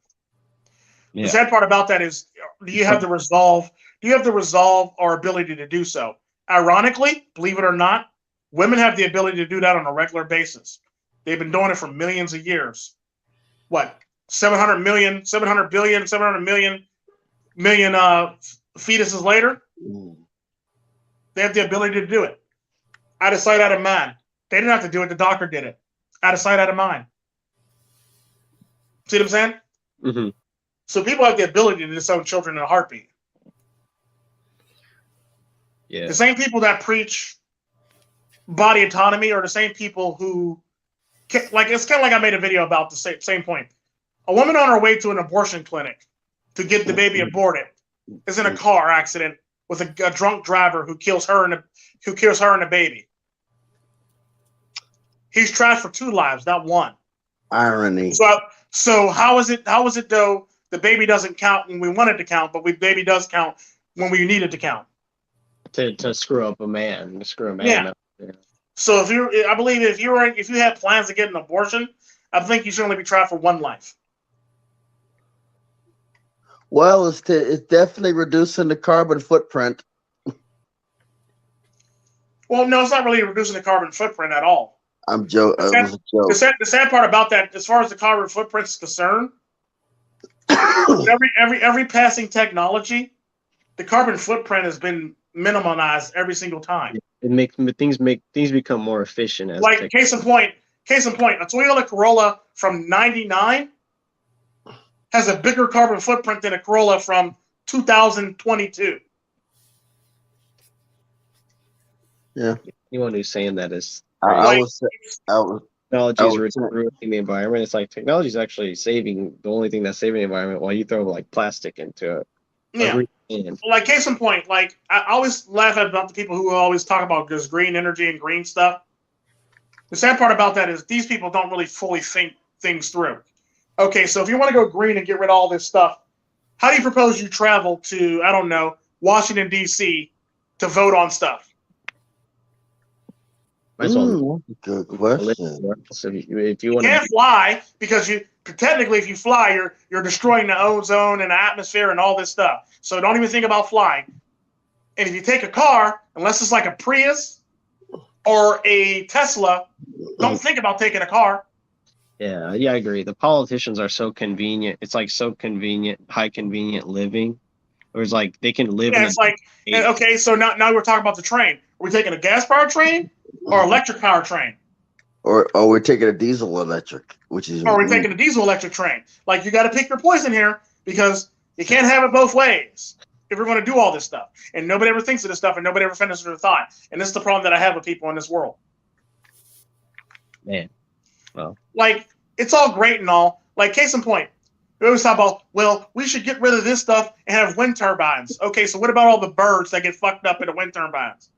Yeah. The sad part about that is, do you have the resolve? Do you have the resolve or ability to do so? Ironically, believe it or not, women have the ability to do that on a regular basis. They've been doing it for millions of years. What? 700 billion fetuses later? They have the ability to do it. Out of sight, out of mind. They didn't have to do it. The doctor did it. Out of sight, out of mind. See what I'm saying? Mm-hmm. So people have the ability to disown children in a heartbeat. Yeah. The same people that preach body autonomy are the same people who, like, it's kind of like I made a video about the same point. A woman on her way to an abortion clinic to get the baby aborted is in a car accident with a drunk driver who kills her and the baby. He's tried for 2 lives, not 1. Irony. So how is it though the baby doesn't count when we want it to count, but baby does count when we need it to count? To screw up a man, Yeah. up. Yeah. So I believe if you had plans to get an abortion, I think you should only be tried for 1 life. Well, it's definitely reducing the carbon footprint. Well, no, it's not really reducing the carbon footprint at all. I'm joking. The sad part about that, as far as the carbon footprint is concerned, every passing technology, the carbon footprint has been minimized every single time. It makes things become more efficient. Case in point, a Toyota Corolla from '99 has a bigger carbon footprint than a Corolla from 2022. Yeah. Anyone who's saying that is technology is ruining the environment. It's like technology is actually saving the only thing that's saving the environment while you throw like plastic into it. Yeah. Like, case in point, like, I always laugh about the people who always talk about this green energy and green stuff. The sad part about that is these people don't really fully think things through. Okay, so if you want to go green and get rid of all this stuff, how do you propose you travel to, I don't know, Washington, D.C. to vote on stuff? Good question. If you can't fly, because technically, if you fly, you're destroying the ozone and the atmosphere and all this stuff. So don't even think about flying. And if you take a car, unless it's like a Prius or a Tesla, don't think about taking a car. Yeah, I agree. The politicians are so convenient. It's like so convenient, high convenient living. Or it's like they can live. Yeah, it's like, okay, so now we're talking about the train. Are we taking a gas-powered train or electric-powered train? Or we're taking a diesel electric, which is. Or we're taking a diesel electric train. Like, you got to pick your poison here, because you can't have it both ways if we're going to do all this stuff. And nobody ever thinks of this stuff, and nobody ever finishes their thought. And this is the problem that I have with people in this world. Man, well, Like, it's all great and all. Like, case in point, we always talk about, well, we should get rid of this stuff and have wind turbines. Okay, so what about all the birds that get fucked up in the wind turbines?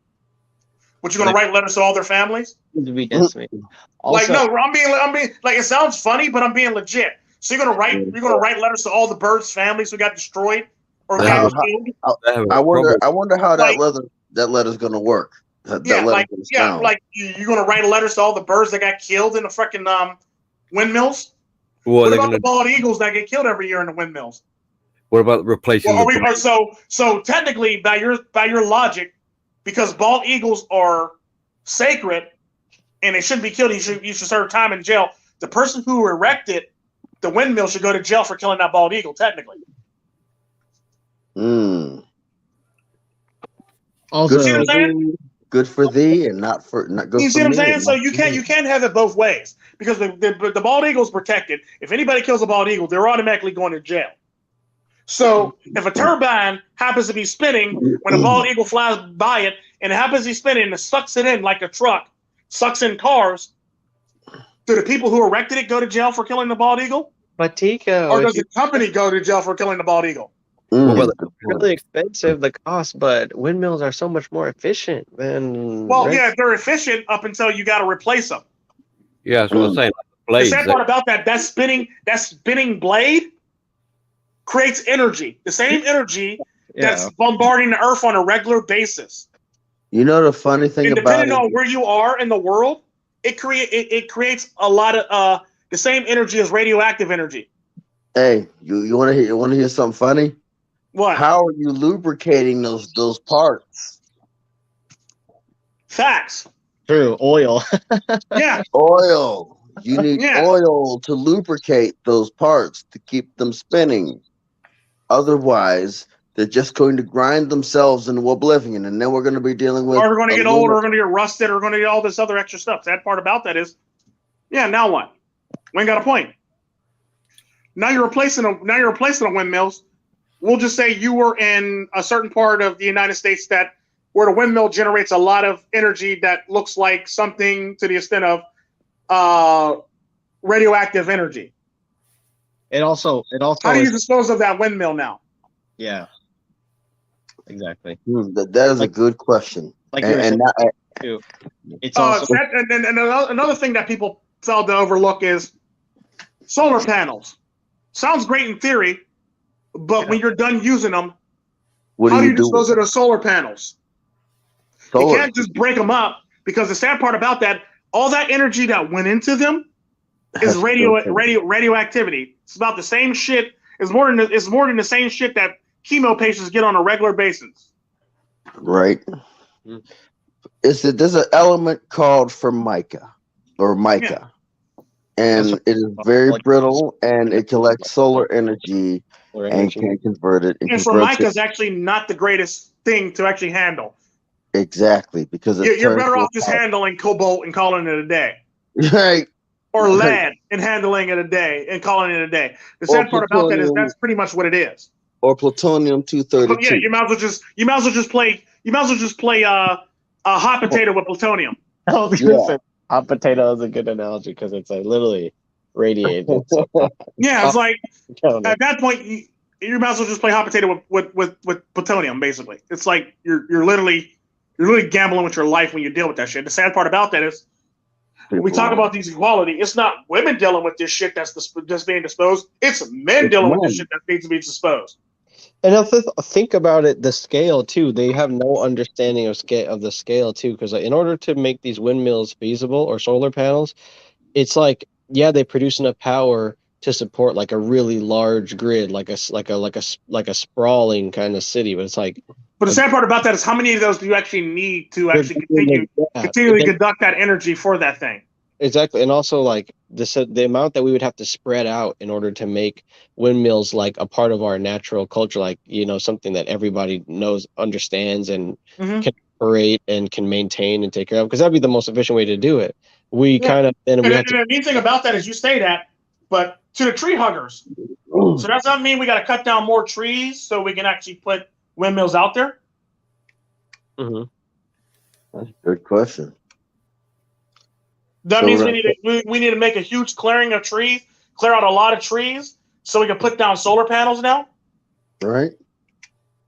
What, you gonna write letters to all their families? to be decimated. Like, Also, no, I'm being like, it sounds funny, but I'm being legit. So you're gonna write letters to all the birds' families who got destroyed or They got have- killed? I wonder how Like- that letter's gonna work. That Yeah, letter's like gonna sound. you're gonna write letters to all the birds that got killed in the freaking windmills. What are What they about gonna? the bald eagles that get killed every year in the windmills? What about replacing Well, the? so technically, by your logic, because bald eagles are sacred and they shouldn't be killed, you should serve time in jail. The person who erected the windmill should go to jail for killing that bald eagle. Technically, also, you see what I'm saying? Good for thee, and not good You see for what I'm me, saying? and So not you for can't me. you can't have it both ways because the bald eagle is protected. If anybody kills a bald eagle, they're automatically going to jail. So if a turbine happens to be spinning when a bald eagle flies by it, and it happens to be spinning and it sucks it in like a truck, sucks in cars, do the people who erected it go to jail for killing the bald eagle? but Tico, Or does the company go to jail for killing the bald eagle? it's really expensive, the cost, but windmills are so much more efficient than. Well, yeah, they're efficient up until you got to replace them. Yeah, that's what I'm saying. The Blades. sad part about that spinning blade creates energy. The same energy that's bombarding the earth on a regular basis. You know the funny thing And about depending it? on where you are in the world, it creates a lot of the same energy as radioactive energy. Hey, you want to hear something funny? What? How are you lubricating those parts? Facts. True, oil. Yeah. Oil. You need Yeah. oil to lubricate those parts to keep them spinning. Otherwise, they're just going to grind themselves into oblivion, and then we're going to be dealing with. Or we're going to get old, or aluminum. we're going to get rusted, or we're going to get all this other extra stuff. Sad part about that is, yeah, now what? We ain't got a point. Now you're replacing the windmills. We'll just say you were in a certain part of the United States where the windmill generates a lot of energy that looks like something to the extent of radioactive energy. It also. How do you dispose of that windmill now? Yeah. Exactly. That is a good question. Like you were saying, too. It's also. And another thing that people fail to overlook is solar panels. Sounds great in theory, but when you're done using them, how do you dispose of those solar panels? You can't just break them up, because the sad part about that, all that energy that went into them is radioactivity. It's about the same shit. It's more than the same shit that chemo patients get on a regular basis. Right. There's an element called formica or mica. And it is very brittle, and it collects solar energy and can convert it. And formica is actually not the greatest thing to actually handle. Exactly, because you're better off just handling cobalt and calling it a day. Right. Or lead and handling it a day and calling it a day. The sad part about that is that's pretty much what it is. Or plutonium-232. Yeah, you might as well just play a hot potato with plutonium. I was gonna say hot potato is a good analogy because it's like literally radiated. So. Yeah, it's like at that point you might as well just play hot potato with plutonium. Basically, it's like you're literally gambling with your life when you deal with that shit. The sad part about that is when we talk about these equality, it's not women dealing with this shit that's being disposed. It's men dealing with this shit that needs to be disposed. And if think about it, the scale too. They have no understanding of the scale too, because in order to make these windmills feasible or solar panels, it's like they produce enough power to support like a really large grid, like a sprawling kind of city. But it's like. But the sad part about that is how many of those do you actually need to actually continually conduct that energy for that thing? Exactly, and also like the amount that we would have to spread out in order to make windmills like a part of our natural culture, like something that everybody knows, understands, and can operate and can maintain and take care of, because that'd be the most efficient way to do it. The neat thing about that is you say that, but to the tree huggers, so does that mean we got to cut down more trees so we can actually put windmills out there? That's a good question. That So means we're we need to make a huge clearing of trees, clear out a lot of trees, so we can put down solar panels now. right.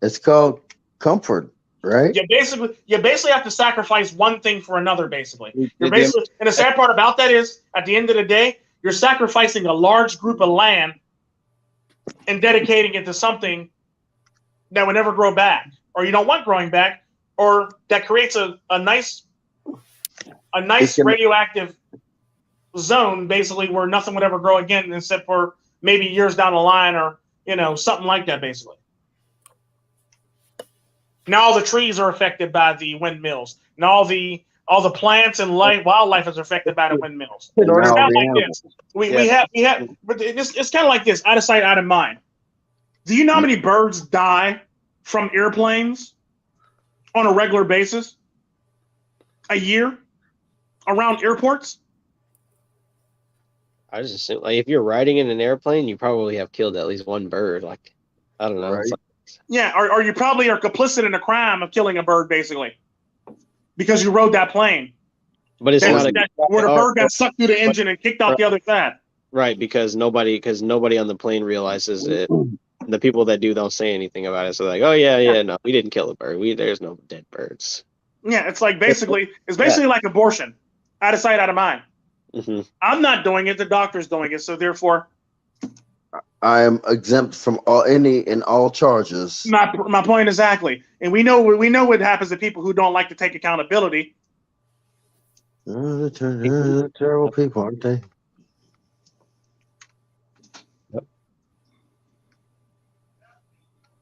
It's called comfort, right? You basically have to sacrifice one thing for another. Basically, you're Did you- and the sad part about that is, at the end of the day, you're sacrificing a large group of land and dedicating it to something that would never grow back, or you don't want growing back, or that creates a nice radioactive zone, basically, where nothing would ever grow again, except for maybe years down the line, or something like that, basically. Now all the trees are affected by the windmills. Now all the plants and wildlife is affected by the windmills. And It's now kind of the like animals. this. We have, but it's kind of like this: out of sight, out of mind. Do you know how many birds die from airplanes on a regular basis a year around airports? I just assume, like, if you're riding in an airplane, you probably have killed at least one bird. Like, I don't know. Right. It's like, Yeah, or you probably are complicit in the crime of killing a bird, basically, because you rode that plane. but it's not where the bird got sucked through the engine and kicked out the other side. right because nobody on the plane realizes it. The people that do don't say anything about it. So like, oh yeah, no, we didn't kill the bird. There's no dead birds. Yeah, it's like basically like abortion, out of sight, out of mind. Mm-hmm. I'm not doing it; the doctor's doing it, so therefore, I am exempt from all charges. my point exactly. And we know what happens to people who don't like to take accountability. They're terrible people, aren't they?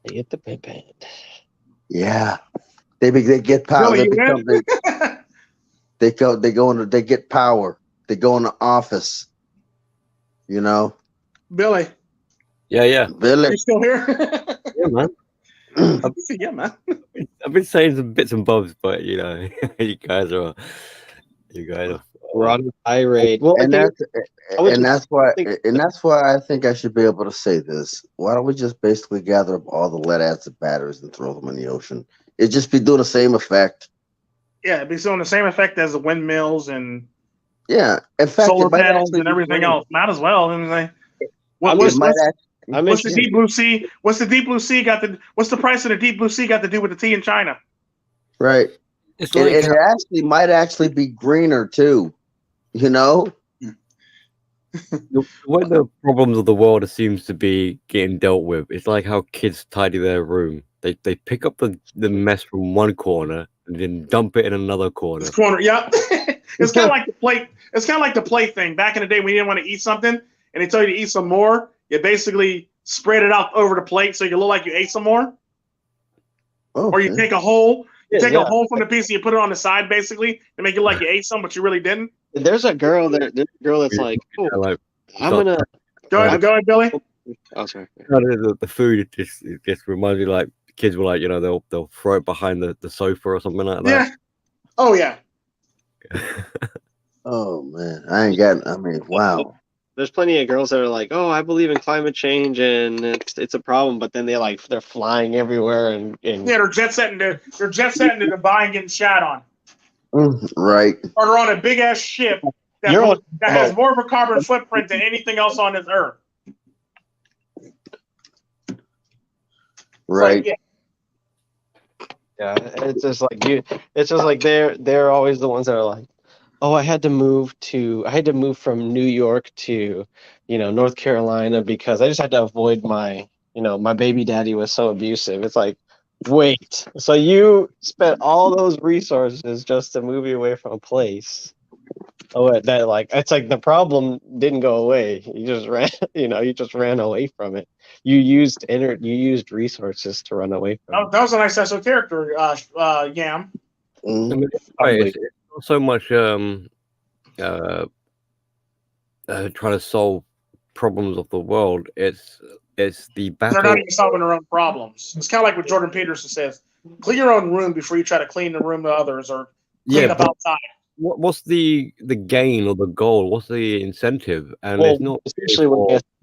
They hit the pin band. Yeah, they get power. Really, They get power. They go into office. Yeah. Billy, Billy. you still here? Yeah, man. Yeah, man. I've been saying some bits and bobs, but you guys are We're on a tirade. Well, and that's why I think I should be able to say this. Why don't we just basically gather up all the lead acid batteries and throw them in the ocean? It'd just be doing the same effect. Yeah, it'd be doing the same effect as the windmills and in fact, solar it might panels actually and be everything green. else. Might as well. What's What's the deep blue sea? What's the deep blue sea got to? What's the price of the deep blue sea got to do with the tea in China? right? It's like It actually might actually be greener too. the way the problems of the world seems to be getting dealt with. It's like how kids tidy their room. They pick up the mess from one corner and then dump it in another corner. This corner, yeah. It's kind of like the plate. It's kind of like the plate thing. Back in the day, when you didn't want to eat something, and they tell you to eat some more, you basically spread it out over the plate so you look like you ate some more. Or you take a hole. You take a hole from the piece and you put it on the side, basically, to make it like you ate some, but you really didn't. There's a girl that's like, oh, I'm gonna go ahead, Billy. Oh, sorry. The food it just reminds me, like kids were like, they'll throw it behind the sofa or something like that. Yeah. Oh yeah. Oh man, wow. There's plenty of girls that are like, oh, I believe in climate change and it's a problem, but then they're flying everywhere and they're jet setting to Dubai and getting shot on. Right. Or they're on a big ass ship that has more of a carbon footprint than anything else on this earth. Right. Yeah, it's just like they're always the ones that are like, oh, I had to move from New York to, North Carolina because I just had to avoid my baby daddy was so abusive. It's like, wait, so you spent all those resources just to move you away from a place? Oh, it's like the problem didn't go away. You just ran away from it. You used resources to run away from it. That was a nice SO character, Yam. It's not so much trying to solve problems of the world. It's the battle. They're not even solving their own problems. It's kind of like what Jordan Peterson says: clean your own room before you try to clean the room of others or clean up outside. What's the gain or the goal? What's the incentive? And well, it's not especially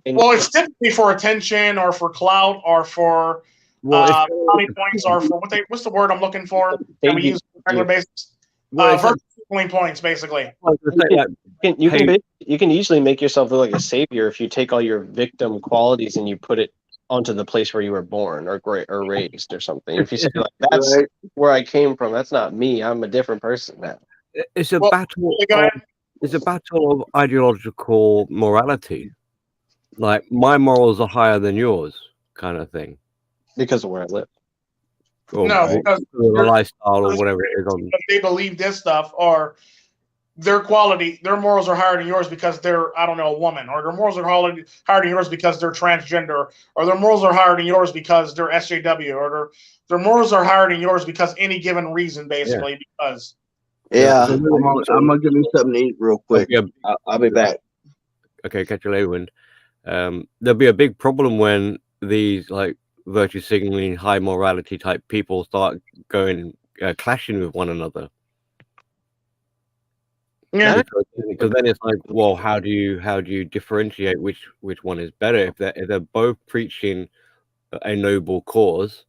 it's typically for attention or for clout or for how many points are for what's the word I'm looking for that we use on a regular basis? Virtual points, basically. You can easily make yourself look like a savior if you take all your victim qualities and you put it onto the place where you were born or raised or something. If you say like that's Right. where I came from, that's not me. I'm a different person now. It's a Well, battle. go ahead. It's a battle of ideological morality. Like my morals are higher than yours, kind of thing. Because of where I live. Or No, because the lifestyle or whatever it is on. they believe this stuff, or their morals are higher than yours because they're, I don't know, a woman, or their morals are higher than yours because they're transgender, or their morals are higher than yours because they're SJW, or their morals are higher than yours because any given reason, basically, because. Yeah, So I'm gonna give you something to eat real quick. I'll be back. Okay, catch you later, Wind. There'll be a big problem when these like virtue signaling, high morality type people start going clashing with one another. Yeah. Because then it's like, well, how do you differentiate which one is better if they're both preaching a noble cause?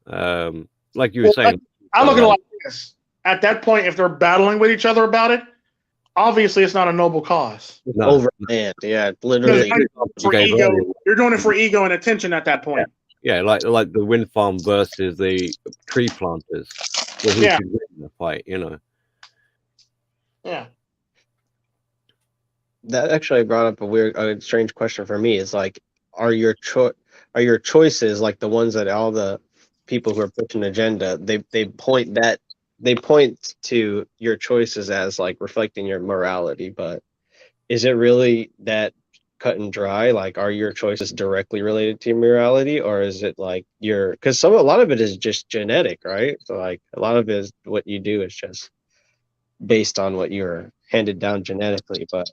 Like you were saying, I look at it like this. At that point, if they're battling with each other about it, obviously it's not a noble cause. No. Overhand, yeah, literally. For ego, you're doing it for ego and attention at that point. Yeah, like the wind farm versus the tree planters. Well, who should win the fight? You know. Yeah. That actually brought up a strange question for me. Is like, are your choices like the ones that all the people who are pushing agenda they point to your choices as like reflecting your morality, but is it really that cut and dry? Like, are your choices directly related to your morality, or is it like because a lot of it is just genetic, right? So like a lot of it is what you do is just based on what you're handed down genetically, but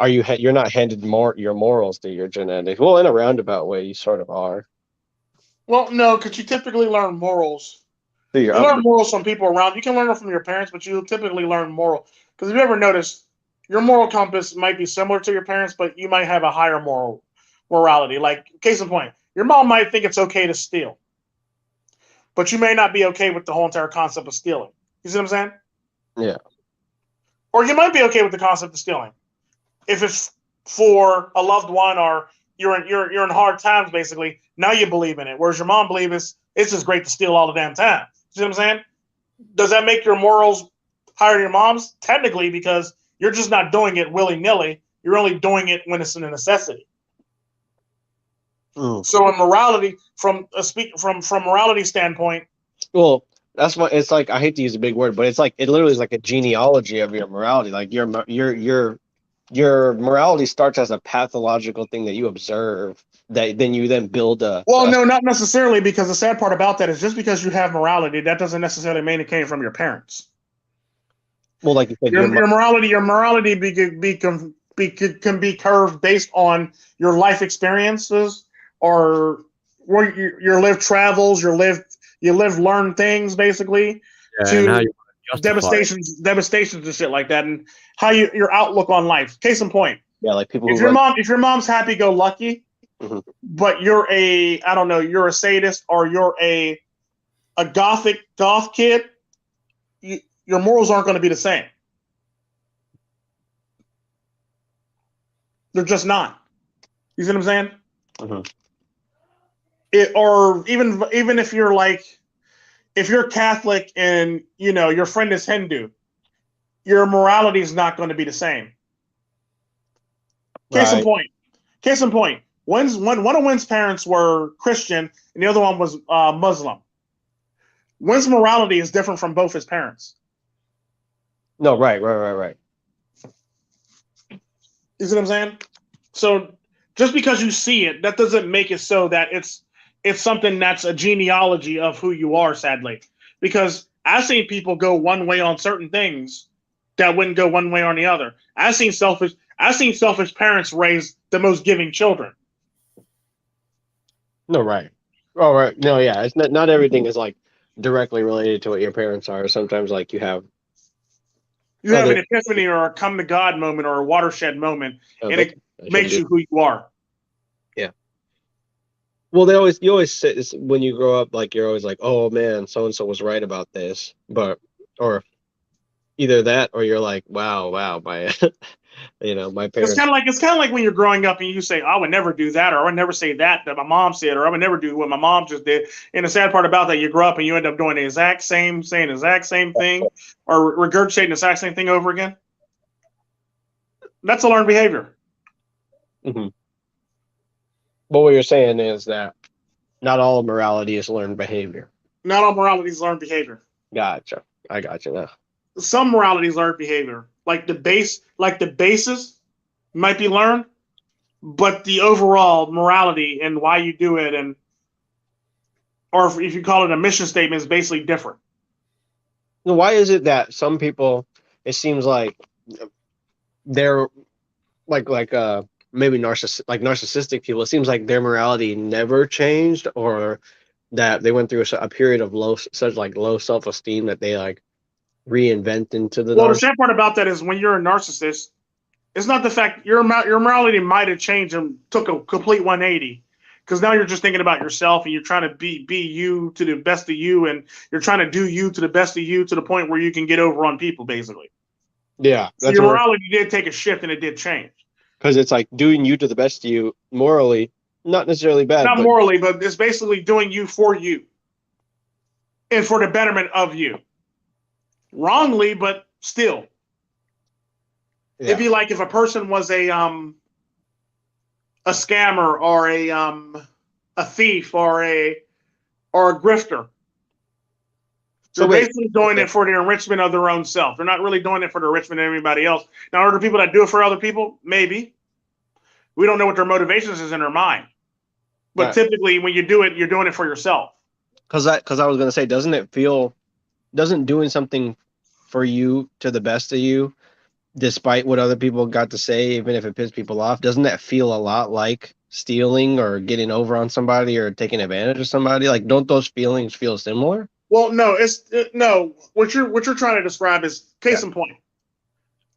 you're not handed your morals to your genetics. Well, in a roundabout way, you sort of are. Well, no, because you typically learn morals. You learn morals from people around. You can learn them from your parents, but you typically learn moral. Because if you ever notice, your moral compass might be similar to your parents, but you might have a higher morality. Like, case in point, your mom might think it's okay to steal, but you may not be okay with the whole entire concept of stealing. You see what I'm saying? Yeah. Or you might be okay with the concept of stealing if it's for a loved one, or you're in hard times. Basically, now you believe in it, whereas your mom believes it's just great to steal all the damn time. You see what I'm saying? Does that make your morals higher than your mom's? Technically, because you're just not doing it willy-nilly. You're only doing it when it's a necessity. So in morality, from morality standpoint, well, that's what it's like. I hate to use a big word, but it's like it literally is like a genealogy of your morality. Like your morality starts as a pathological thing that you observe, that then you build a. Well, no, not necessarily, because the sad part about that is just because you have morality, that doesn't necessarily mean it came from your parents. Well, like you said, your morality can be curved based on your life experiences, or where your lived travels, you learn things, basically, to devastations and shit like that, and how your outlook on life. Case in point, like people if your mom's happy-go-lucky, but you're you're a sadist, or you're a goth kid, your morals aren't going to be the same. They're just not. You see what I'm saying? Or even if you're if you're Catholic and your friend is Hindu, your morality is not going to be the same. Case in point. One of Wynn's parents were Christian and the other one was Muslim. Wynn's morality is different from both his parents. No, right. You see what I'm saying? So just because you see it, that doesn't make it so that it's something that's a genealogy of who you are, sadly. Because I've seen people go one way on certain things that wouldn't go one way on the other. I've seen selfish parents raise the most giving children. No, right. Oh, right. No, yeah. It's not everything is like directly related to what your parents are. Sometimes like you have an epiphany or a come to God moment or a watershed moment, and it makes you who you are. Yeah. Well, you always say this when you grow up, like you're always like, oh man, so and so was right about this, or either that or you're like, wow, my my It's parents. kind of like when you're growing up and you say, I would never do that, or I would never say that my mom said, or I would never do what my mom just did. And the sad part about that, you grow up and you end up doing the exact same, saying the exact same thing, or regurgitating the exact same thing over again. That's a learned behavior. Mm-hmm. But what you're saying is that not all morality is learned behavior. Not all morality is learned behavior. Gotcha. I gotcha now. Some morality is learned behavior. Like the basis might be learned, but the overall morality and why you do it, and or if you call it a mission statement, is basically different. Why is it that some people, it seems like they're like maybe narcissistic people, it seems like their morality never changed, or that they went through a period of low self-esteem that they like reinvent into the. Well, the sad part about that is when you're a narcissist, it's not the fact your morality might have changed and took a complete 180, because now you're just thinking about yourself and you're trying to be you to the best of you, and you're trying to do you to the best of you to the point where you can get over on people, basically. Yeah, so your morality did take a shift and it did change. Because it's like doing you to the best of you morally, not necessarily bad. Not morally, but it's basically doing you for you and for the betterment of you. Wrongly, but still. Yeah. It'd be like if a person was a scammer or a thief or a grifter. They're basically doing it for the enrichment of their own self. They're not really doing it for the enrichment of everybody else. Now, are there people that do it for other people? Maybe. We don't know what their motivations is in their mind. But right. Typically, when you do it, you're doing it for yourself. Because I was going to say, doesn't doing something for you to the best of you, despite what other people got to say, even if it pisses people off, doesn't that feel a lot like stealing or getting over on somebody or taking advantage of somebody? Like, don't those feelings feel similar? Well, no, no. What you're trying to describe is case in point.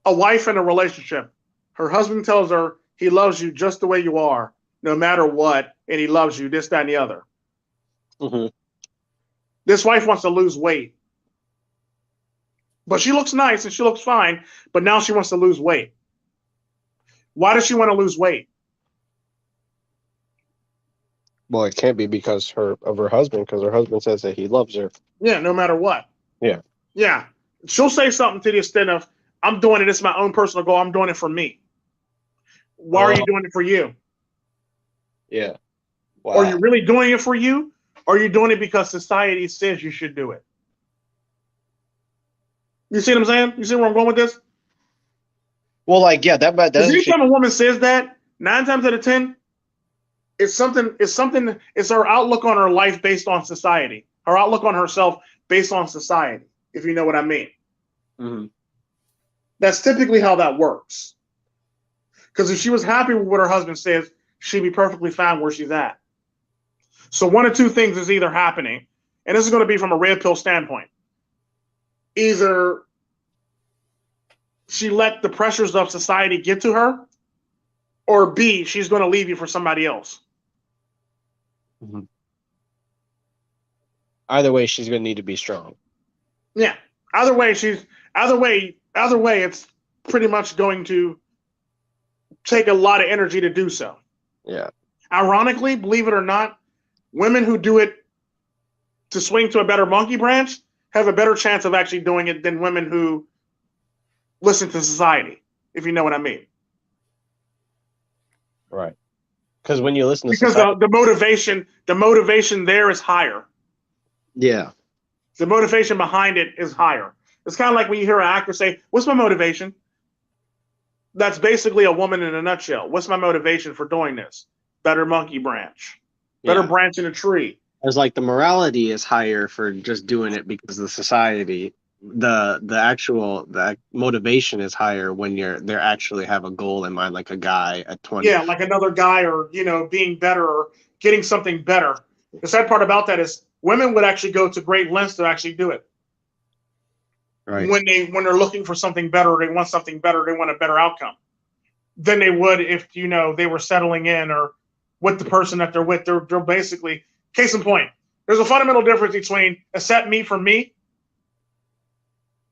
A wife in a relationship, her husband tells her he loves you just the way you are, no matter what, and he loves you, this, that, and the other. Mm-hmm. This wife wants to lose weight, but she looks nice and she looks fine, but now she wants to lose weight. Why does she want to lose weight? Well, it can't be because of her husband, because her husband says that he loves her. Yeah, no matter what. Yeah. Yeah. She'll say something to the extent of, I'm doing it, it's my own personal goal, I'm doing it for me. Why are you doing it for you? Yeah. Wow. Are you really doing it for you? Or are you doing it because society says you should do it? You see what I'm saying? You see where I'm going with this? Well, like, yeah, that anytime a woman says that, 9 times out of 10, it's her outlook on her life based on society. Her outlook on herself based on society, if you know what I mean. Mm-hmm. That's typically how that works. Because if she was happy with what her husband says, she'd be perfectly fine where she's at. So one of two things is either happening, and this is going to be from a red pill standpoint. Either she let the pressures of society get to her, or B, she's going to leave you for somebody else. Mm-hmm. Either way, she's going to need to be strong. Yeah. Either way, it's pretty much going to take a lot of energy to do so. Yeah. Ironically, believe it or not, women who do it to swing to a better monkey branch have a better chance of actually doing it than women who listen to society, if you know what I mean. Right. Because when you listen to society, the motivation there is higher. Yeah. The motivation behind it is higher. It's kind of like when you hear an actor say, "What's my motivation?" That's basically a woman in a nutshell. What's my motivation for doing this? Better monkey branch. Better branch in a tree. It's like the morality is higher for just doing it because of the society. The motivation is higher when they actually have a goal in mind, like a guy at 20. Yeah, like another guy, or being better or getting something better. The sad part about that is women would actually go to great lengths to actually do it. Right. When they're looking for something better, they want something better, they want a better outcome than they would if they were settling in or with the person that they're with. They're basically, case in point, there's a fundamental difference between accept me for me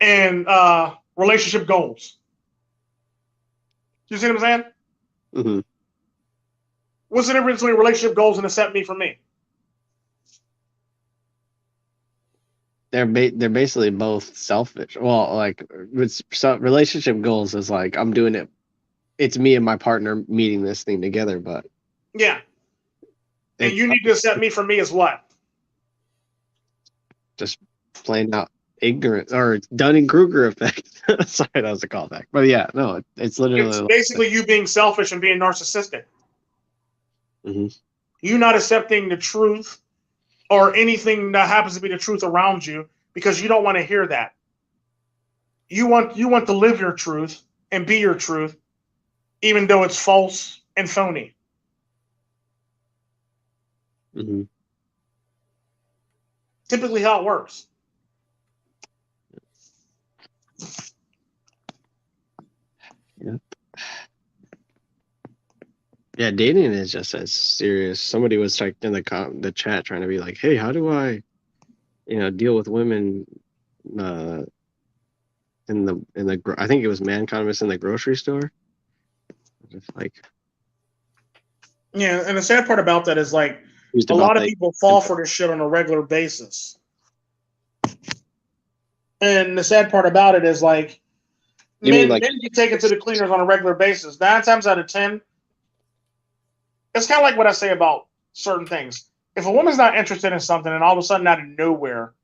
and relationship goals. You see what I'm saying? Mm-hmm. What's the difference between relationship goals and accept me for me? They're basically both selfish. Well, like relationship goals is like I'm doing it. It's me and my partner meeting this thing together, but yeah. And you need to accept me for me as what? Just plain out ignorance or Dunning-kreuger effect. Sorry, that was a callback. But yeah, no, it's literally it's basically you being selfish and being narcissistic. Mm-hmm. You not accepting the truth or anything that happens to be the truth around you because you don't want to hear that. You want to live your truth and be your truth, even though it's false and phony. Mm-hmm. Typically how it works. Yep. Yeah, dating is just as serious. Somebody was like in the chat trying to be like, "Hey, how do I, deal with women in the I think it was Manconomist in the grocery store." Just like, yeah, and the sad part about that is like a lot of people fall for this shit on a regular basis. And the sad part about it is like men get taken to the cleaners on a regular basis. 9 times out of 10, it's kind of like what I say about certain things. If a woman's not interested in something and all of a sudden out of nowhere,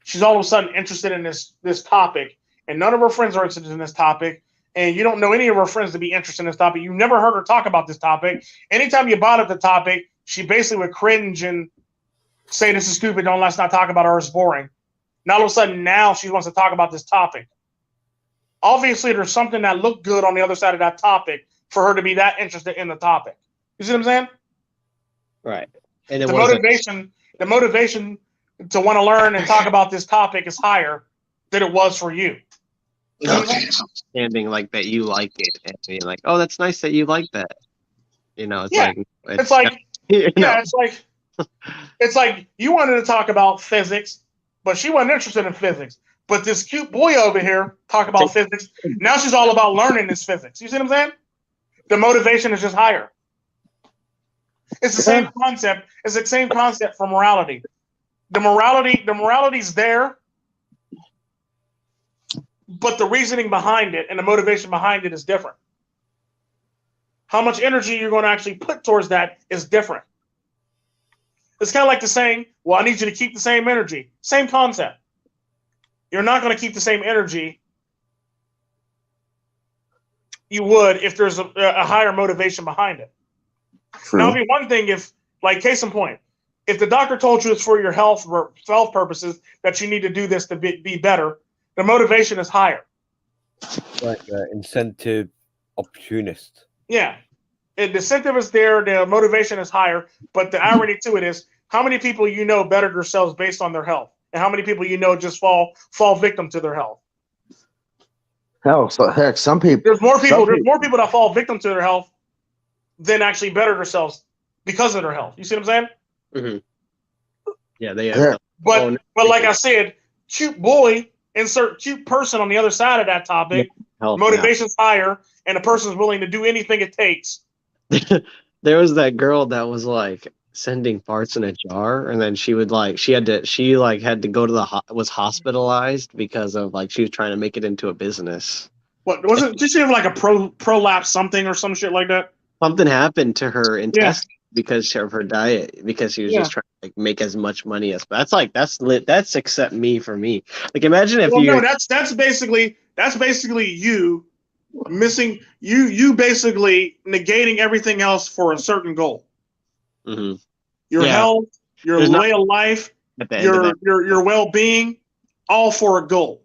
she's all of a sudden interested in this topic and none of her friends are interested in this topic and you don't know any of her friends to be interested in this topic, you've never heard her talk about this topic. Anytime you brought up the topic, she basically would cringe and say, this is stupid, let's not talk about it, or it's boring. Now all of a sudden now she wants to talk about this topic. Obviously there's something that looked good on the other side of that topic for her to be that interested in the topic. You see what I'm saying? Right. And the motivation to want to learn and talk about this topic is higher than it was for you. Understanding like that you like it and being like, oh, that's nice that you like that. It's like you wanted to talk about physics, but she wasn't interested in physics. But this cute boy over here talk about physics. Now she's all about learning this physics. You see what I'm saying? The motivation is just higher. It's the same concept. It's the same concept for morality. The morality's there, but the reasoning behind it and the motivation behind it is different. How much energy you're going to actually put towards that is different. It's kind of like the saying, well, I need you to keep the same energy. Same concept. You're not going to keep the same energy you would if there's a higher motivation behind it. True. Now, it'd be one thing if, like, case in point, if the doctor told you it's for your health purposes that you need to do this to be better, the motivation is higher. Like incentive opportunist. Yeah. The incentive is there, the motivation is higher, but the irony to it is how many people you know bettered themselves based on their health, and how many people you know just fall victim to their health. Hell, so heck, some people. There's more people that fall victim to their health than actually better themselves because of their health. You see what I'm saying? Mm-hmm. Yeah, they have. But like I said, cute boy, insert cute person on the other side of that topic. Motivation's higher, and the person's willing to do anything it takes. There was that girl that was like sending farts in a jar, and then she had to go to was hospitalized because of like she was trying to make it into a business. What was it? Did she have like a prolapse something or some shit like that? Something happened to her intestines because of her diet, because she was just trying to like make as much money as. That's accept me for me. Like imagine if that's basically you missing you basically negating everything else for a certain goal. Mm-hmm. Your health, your way of life, your well-being, all for a goal.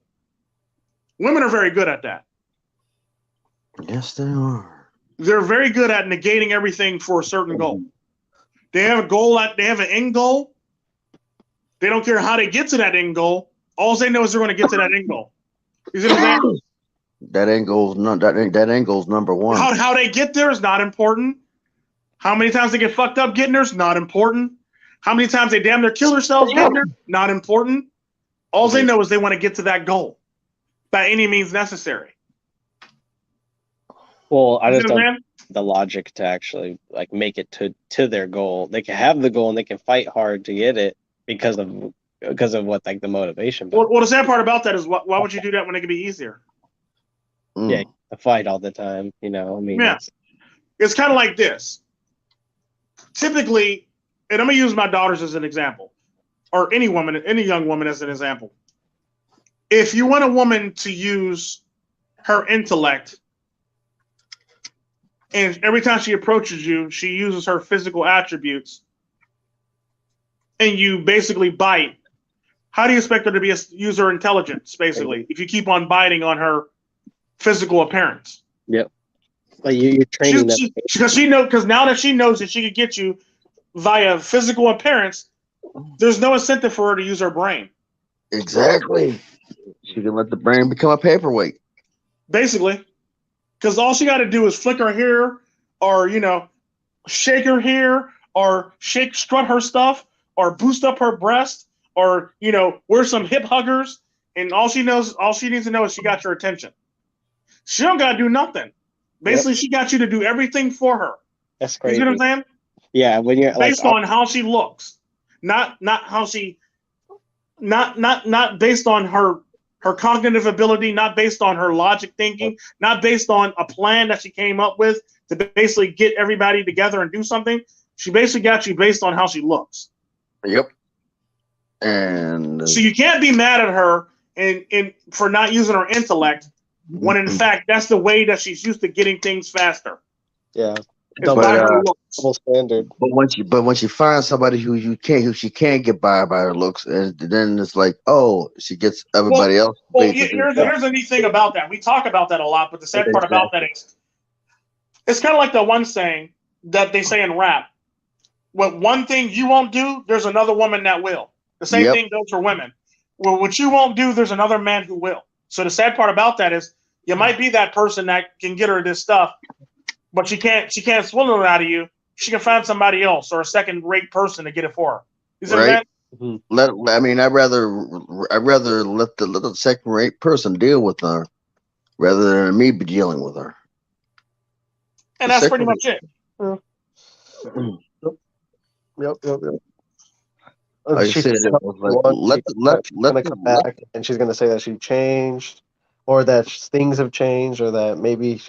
Women are very good at that. Yes, they are. They're very good at negating everything for a certain goal. They have a goal, they have an end goal. They don't care how they get to that end goal. All they know is they're going to get to that end goal. You see what I'm saying? That end goal's number one. How they get there is not important. How many times they get fucked up getting there is not important. How many times they damn near kill themselves getting there, not important. All they know is they want to get to that goal. by any means necessary. Well, I You just know what don't I'm saying? the logic to actually like make it to their goal. They can have the goal and they can fight hard to get it because of what like the motivation. Well, the sad part about that is why would you do that when it could be easier? Yeah, the fight all the time. You know, I mean, Yeah. It's kind of like this. Typically, and I'm gonna use my daughters as an example, or any woman, any young woman as an example. If you want a woman to use her intellect, and every time she approaches you, she uses her physical attributes, and you basically bite, how do you expect her to use her intelligence, basically, if you keep on biting on her physical appearance? Yep. Like you're training them. Because now that she knows that she could get you via physical appearance, there's no incentive for her to use her brain. Exactly. She can let the brain become a paperweight. Basically. Because all she got to do is flick her hair, or, shake her hair, or strut her stuff, or boost up her breast, or, wear some hip huggers. And all she needs to know is she got your attention. She don't got to do nothing. Basically, She got you to do everything for her. That's crazy. You see what I'm saying? Yeah, when you're based on how she looks, not how she, not based on her cognitive ability, not based on her logic thinking, not based on a plan that she came up with to basically get everybody together and do something. She basically got you based on how she looks. Yep. And so you can't be mad at her and for not using her intellect, when in fact that's the way that she's used to getting things faster. Yeah. Double standard. But once you find somebody who she can't get by her looks, and then it's like, oh, she gets everybody else. Well, here's the neat thing about that. We talk about that a lot, but the sad part about that is it's kind of like the one saying that they say in rap: "What one thing you won't do, there's another woman that will." The same thing goes for women. Well, what you won't do, there's another man who will. So the sad part about that is you might be that person that can get her this stuff, but she can't swallow it out of you. She can find somebody else or a second-rate person to get it for her. You see what I'm saying? I'd rather let the second-rate person deal with her rather than me be dealing with her. And that's pretty much it. Yep. Like She's gonna come back, and she's gonna say that she changed, or that things have changed, or that maybe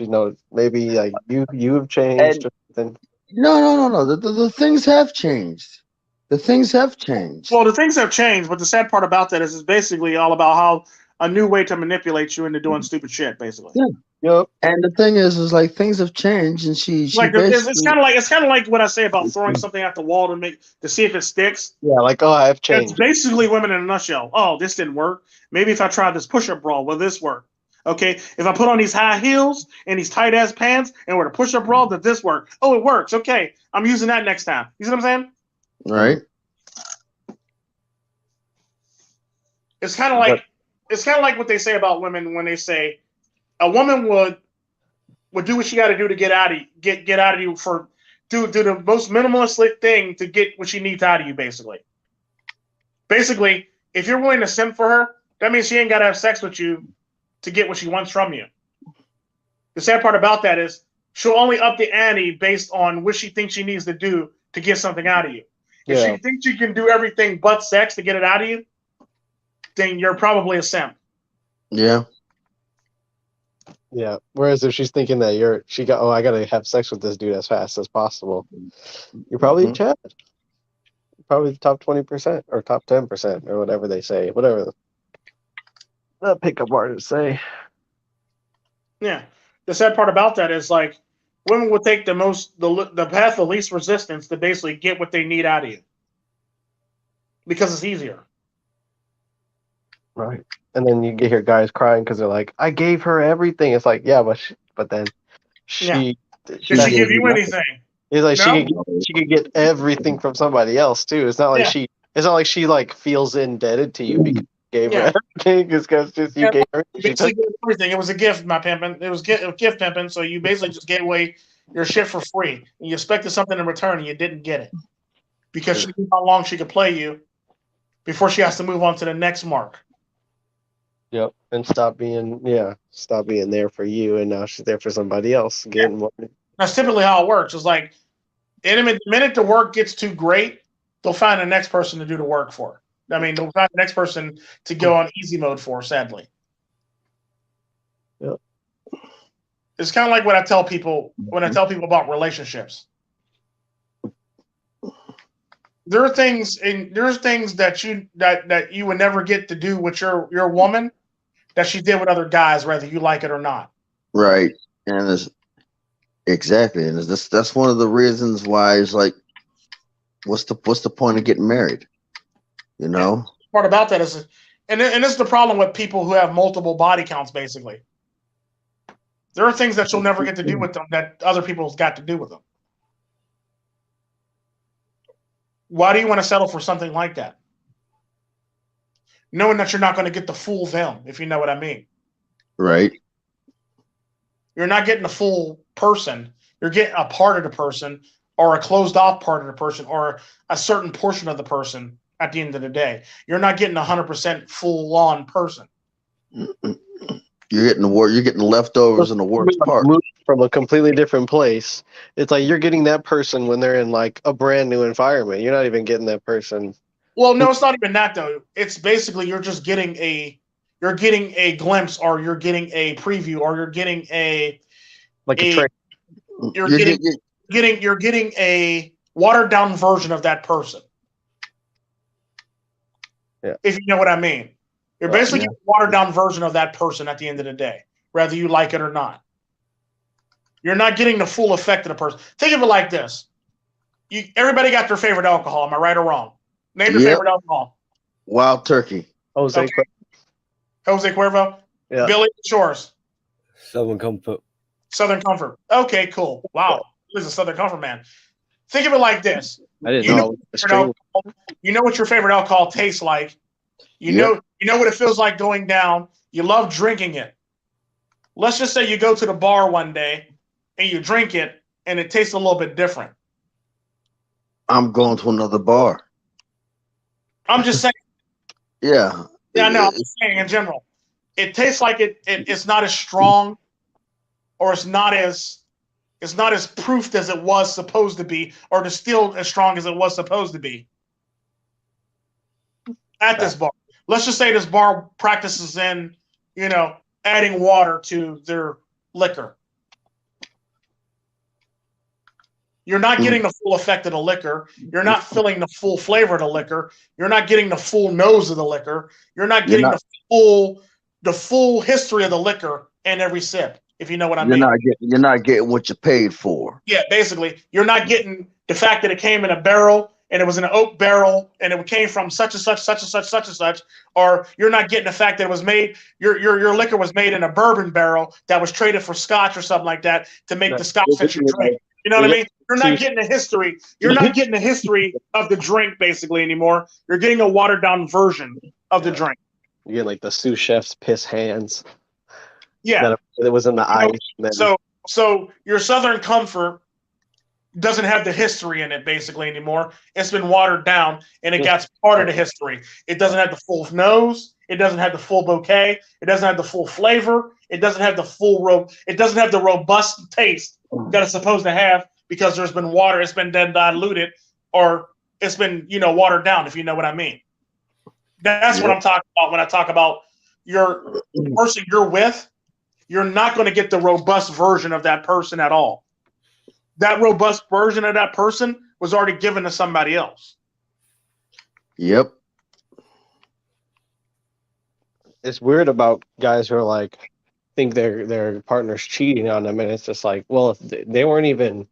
maybe like you have changed. Or something. No. The things have changed. The things have changed. Well, the things have changed, but the sad part about that is it's basically all about how a new way to manipulate you into doing stupid shit, basically. Yeah. Yep. And the thing is like things have changed, and she like it's kind of like what I say about throwing something at the wall to see if it sticks. Yeah, like I've changed. It's basically women in a nutshell. Oh, this didn't work. Maybe if I tried this push-up bra, will this work? Okay, if I put on these high heels and these tight ass pants and wear a push-up bra, does this work? Oh, it works. Okay, I'm using that next time. You see what I'm saying? Right. It's kind of like what they say about women when they say a woman would do what she got to do to get out of you for do the most minimalistic thing to get what she needs out of you. Basically, if you're willing to simp for her, that means she ain't got to have sex with you to get what she wants from you. The sad part about that is she'll only up the ante based on what she thinks she needs to do to get something out of you. If she thinks you can do everything but sex to get it out of you, then you're probably a simp. Yeah. Yeah. Whereas if she's thinking that I gotta have sex with this dude as fast as possible, you're probably Chad. Probably the top 20% or top 10% or whatever they say, whatever the pickup artists say. Yeah. The sad part about that is like women will take the path of least resistance to basically get what they need out of you because it's easier. Right. And then you get here guys crying because they're like, I gave her everything. It's like, yeah, but then did she give you anything? It's like she could get everything from somebody else too. It's not like she like feels indebted to you because you gave her everything. It's because you gave her everything. It was a gift, my pimpin'. It was gift pimping. So you basically just gave away your shit for free. And you expected something in return and you didn't get it. Because she knew how long she could play you before she has to move on to the next mark. Yep. And stop being there for you, and now she's there for somebody else getting more. That's typically how it works. It's like the minute the work gets too great, they'll find the next person to do the work for. I mean, they'll find the next person to go on easy mode for, sadly. Yep. It's kind of like what I tell people when I tell people about relationships. There's things that you would never get to do with your woman that she did with other guys, whether you like it or not. Right. And it's exactly, and that's one of the reasons why it's like, what's the point of getting married? You know? Part about that is, and this is the problem with people who have multiple body counts, basically. There are things that you'll never get to do with them that other people's got to do with them. Why do you want to settle for something like that? Knowing that you're not going to get the full them, if you know what I mean. Right. You're not getting the full person. You're getting a part of the person, or a closed off part of the person, or a certain portion of the person at the end of the day. You're not getting 100% full on person. You're getting the leftovers and the worst part. From a completely different place. It's like you're getting that person when they're in like a brand new environment. You're not even getting that person. Well, no, it's not even that though. It's basically you're getting a glimpse, or you're getting a preview, or you're getting a trailer. You're getting a watered down version of that person. Yeah. If you know what I mean. You're basically getting a watered down version of that person at the end of the day, whether you like it or not. You're not getting the full effect of the person. Think of it like this. Everybody got their favorite alcohol. Am I right or wrong? Name your favorite alcohol. Wild Turkey. Jose Cuervo. Yeah. Billy Shores. Southern Comfort. Southern Comfort. Okay, cool. Wow. He's a Southern Comfort man. Think of it like this. I didn't know. You know what your favorite alcohol tastes like. You know what it feels like going down. You love drinking it. Let's just say you go to the bar one day and you drink it and it tastes a little bit different. I'm going to another bar. I'm just saying. Yeah. Yeah, no, I'm just saying in general. It tastes like it's not as strong, or it's not as proofed as it was supposed to be, or distilled as strong as it was supposed to be at this bar. Let's just say this bar practices in, adding water to their liquor. You're not getting the full effect of the liquor. You're not feeling the full flavor of the liquor. You're not getting the full nose of the liquor. You're not getting the full history of the liquor in every sip, if you know what I mean. You're not getting what you paid for. Yeah, basically. You're not getting the fact that it came in a barrel, and it was an oak barrel, and it came from such and such, such and such, such and such, or you're not getting the fact that it was made, your liquor was made in a bourbon barrel that was traded for scotch or something like that to make the scotch that you drink. You know what I mean? You're not getting the history. You're not getting the history of the drink basically anymore. You're getting a watered down version of the drink. You get like the sous chef's piss hands. Yeah. That was in the ice. So your Southern Comfort doesn't have the history in it basically anymore. It's been watered down, and it got part of the history. It doesn't have the full nose. It doesn't have the full bouquet. It doesn't have the full flavor. It doesn't have the it doesn't have the robust taste that it's supposed to have, because there's been water. It's been then diluted, or it's been watered down, if you know what I mean. That's what I'm talking about when I talk about the person you're with. You're not going to get the robust version of that person at all. That robust version of that person was already given to somebody else. Yep. It's weird about guys who are like, think their partner's cheating on them, and it's just like, well, if they weren't even.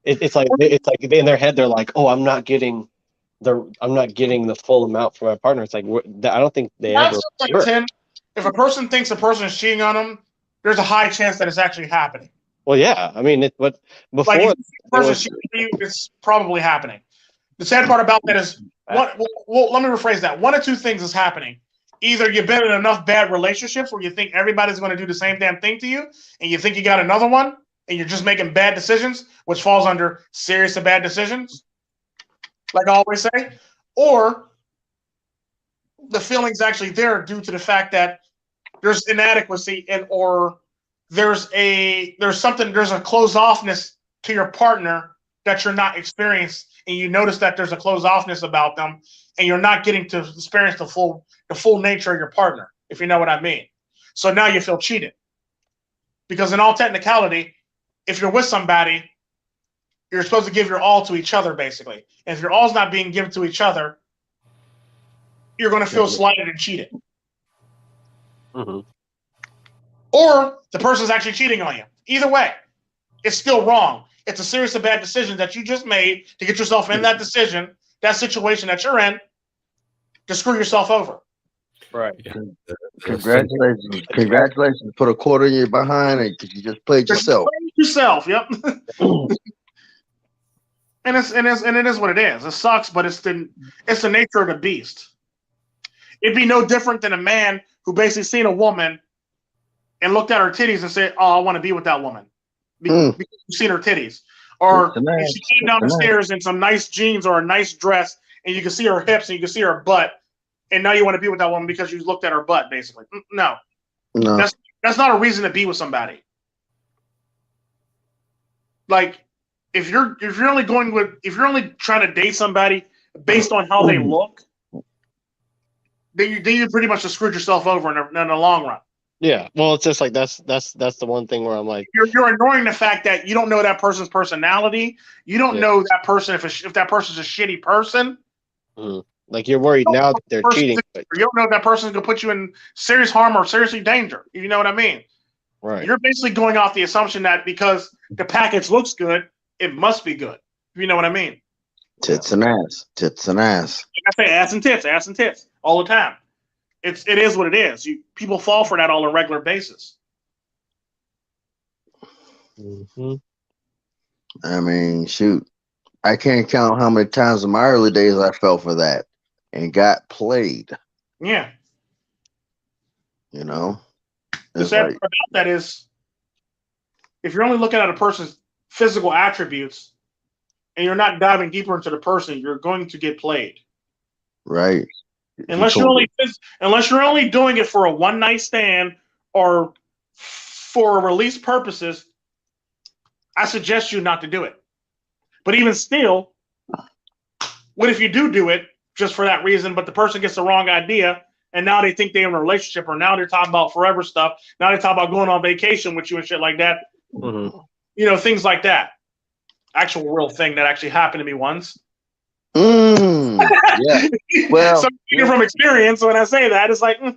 It's like in their head they're like, oh, I'm not getting the full amount from my partner. It's like I don't think they ever. Like 10, if a person thinks a person is cheating on them, there's a high chance that it's actually happening. Well, yeah, I mean, but before like if a person's cheating on you, it's probably happening. The sad part about that is, let me rephrase that. One of two things is happening. Either you've been in enough bad relationships where you think everybody's going to do the same damn thing to you, and you think you got another one, and you're just making bad decisions, which falls under serious and bad decisions, like I always say, or the feeling's actually there due to the fact that there's inadequacy or there's a closed offness to your partner that you're not experiencing, and you notice that there's a closed offness about them, and you're not getting to experience the full nature of your partner, if you know what I mean. So now you feel cheated. Because in all technicality, if you're with somebody, you're supposed to give your all to each other, basically. And if your all's not being given to each other, you're going to feel slighted and cheated. Mm-hmm. Or the person's actually cheating on you. Either way, it's still wrong. It's a series of bad decisions that you just made to get yourself in that decision, that situation that you're in, to screw yourself over. Right. Yeah. Congratulations. Congratulations. Put a quarter in your behind and you just played yourself. Yep. And it is what it is. It sucks, but it's the nature of the beast. It'd be no different than a man who basically seen a woman and looked at her titties and said, "Oh, I want to be with that woman because you've seen her titties." Or she came down the stairs in some nice jeans or a nice dress, and you can see her hips and you can see her butt, and now you want to be with that woman because you looked at her butt, basically. No. That's not a reason to be with somebody. Like, if you're only trying to date somebody based on how they look, then you pretty much just screwed yourself over in the long run. Yeah, well, it's just like that's the one thing where I'm like, you're ignoring the fact that you don't know that person's personality. You don't know that person if that person's a shitty person. Mm-hmm. Like you're worried now that they're cheating. You don't know if that person's gonna put you in serious harm or seriously danger. You know what I mean? Right. You're basically going off the assumption that because the package looks good, it must be good. You know what I mean? Tits and ass. Tits and ass. I say ass and tits all the time. It is what it is. People fall for that on a regular basis. Mm-hmm. I mean, shoot. I can't count how many times in my early days I fell for that and got played. Yeah. You know? The sad part about that is if you're only looking at a person's physical attributes and you're not diving deeper into the person, you're going to get played. Right. Unless you're only doing it for a one night stand or for release purposes, I suggest you not to do it. But even still, what if you do it just for that reason, but the person gets the wrong idea and now they think they're in a relationship, or now they're talking about forever stuff. Now they talk about going on vacation with you and shit like that. Mm-hmm. You know, things like that. Actual real thing that actually happened to me once. Yeah. Well, from experience, when I say that, it's like, and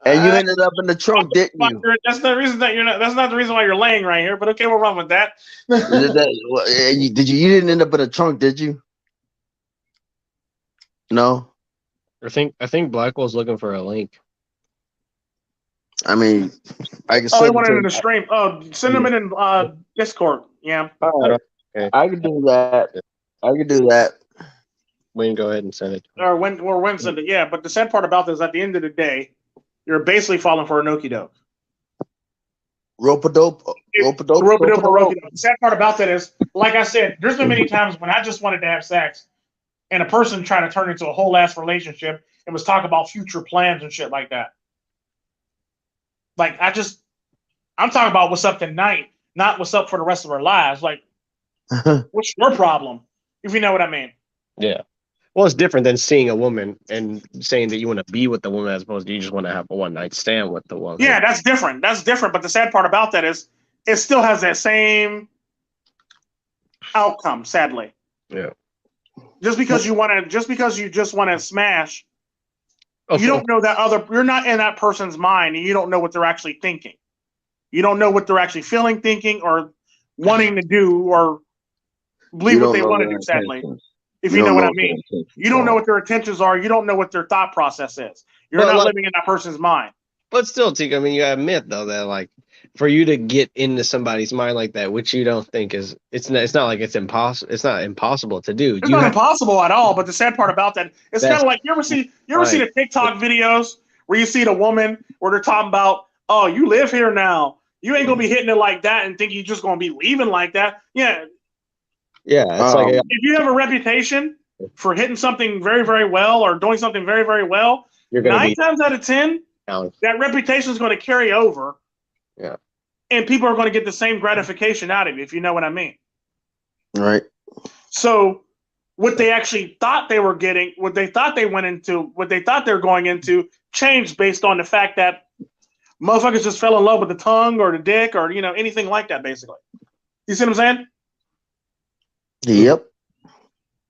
you ended up in the trunk, didn't you? That's the reason that you're not. That's not the reason why you're laying right here. But okay, we'll run with that. You didn't end up in the trunk, did you? No. I think Blackwell's looking for a link. I mean, I can. Oh, he wanted in the stream. Oh, send them in Discord. Yeah. All right. Okay. I can do that. Wayne, go ahead and send it. Or when send it. Yeah, but the sad part about this, at the end of the day, you're basically falling for an okie doke. Rope-a-dope. The sad part about that is, like I said, there's been many times when I just wanted to have sex, and a person tried to turn into a whole ass relationship and was talking about future plans and shit like that. Like I'm talking about what's up tonight, not what's up for the rest of our lives. Like, what's your problem? If you know what I mean. Yeah. Well, it's different than seeing a woman and saying that you want to be with the woman as opposed to you just want to have a one-night stand with the woman. Yeah, that's different. But the sad part about that is it still has that same outcome, sadly. Yeah. Just because you just want to smash, you don't know you're not in that person's mind, and you don't know what they're actually thinking. You don't know what they're actually feeling, thinking, or wanting to do, or believe what they want to do, sadly. If you know what I mean. You don't know what their intentions are. You don't know what their thought process is. You're not living in that person's mind. But still, Tika, I mean, you admit, though, that, like, for you to get into somebody's mind like that, which you don't think is, it's not like it's impossible. It's not impossible to do. It's not impossible at all. But the sad part about that, it's kind of like, you ever see the TikTok videos where you see the woman where they're talking about, oh, you live here now. You ain't going to be hitting it like that and think you're just going to be leaving like that. Yeah. Yeah, it's like if you have a reputation for hitting something very, very well or doing something very, very well, 9 times out of 10, that reputation is going to carry over. Yeah. And people are going to get the same gratification out of it, if you know what I mean. Right. So what they actually thought they were getting, what they thought they went into, what they thought they were going into changed based on the fact that motherfuckers just fell in love with the tongue or the dick or, anything like that, basically. You see what I'm saying? Yep.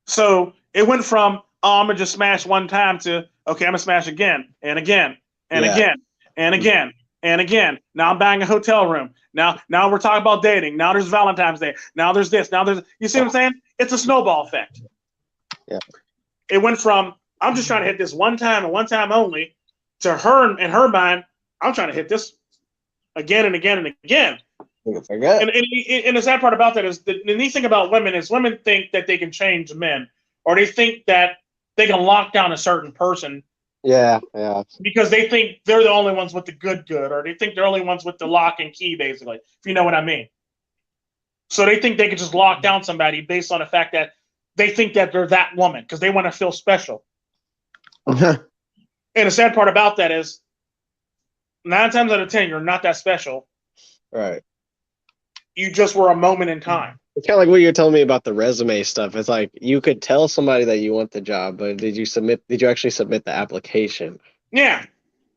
So it went from, I'm going to just smash one time to, okay, I'm going to smash again and again and again and again and again. Now I'm buying a hotel room. Now we're talking about dating. Now there's Valentine's Day. Now there's this. Now there's, you see what I'm saying? It's a snowball effect. Yeah. It went from, I'm just trying to hit this one time and one time only, to her, in her mind, I'm trying to hit this again and again and again. And the sad part about that is the neat thing about women is women think that they can change men, or they think that they can lock down a certain person. Yeah. Because they think they're the only ones with the good, or they think they're the only ones with the lock and key, basically, if you know what I mean. So they think they can just lock down somebody based on the fact that they think that they're that woman because they want to feel special. And the sad part about that is 9 times out of 10, you're not that special. Right. You just were a moment in time. It's kind of like what you're telling me about the resume stuff. It's like you could tell somebody that you want the job, but did you actually submit the application? Yeah.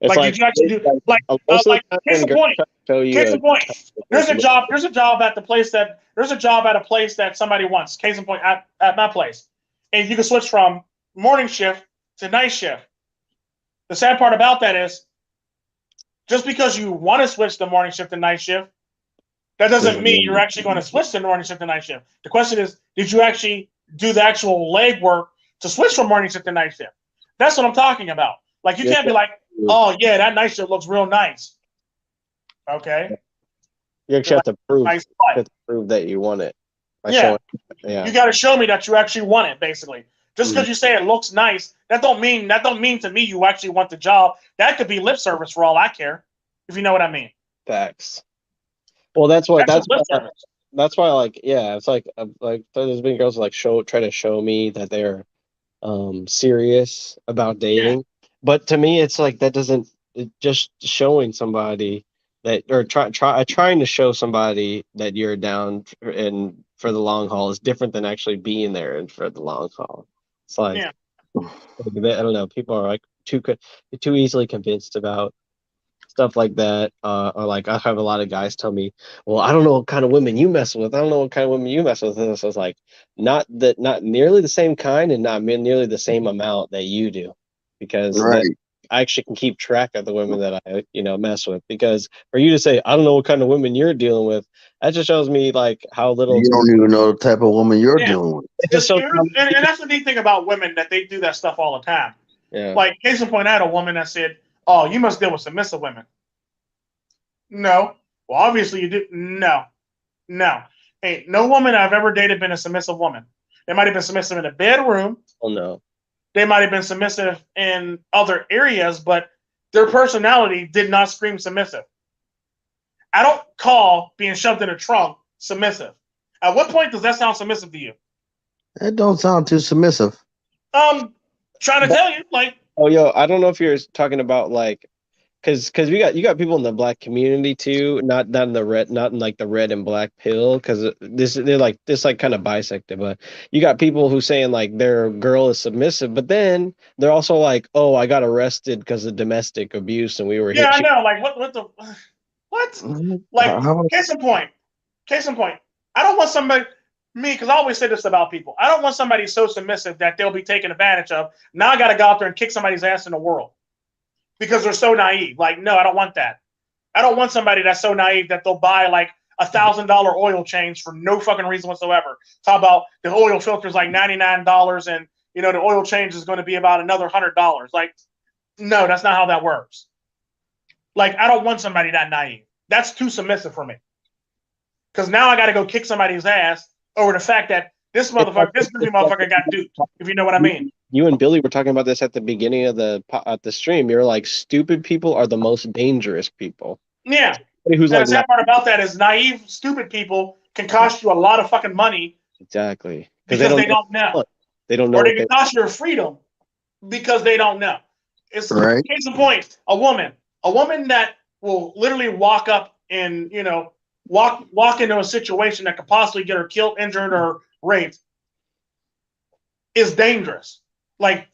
It's did you actually do case in point. Case in point. There's a job at a place that somebody wants. Case in point at my place. And you can switch from morning shift to night shift. The sad part about that is just because you want to switch the morning shift to night shift, that doesn't mean you're actually going to switch to morning shift to night shift. The question is, did you actually do the actual legwork to switch from morning shift to night shift? That's what I'm talking about. Like, you can't be like, oh, yeah, that night shift looks real nice. Okay. You actually have to prove that you want it. You got to show me that you actually want it, basically. Just because you say it looks nice, that don't mean to me you actually want the job. That could be lip service for all I care, if you know what I mean. Facts. Well, that's why, like, yeah, it's like there's been girls like try to show me that they're serious about dating, but to me it's like that doesn't, just showing somebody that, or trying to show somebody that you're down and for the long haul is different than actually being there and for the long haul. It's like, I don't know, people are like too easily convinced about stuff like that, or like I have a lot of guys tell me, well, I don't know what kind of women you mess with. I don't know what kind of women you mess with. And so it's like, not nearly the same kind and not nearly the same amount that you do, because I actually can keep track of the women that I mess with. Because for you to say I don't know what kind of women you're dealing with, that just shows me like how little you don't even know the type of woman you're dealing with. And that's the neat thing about women, that they do that stuff all the time. Yeah. Like, case in point, I had a woman that said, oh, you must deal with submissive women. No. Well, obviously you do. No. Ain't no woman I've ever dated been a submissive woman. They might have been submissive in a bedroom. Oh, no. They might have been submissive in other areas, but their personality did not scream submissive. I don't call being shoved in a trunk submissive. At what point does that sound submissive to you? That don't sound too submissive. Trying to tell you, like. Oh, yo, I don't know if you're talking about like, because you got people in the black community too, not in like the red and black pill, because they're like this like kind of bisected, but you got people who saying like their girl is submissive, but then they're also like, oh, I got arrested because of domestic abuse and we were I know, like what like case in point, I don't want somebody. Because I always say this about people. I don't want somebody so submissive that they'll be taken advantage of. Now I got to go out there and kick somebody's ass in the world because they're so naive. Like, no, I don't want that. I don't want somebody that's so naive that they'll buy like $1,000 oil change for no fucking reason whatsoever. Talk about the oil filter is like $99 and, the oil change is going to be about another $100. Like, no, that's not how that works. Like, I don't want somebody that naive. That's too submissive for me. Because now I got to go kick somebody's ass over the fact that this motherfucker got duped, if you know what I mean. You and Billy were talking about this at the beginning of the stream. You're like, stupid people are the most dangerous people. Yeah. Who's and like, the sad part about that is naive, stupid people can cost you a lot of fucking money. Exactly. Because they don't know. They don't know. Or they can cost you your freedom because they don't know. It's case in point, a woman. A woman that will literally walk up and, walk into a situation that could possibly get her killed, injured, or raped is dangerous. Like,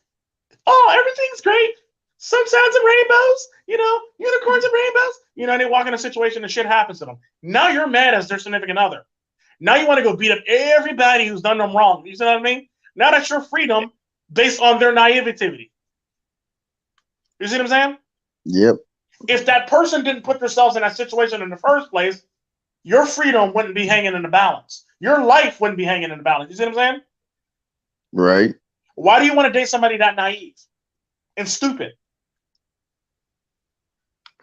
oh, everything's great. Sunshines and rainbows, unicorns and rainbows. They walk in a situation and shit happens to them. Now you're mad as their significant other. Now you want to go beat up everybody who's done them wrong. You see what I mean? Now that's your freedom based on their naivety. You see what I'm saying? Yep. If that person didn't put themselves in that situation in the first place, your freedom wouldn't be hanging in the balance. Your life wouldn't be hanging in the balance. You see what I'm saying? Right. Why do you want to date somebody that naive and stupid?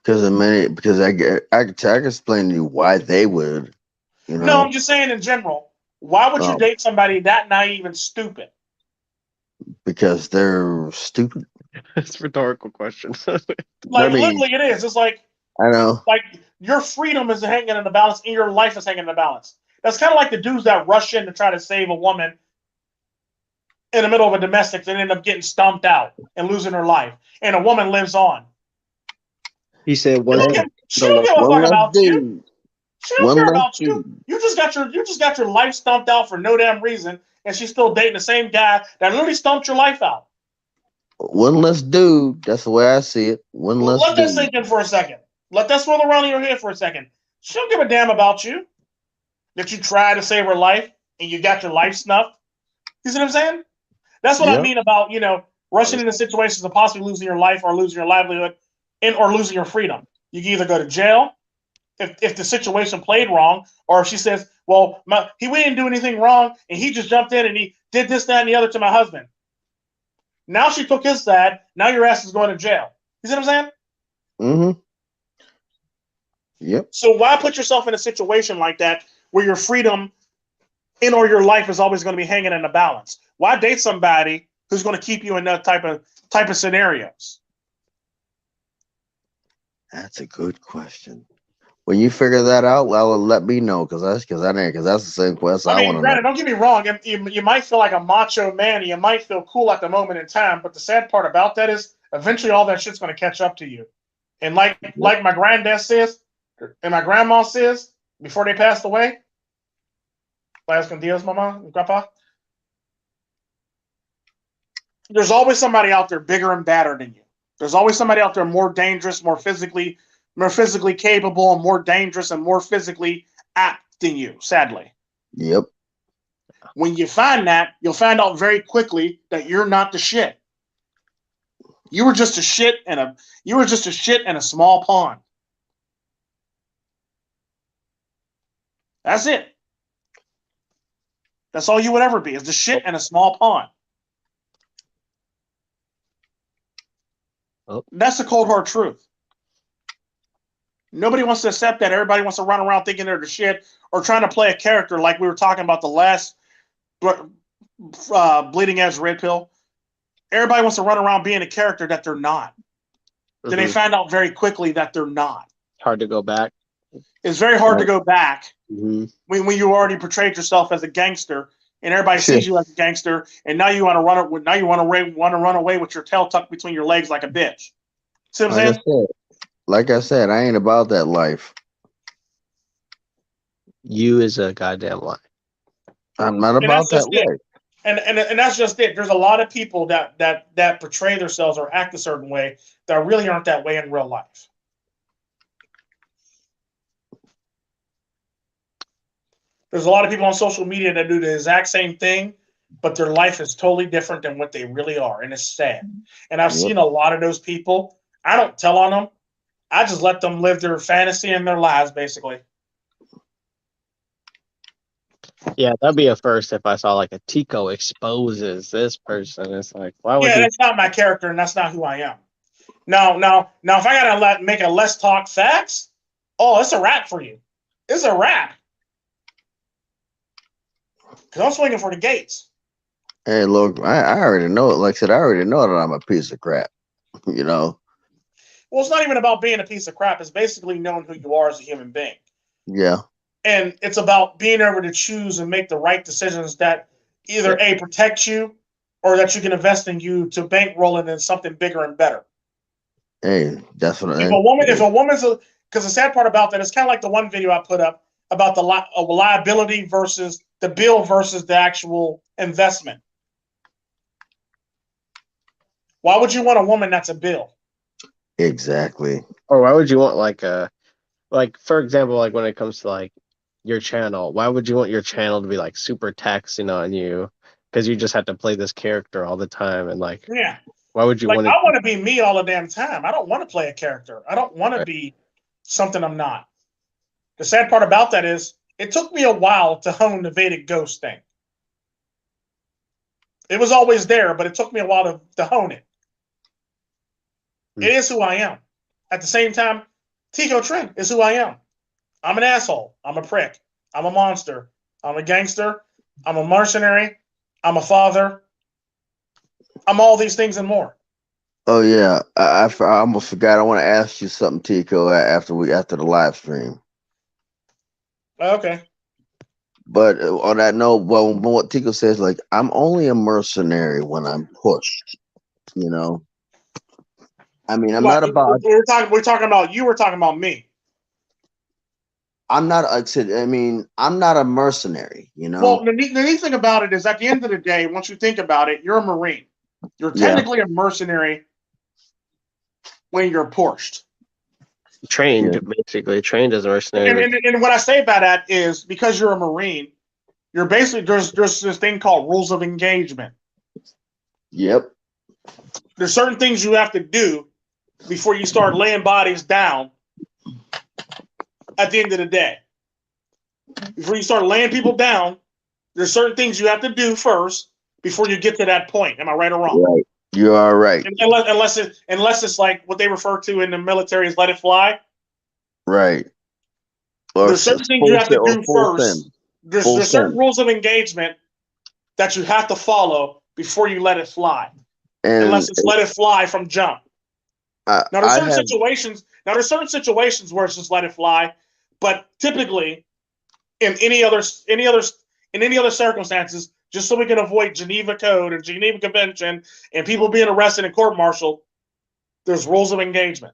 Because I can explain to you why they would. No, I'm just saying in general. Why would you date somebody that naive and stupid? Because they're stupid. It's a rhetorical question. Literally, it is. It's like, I know. Like, your freedom is hanging in the balance, and your life is hanging in the balance. That's kind of like the dudes that rush in to try to save a woman in the middle of a domestic and end up getting stomped out and losing her life, and a woman lives on. He said, she don't give a fuck about you. She don't care about you. You just got your life stomped out for no damn reason, and she's still dating the same guy that literally stomped your life out. One less dude. That's the way I see it. Let that sink in for a second. Let that swirl around in your head for a second. She don't give a damn about you. That you try to save her life and you got your life snuffed. You see what I'm saying? That's what I mean about, rushing into situations of possibly losing your life or losing your livelihood or losing your freedom. You can either go to jail if the situation played wrong, or if she says, well, we didn't do anything wrong and he just jumped in and he did this, that, and the other to my husband. Now she took his side. Now your ass is going to jail. You see what I'm saying? Mm-hmm. Yep. So why put yourself in a situation like that where your freedom or your life is always going to be hanging in a balance? Why date somebody who's going to keep you in that type of scenarios? That's a good question. When you figure that out, well, let me know because that's the same question I want to know. Don't get me wrong. You might feel like a macho man. You might feel cool at the moment in time, but the sad part about that is eventually all that shit's going to catch up to you. And like my granddad says, and my grandma says before they passed away, Las con Dios, mama and grandpa. There's always somebody out there bigger and badder than you. There's always somebody out there more dangerous, more physically capable, and more dangerous and more physically apt than you, sadly. Yep. When you find that, you'll find out very quickly that you're not the shit. You were just a shit in a small pond. That's it. That's all you would ever be, is the shit in a small pond. Oh. That's the cold hard truth. Nobody wants to accept that. Everybody wants to run around thinking they're the shit or trying to play a character like we were talking about the last Bleeding Edge Red Pill. Everybody wants to run around being a character that they're not. Mm-hmm. Then they find out very quickly that they're not. Hard to go back. It's very hard to go back when you already portrayed yourself as a gangster and everybody sees you as a gangster, and now you want to run. Now you want to run away with your tail tucked between your legs like a bitch. See what I'm saying? Like I said, I ain't about that life. You is a goddamn lie. I'm not about that life. And that's just it. There's a lot of people that portray themselves or act a certain way that really aren't that way in real life. There's a lot of people on social media that do the exact same thing, but their life is totally different than what they really are, and it's sad. And I've seen a lot of those people. I don't tell on them. I just let them live their fantasy and their lives, basically. Yeah, that'd be a first if I saw like a Tico exposes this person. It's like, why would that's not my character, and that's not who I am. Now, if I gotta make a less talk facts, it's a wrap for you. It's a wrap. Because I'm swinging for the gates. Hey, look, I already know it. Like I said, I already know that I'm a piece of crap. You know? Well, it's not even about being a piece of crap. It's basically knowing who you are as a human being. Yeah. And it's about being able to choose and make the right decisions that either A, protect you, or that you can invest in you to bankroll it in something bigger and better. Hey, that's what If a woman's because the sad part about that is kind of like the one video I put up about the liability versus the bill versus the actual investment. Why would you want a woman that's a bill? Exactly. Or why would you want like for example, like when it comes to like your channel, why would you want your channel to be like super taxing on you? Because you just have to play this character all the time, and like, Yeah. why would you Like, want I to? want to be me all the damn time. I don't want to play a character. I don't want to Right. be something I'm not. The sad part about that is it took me a while to hone the Vedic ghost thing. It was always there, but it took me a while to hone it. It is who I am. At the same time, Tico Trent is who I am. I'm an asshole. I'm a prick. I'm a monster. I'm a gangster. I'm a mercenary. I'm a father. I'm all these things and more. Oh yeah, I almost forgot. I want to ask you something, Tico, after the live stream. Okay. But on that note, well, what Tico says, like, I'm only a mercenary when I'm pushed. You know, I mean, I'm not about. We're talking about you. We're talking about me. I'm not. Like I said, I mean, I'm not a mercenary. You know. Well, the neat thing about it is, at the end of the day, once you think about it, you're a Marine. You're technically a mercenary when you're pushed. Trained, basically trained as a mercenary. And what I say by that is because you're a Marine, you're basically there's this thing called rules of engagement. Yep. There's certain things you have to do before you start laying bodies down at the end of the day. Before you start laying people down, there's certain things you have to do first before you get to that point. Am I right or wrong? Right. You are right. Unless it's like what they refer to in the military as let it fly. Right. Or there's certain things you have to do first. There's certain rules of engagement that you have to follow before you let it fly. Unless it's let it fly from jump. Now there's certain situations where it's just let it fly, but typically in any other circumstances, just so we can avoid Geneva Code and Geneva Convention and people being arrested and court-martialed, there's rules of engagement.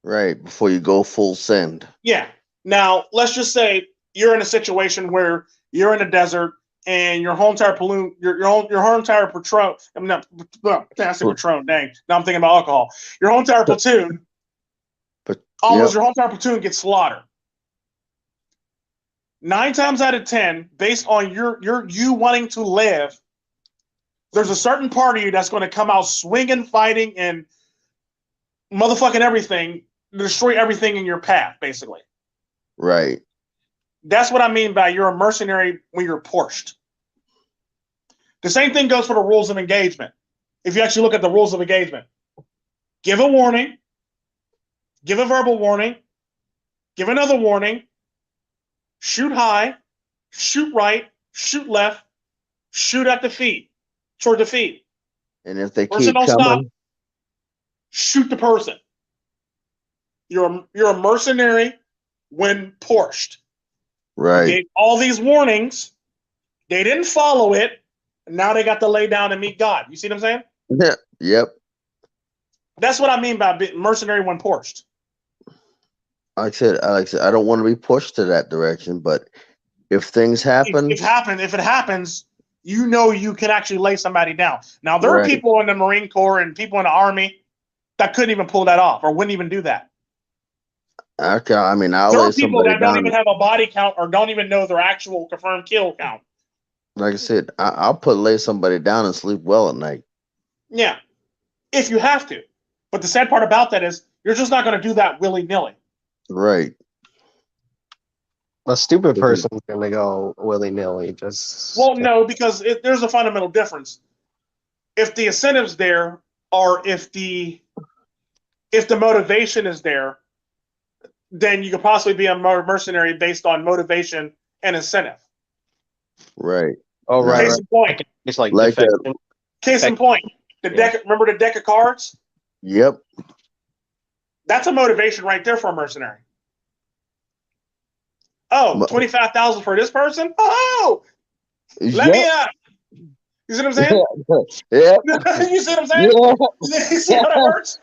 Right, before you go full send. Yeah. Now, let's just say you're in a situation where you're in a desert and your whole entire platoon, your whole entire Patron, I'm not, I say Patron, dang. Now I'm thinking about alcohol. Your whole entire platoon, your whole entire platoon gets slaughtered. 9 times out of 10, based on you wanting to live, there's a certain part of you that's going to come out swinging, fighting, and motherfucking everything, destroy everything in your path, basically. Right. That's what I mean by you're a mercenary when you're pushed. The same thing goes for the rules of engagement. If you actually look at the rules of engagement, give a warning, give a verbal warning, give another warning, shoot high, shoot right, shoot left, shoot at the feet, toward the feet. And if they Person keep don't coming, stop, shoot the person. You're a mercenary when pushed. right? You gave all these warnings, they didn't follow it, and now they got to lay down and meet God. You see what I'm saying? Yeah. Yep. That's what I mean by mercenary when pushed. Like I said, I don't want to be pushed to that direction, but if things happen, If it happens, you know you can actually lay somebody down. Now there are people in the Marine Corps and people in the Army that couldn't even pull that off or wouldn't even do that. Okay, I mean, I'll there lay are people somebody that don't down. even have a body count or don't even know their actual confirmed kill count. Like I said, I'll lay somebody down and sleep well at night. Yeah, if you have to. But the sad part about that is you're just not going to do that willy-nilly. Right. A stupid person's gonna go willy-nilly. Just no, because there's a fundamental difference. If the incentive's there, or if the motivation is there, then you could possibly be a mercenary based on motivation and incentive. Right. Oh, right. Case in point. It's like Case in point. The deck. Remember the deck of cards? Yep. That's a motivation right there for a mercenary. Oh, 25,000 for this person? Oh, let me out. You see what I'm saying? Yeah. You see what I'm saying? Yeah. You see how that works?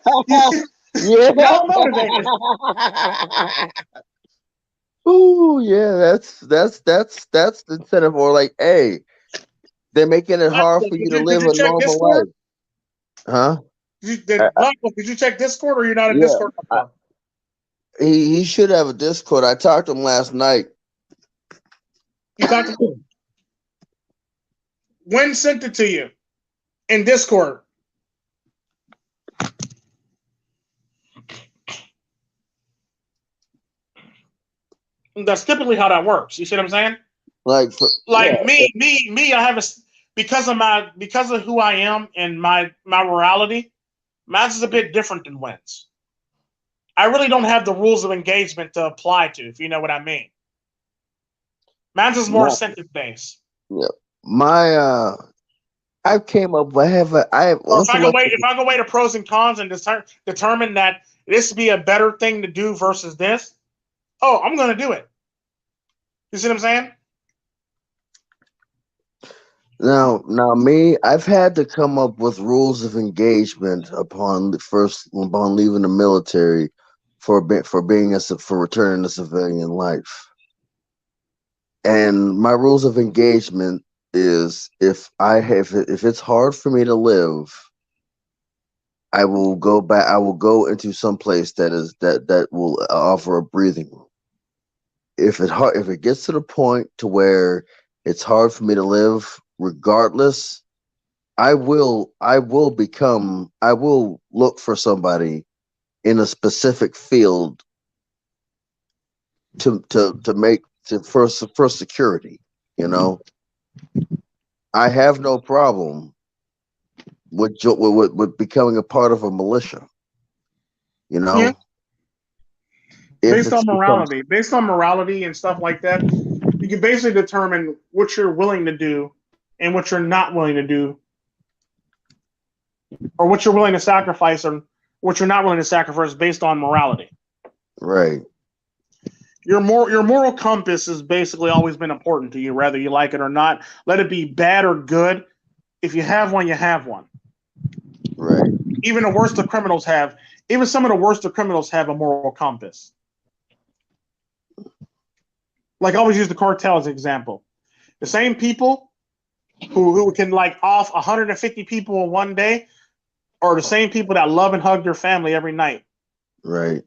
Yeah. Not motivated. Ooh, yeah, that's the incentive. Or like, hey, they're making it hard for you to Did live you a check normal Discord? life, huh? Did you check Discord or you're not in Yeah, Discord no I, more? he should have a Discord. I talked to him last night. You talked to him. When sent it to you in Discord? That's typically how that works. You see what I'm saying? Like, Like me. I have because of who I am and my morality. Mine's is a bit different than Wynn's. I really don't have the rules of engagement to apply to, if you know what I mean. Mine's is more my, incentive based. yeah, my I came up. I have Or if I go intellectual. weigh the pros and cons and determine that this would be a better thing to do versus this, I'm going to do it. You see what I'm saying? Now, me, I've had to come up with rules of engagement upon leaving the military for returning to civilian life. And my rules of engagement is if it's hard for me to live, I will go back. I will go into some place that will offer a breathing room. If it gets to the point to where it's hard for me to live, regardless, I will look for somebody in a specific field for security. You know, I have no problem with becoming a part of a militia. You know, Yeah. if Based it's on becomes morality and stuff like that, you can basically determine what you're willing to do and what you're not willing to do, or what you're willing to sacrifice or what you're not willing to sacrifice based on morality. right. Your moral compass has basically always been important to you, whether you like it or not. Let it be bad or good. If you have one, you have one. Right. Even some of the worst of criminals have a moral compass. Like I always use the cartel as an example. The same people who can like off 150 people in one day are the same people that love and hug their family every night. Right.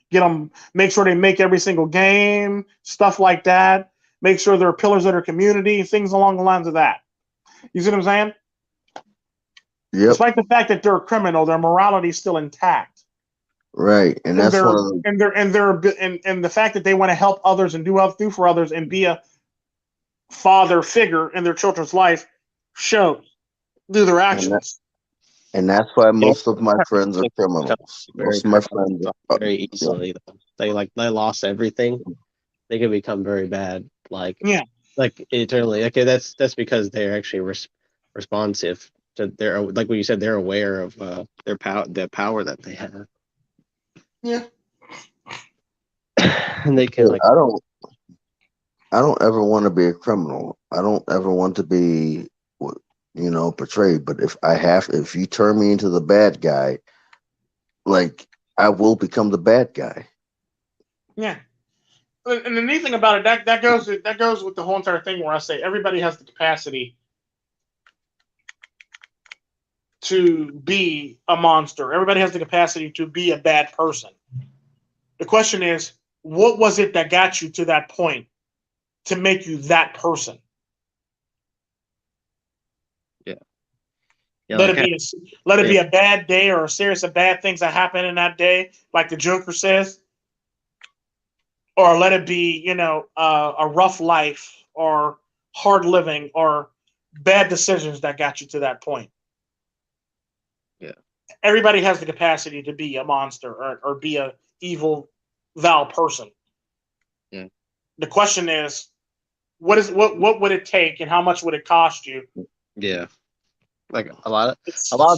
Get them, make sure they make every single game, stuff like that. Make sure they're pillars of their community, things along the lines of that. You see what I'm saying? Yep. Despite the fact that they're a criminal, their morality is still intact. Right. And that's one of the and the fact that they want to help others and do for others and be a father figure in their children's life shows through their actions. And that's why most of my friends are criminals. Most of my friends are very easily. They lost everything. They can become very bad. Like eternally. Okay, that's because they're actually responsive to their, like what you said, they're aware of their the power that they have. Yeah. And they can I don't ever want to be a criminal. I don't ever want to be portrayed. But if you turn me into the bad guy, like I will become the bad guy. Yeah. And the neat thing about it, that goes with the whole entire thing where I say everybody has the capacity to be a monster. Everybody has the capacity to be a bad person. The question is, what was it that got you to that point to make you that person? Yeah, let it be a bad day or a series of bad things that happen in that day, like the Joker says, or let it be, a rough life or hard living or bad decisions that got you to that point. Yeah, everybody has the capacity to be a monster or be a evil, vile person. Yeah. The question is, what would it take and how much would it cost you? Yeah. Like a lot of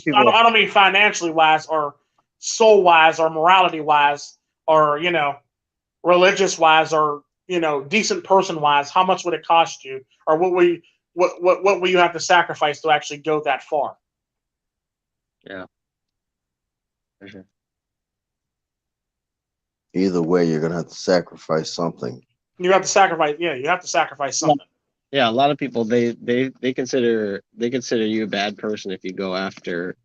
people. I don't mean financially wise or soul wise or morality wise or religious wise or decent person wise. How much would it cost you, or what will you have to sacrifice to actually go that far? Yeah. For sure. Either way, you're gonna have to sacrifice something. You have to sacrifice. Yeah, you have to sacrifice something. Yeah, a lot of people they consider you a bad person if you go after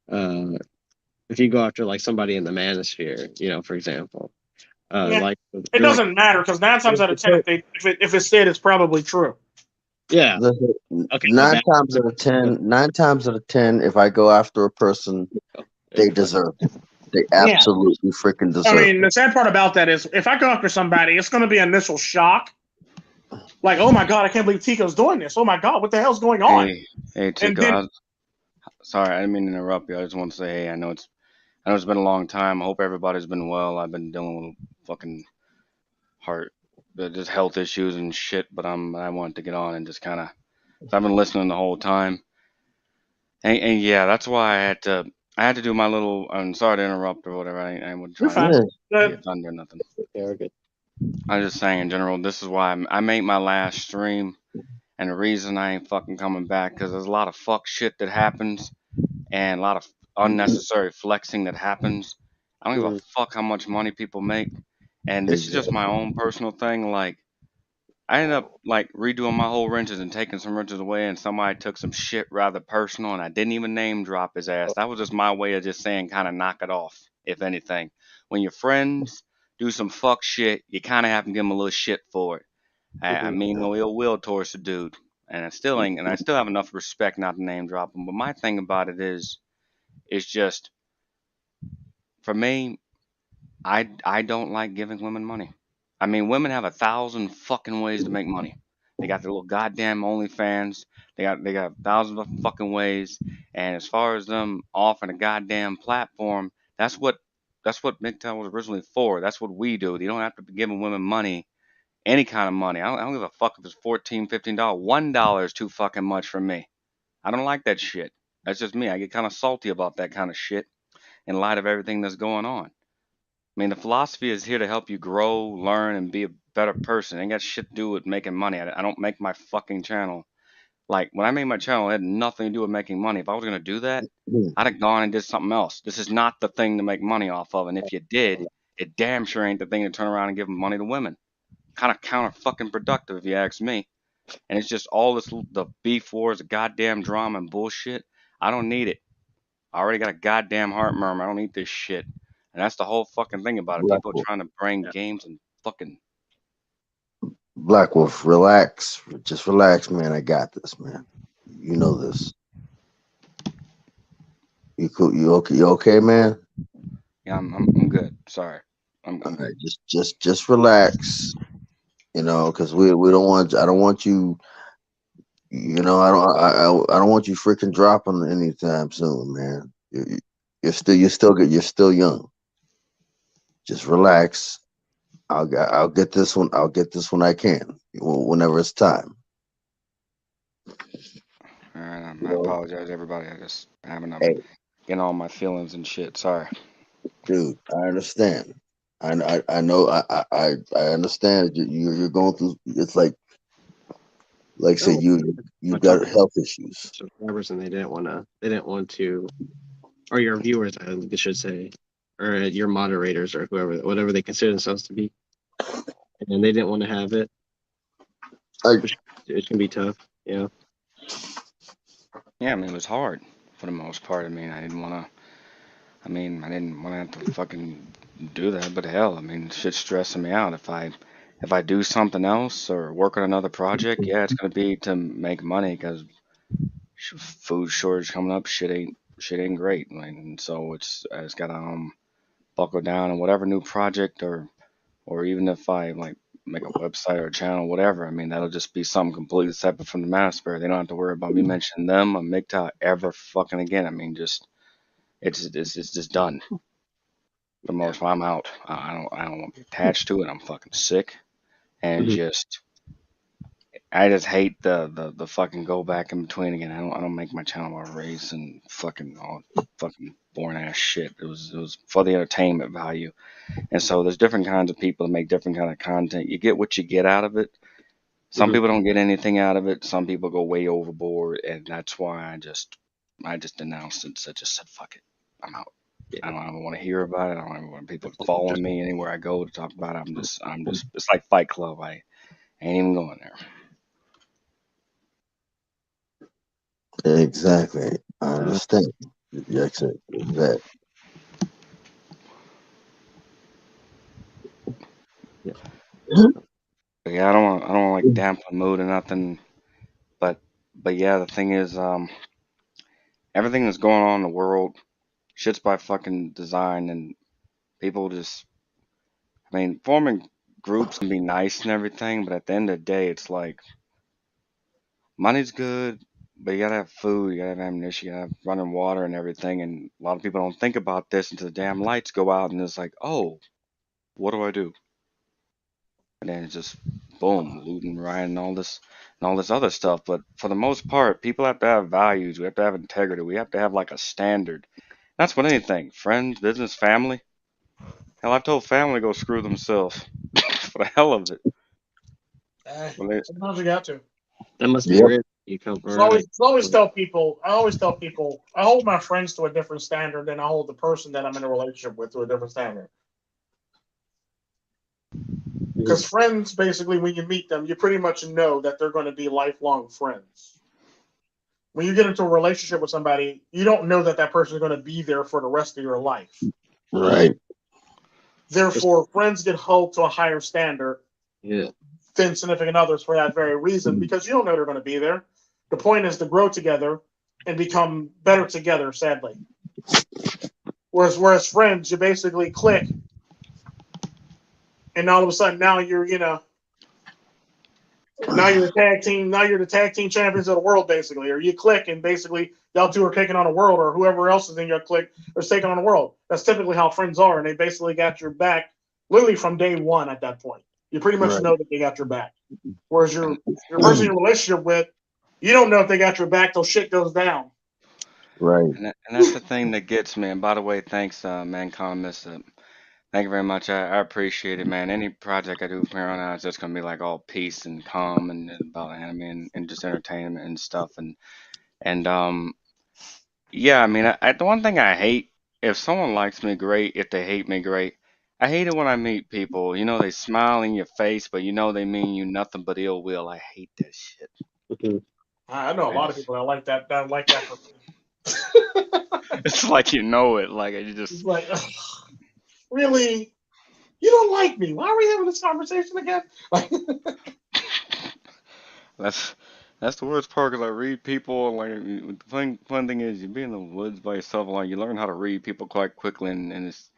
like somebody in the manosphere, for example. Yeah, Like it doesn't matter because 9 times out of 10, if it's said, it's probably true. Yeah. Listen, Okay. nine times out of 10, if I go after a person, they deserve it. They Yeah. absolutely freaking I deserve mean, it. the sad part about that is if I go after somebody, it's going to be initial shock. Like, oh my God, I can't believe Tico's doing this. Oh my God, what the hell's going on? Hey, And Tico. then, Sorry, I didn't mean to interrupt you. I just want to say, hey, I know it's been a long time. I hope everybody's been well. I've been dealing with fucking heart, just health issues and shit. But I wanted to get on and just kind of. I've been listening the whole time, and yeah, that's why I had to do my little. I'm sorry to interrupt or whatever. I would you're try fine. not Go to ahead. be offended or nothing. Yeah, we're good. I'm just saying in general. This is why I made my last stream, and the reason I ain't fucking coming back because there's a lot of fuck shit that happens and a lot of unnecessary flexing that happens. I don't give a fuck how much money people make. And this is just my own personal thing. Like, I ended up like redoing my whole wrenches and taking some wrenches away, and somebody took some shit rather personal, and I didn't even name drop his ass. That was just my way of just saying, kind of knock it off, if anything. When your friends do some fuck shit, you kind of have to give them a little shit for it. I mean no ill will towards the dude, and I still have enough respect not to name drop him. But my thing about it is, it's just for me, I don't like giving women money. I mean, women have 1,000 fucking ways to make money. They got their little goddamn OnlyFans. They got 1,000 fucking ways. And as far as them offering a goddamn platform, that's what MGTOW was originally for. That's what we do. You don't have to be giving women money, any kind of money. I don't give a fuck if it's $14, $15. $1 is too fucking much for me. I don't like that shit. That's just me. I get kind of salty about that kind of shit in light of everything that's going on. I mean, the philosophy is here to help you grow, learn, and be a better person. It ain't got shit to do with making money. I don't make my fucking channel. Like, when I made my channel, it had nothing to do with making money. If I was going to do that, I'd have gone and did something else. This is not the thing to make money off of. And if you did, it damn sure ain't the thing to turn around and give money to women. Kind of counter fucking productive, if you ask me. And it's just all this, the beef wars, the goddamn drama and bullshit. I don't need it. I already got a goddamn heart murmur. I don't need this shit. And that's the whole fucking thing about it. Black People Wolf, trying to bring games and fucking. Black Wolf, relax. Just relax, man. I got this, man. You know this. You cool? You okay? You okay, man? Yeah, I'm good. Sorry. I'm All good. right, just relax. Because we don't want. I don't want you. I don't want you freaking dropping anytime soon, man. You're still young. Just relax. I'll get this one. I'll get this when I can. Whenever it's time. All right. You I know? apologize, everybody. I just having Hey, getting all my feelings and shit. Sorry. dude, I understand. I know. I understand. You're going through. It's like say No, you I talked got health issues. to subscribers and they didn't want to, or your viewers, I should say, or your moderators or whatever they consider themselves to be, and they didn't want to have it. It can be tough, Yeah, I mean, it was hard for the most part. I mean, I didn't want to have to fucking do that, but hell, I mean, shit's stressing me out. If I do something else or work on another project, yeah, it's gonna be to make money because food shortage coming up. Shit ain't great. And so I just gotta buckle down on whatever new project or even if I like make a website or a channel, whatever. I mean, that'll just be something completely separate from the manosphere. They don't have to worry about me mentioning them or MGTOW ever fucking again. I mean, just it's just done. For the most part, I'm out. I don't want to be attached to it. I'm fucking sick and I just hate the fucking go back in between again. I don't make my channel about race and fucking all fucking boring ass shit. It was for the entertainment value. And so there's different kinds of people that make different kind of content. You get what you get out of it. Some people don't get anything out of it. Some people go way overboard, and that's why I just denounced it. So I just said fuck it, I'm out. I don't ever want to hear about it. I don't ever want people following me anywhere I go to talk about it. I'm just. It's like Fight Club. I ain't even going there. Exactly. I understand. Yeah, exactly. That. But yeah, I don't want like dampen the mood or nothing. But yeah, the thing is, everything that's going on in the world, shit's by fucking design, and people just. I mean, forming groups can be nice and everything, but at the end of the day, it's like money's good, but you gotta have food, you gotta have ammunition, you gotta have running water and everything. And a lot of people don't think about this until the damn lights go out, and it's like, oh, what do I do? And then it's just boom, looting, rioting, and all this other stuff. But for the most part, people have to have values. We have to have integrity. We have to have like a standard. That's what anything. Friends, business, family. Hell, I've told family to go screw themselves for the hell of it. Sometimes you got to. That must be Yep. rich. You come from right. I always tell people, I hold my friends to a different standard than I hold the person that I'm in a relationship with to a different standard. Because friends, basically, when you meet them, you pretty much know that they're going to be lifelong friends. When you get into a relationship with somebody, you don't know that person is going to be there for the rest of your life. Right. Therefore, friends get held to a higher standard than significant others for that very reason, because you don't know they're going to be there. The point is to grow together and become better together, sadly. Whereas friends, you basically click, and all of a sudden now you're the tag team champions of the world, basically. Or you click and basically y'all two are taking on the world, or whoever else is in your clique is taking on the world. That's typically how friends are, and they basically got your back literally from day one at that point. You pretty much know that they got your back. Whereas your person you're in a relationship with, you don't know if they got your back till shit goes down. Right. And that's the thing that gets me. And by the way, thanks, man, Economist. Thank you very much. I appreciate it, man. Any project I do from here on out is just gonna be like all peace and calm and about anime and just entertainment and stuff. And yeah, I mean, the one thing I hate, if someone likes me, great. If they hate me, great. I hate it when I meet people. You know, they smile in your face, but you know they mean you nothing but ill will. I hate that shit. I know a lot of people that like that. That like that for me. It's like you know it. Like you just. It's like, ugh, really, you don't like me. Why are we having this conversation again? That's the worst part because I read people. Like the fun thing is, you be in the woods by yourself. Like you learn how to read people quite quickly, and it's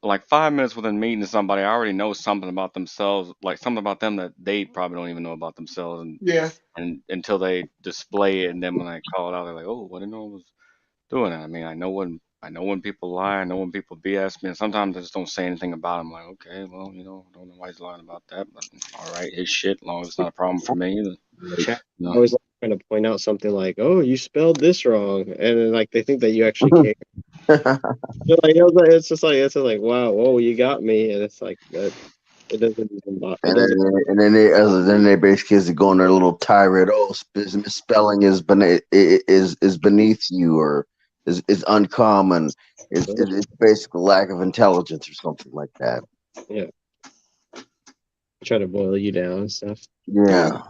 like 5 minutes within meeting somebody, I already know something about themselves, like something about them that they probably don't even know about themselves, and until they display it, and then when I call it out, they're like, "Oh, I didn't know I was doing it." I mean, I know when people lie, I know when people BS me, and sometimes I just don't say anything about them. Like, okay, well, I don't know why he's lying about that, but all right, his shit, as long as it's not a problem for me either. Chat always like trying to point out something like, "Oh, you spelled this wrong," and then, like they think that you actually care. It's just like, wow, whoa, you got me, and it's like that. It doesn't even bother. Then they basically go on their little tirade. Oh, misspelling is beneath you, or is uncommon. It's basically lack of intelligence or something like that. Yeah. Try to boil you down and stuff. Yeah.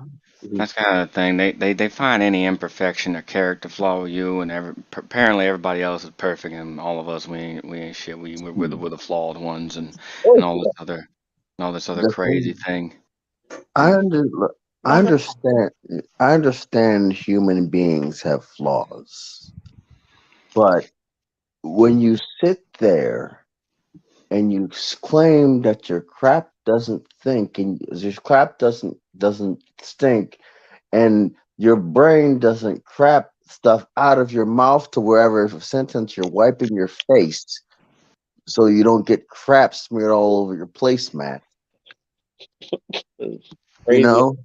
That's kind of the thing. They find any imperfection or character flaw with you, and apparently everybody else is perfect, and all of us we ain't shit. We're the flawed ones, and all this other crazy thing. I understand human beings have flaws, but when you sit there and you claim that your crap doesn't think and your crap doesn't stink, and your brain doesn't crap stuff out of your mouth to wherever sentence you're wiping your face so you don't get crap smeared all over your placemat. You know,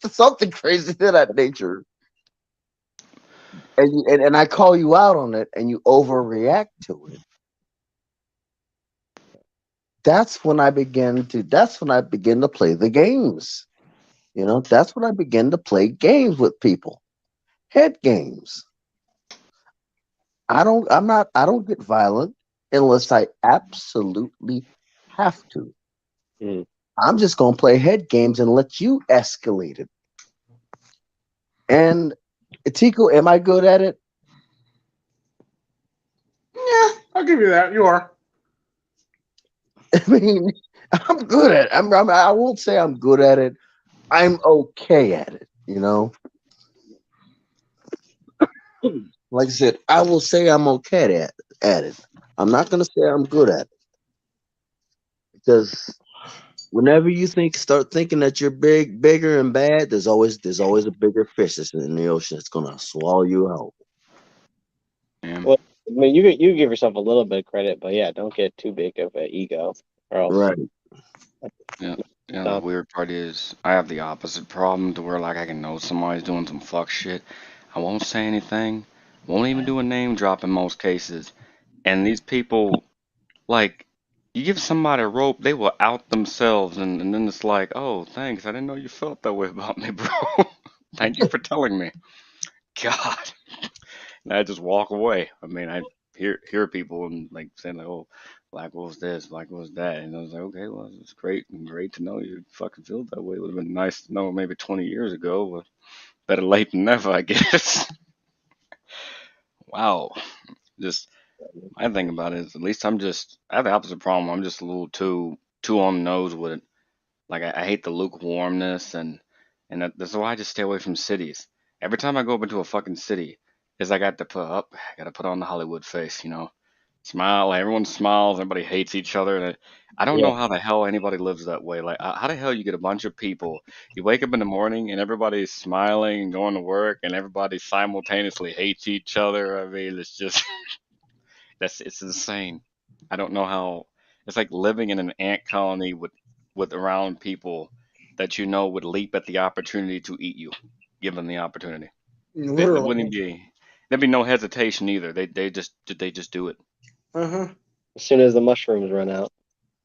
something crazy to that nature. And I call you out on it, and you overreact to it. That's when I begin to play the games. You know, that's when I begin to play games with people. Head games. I don't get violent unless I absolutely have to. Mm. I'm just gonna play head games and let you escalate it. And Tico, am I good at it? Yeah, I'll give you that. You are. I mean, I'm good at it. I won't say I'm good at it. I'm okay at it, you know? Like I said, I will say I'm okay at it. I'm not gonna say I'm good at it. Because whenever you start thinking that you're bigger and bad, there's always a bigger fish that's in the ocean that's gonna swallow you whole. Yeah. Well, I mean, you give yourself a little bit of credit, but yeah, don't get too big of an ego, or else. Right. Yeah. Yeah, the weird part is I have the opposite problem to where like I can know somebody's doing some fuck shit. I won't say anything. Won't even do a name drop in most cases. And these people like you give somebody a rope, they will out themselves and then it's like, oh thanks, I didn't know you felt that way about me, bro. Thank you for telling me. God. And I just walk away. I mean, I hear people and like saying like, "Oh, Black Wolf's this, Black Wolf's that," and I was like, "Okay, well, it's great to know you fucking feel that way. It would have been nice to know maybe 20 years ago, but better late than never, I guess." Wow, just my thing about it is at least I have the opposite problem. I'm just a little too on the nose with it. Like I hate the lukewarmness that's why I just stay away from cities. Every time I go up into a fucking city, is I got to put up, I got to put on the Hollywood face, you know, smile. Like everyone smiles, everybody hates each other, and I don't Yeah. know how the hell anybody lives that way. Like how the hell you get a bunch of people, you wake up in the morning and everybody's smiling and going to work, and everybody simultaneously hates each other. I mean, it's just it's insane. I don't know how. It's like living in an ant colony with around people that you know would leap at the opportunity to eat you, given the opportunity. There wouldn't Literally. be there'd be no hesitation either. They just do it. Uh-huh. As soon as the mushrooms run out,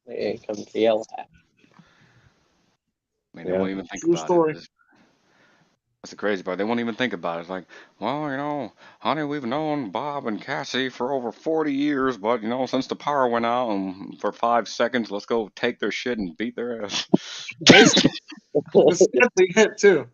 they come to yell at. I mean, they Yeah. won't even think True about it. story. That's the crazy part. They won't even think about it. It's like, well, honey, we've known Bob and Cassie for over 40 years, but since the power went out, and for 5 seconds, let's go take their shit and beat their ass. Basically, it's good they hit too.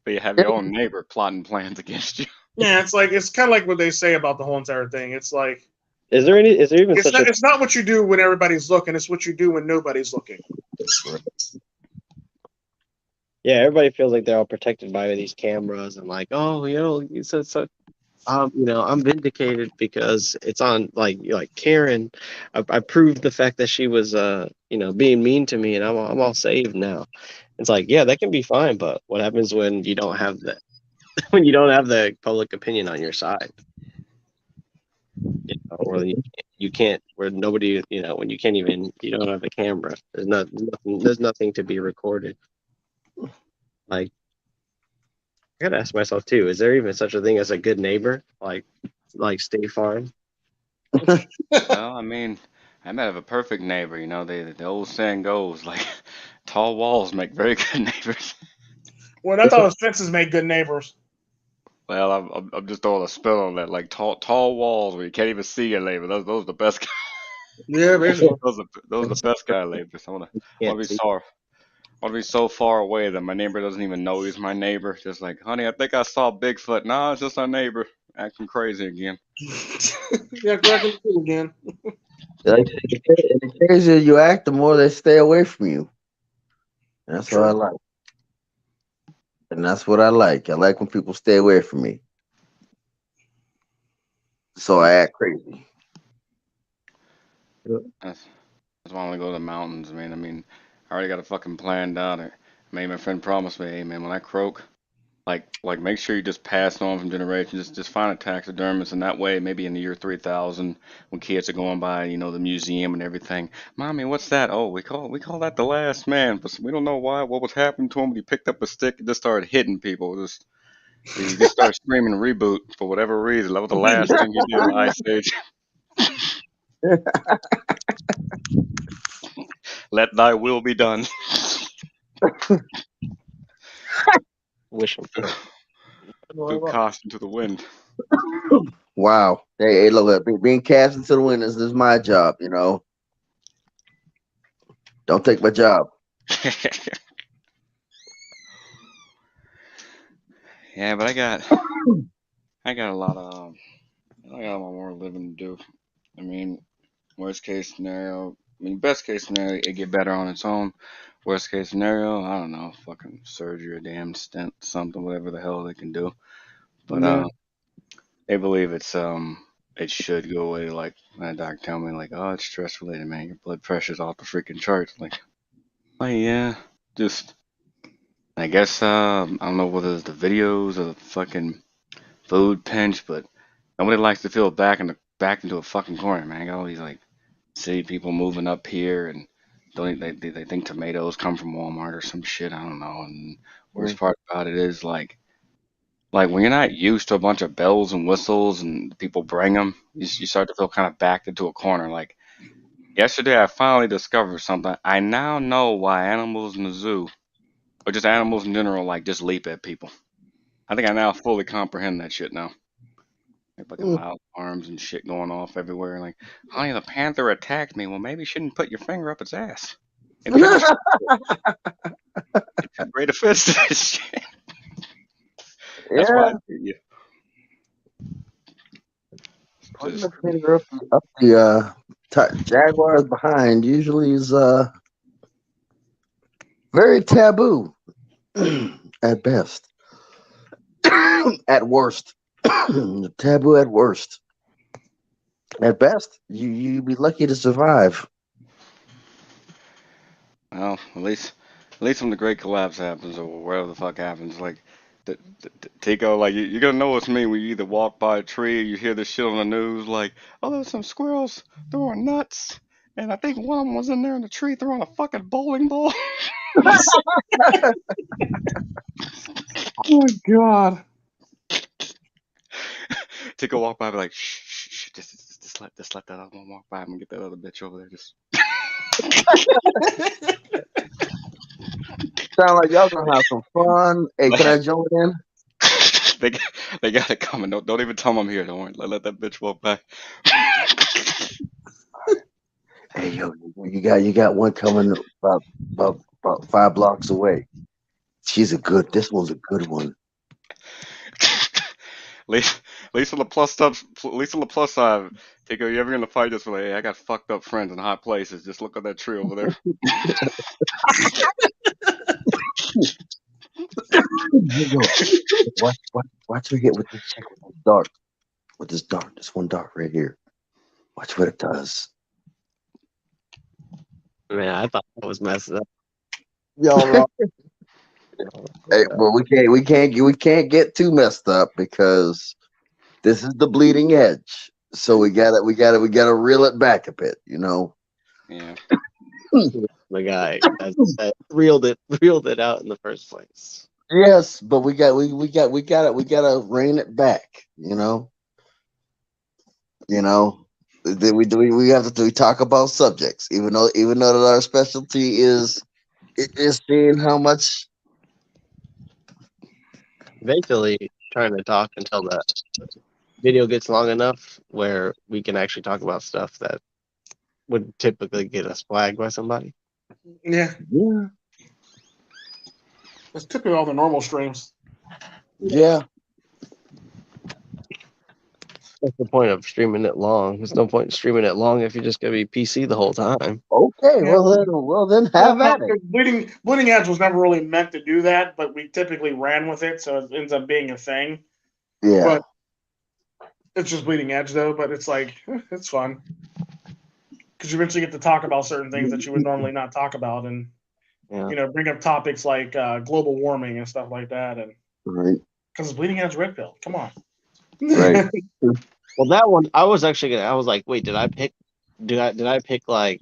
But you have your own neighbor plotting plans against you. Yeah, it's kind of like what they say about the whole entire thing. It's like Is there even such a it's not what you do when everybody's looking. It's what you do when nobody's looking. Yeah, everybody feels like they're all protected by these cameras and like, oh, I'm vindicated because it's on like Karen. I proved the fact that she was being mean to me, and I'm all saved now. It's like, yeah, that can be fine, but what happens when you don't have the when you don't have the public opinion on your side? Or you can't, where nobody, when you can't even, you don't have a camera. There's nothing to be recorded. Like, I gotta ask myself too: is there even such a thing as a good neighbor, like State Farm? Well, I mean, I might have a perfect neighbor. The old saying goes like, tall walls make very good neighbors. Well, I thought fences made good neighbors. Well, I'm just throwing a spin on that. Like tall walls where you can't even see your neighbor. Those are the best. Yeah, basically. Those are the best kind of neighbors. I wanna Can't be see. sorry. I wanna be so far away that my neighbor doesn't even know he's my neighbor. Just like, honey, I think I saw Bigfoot. Nah, it's just our neighbor acting crazy again. Yeah, correct again. Like the crazier you act, the more they stay away from you. That's what I like. And that's what I like. I like when people stay away from me. So I act crazy. That's why I want to go to the mountains, man. I mean, I already got a fucking plan down there. I made my friend promise me, hey man, when I croak, like make sure you just pass on from generation. Just find a taxidermist, and that way, maybe in the year 3000, when kids are going by, the museum and everything, mommy, what's that? Oh, we call that the last man, but we don't know why. What was happening to him? He picked up a stick and just started hitting people. He just started screaming reboot for whatever reason. That was the last thing he did in the Ice Age. Let thy will be done. Wish him. Threw caution to the wind. Wow. Hey, look, being cast into the wind is my job, you know. Don't take my job. Yeah, but I got a lot of more living to do. I mean, worst case scenario. I mean, best case scenario, it get better on its own. Worst case scenario, I don't know, fucking surgery, a damn stent, something, whatever the hell they can do. But they believe it should go away. Like my doctor tell me, like, oh, it's stress related, man. Your blood pressure's off the freaking charts. Like, oh yeah, just I guess I don't know whether it's the videos or the fucking food pinch, but nobody likes to feel back into a fucking corner, man. I got all these like city people moving up here and don't they think tomatoes come from Walmart or some shit. I don't know. And worst part about it is like when you're not used to a bunch of bells and whistles and people bring them, you start to feel kind of backed into a corner. Like yesterday, I finally discovered something. I now know why animals in the zoo, or just animals in general, like just leap at people. I think I now fully comprehend that shit now. Like fucking loud arms and shit going off everywhere. Like, honey, the panther attacked me. Well, maybe you shouldn't put your finger up its ass. Maybe you should it's great offense to this shit. That's why I do you. Putting the finger up the Jaguars behind usually is very taboo at best. At worst. Taboo at worst. At best, you'd be lucky to survive. Well, at least when the great collapse happens or whatever the fuck happens, like Tico, like you're gonna know it's me when you either walk by a tree or you hear this shit on the news, like, oh, there's some squirrels throwing nuts, and I think one of them was in there in the tree throwing a fucking bowling ball. Oh my god. Tico walk by, be like, shh, just let that other one walk by and get that other bitch over there. Just Sound like y'all gonna have some fun. Hey, can I join in? they got it coming. Don't even tell them I'm here. Don't worry. Let that bitch walk by. Hey, yo, you got one coming about 5 blocks away. This one's a good one. At least on the plus side, Tico, you ever gonna fight this? Like, hey, I got fucked up friends in hot places. Just look at that tree over there. Watch me hit with this chick with this dart. This one dart right here. Watch what it does. Man, I thought that was messed up. Y'all wrong. Hey, well, we can't get too messed up because this is the bleeding edge. So we gotta reel it back a bit, you know. Yeah. The guy reeled it out in the first place. Yes, but we gotta rein it back, you know. Then we have to talk about subjects, even though that our specialty is seeing how much. Eventually, trying to talk until the video gets long enough where we can actually talk about stuff that would typically get us flagged by somebody. Yeah. That's typically all the normal streams. Yeah. That's the point of streaming it long. There's no point in streaming it long if you're just gonna be PC the whole time. Okay, well then have at it. Bleeding Edge was never really meant to do that, but we typically ran with it, so it ends up being a thing. Yeah. But it's just Bleeding Edge though, but it's like it's fun. Because you eventually get to talk about certain things that you would normally not talk about, and bring up topics like global warming and stuff like that, and right. Because it's Bleeding Edge Red Pill. Come on. Right. Well, that one I was like, wait, did I pick like,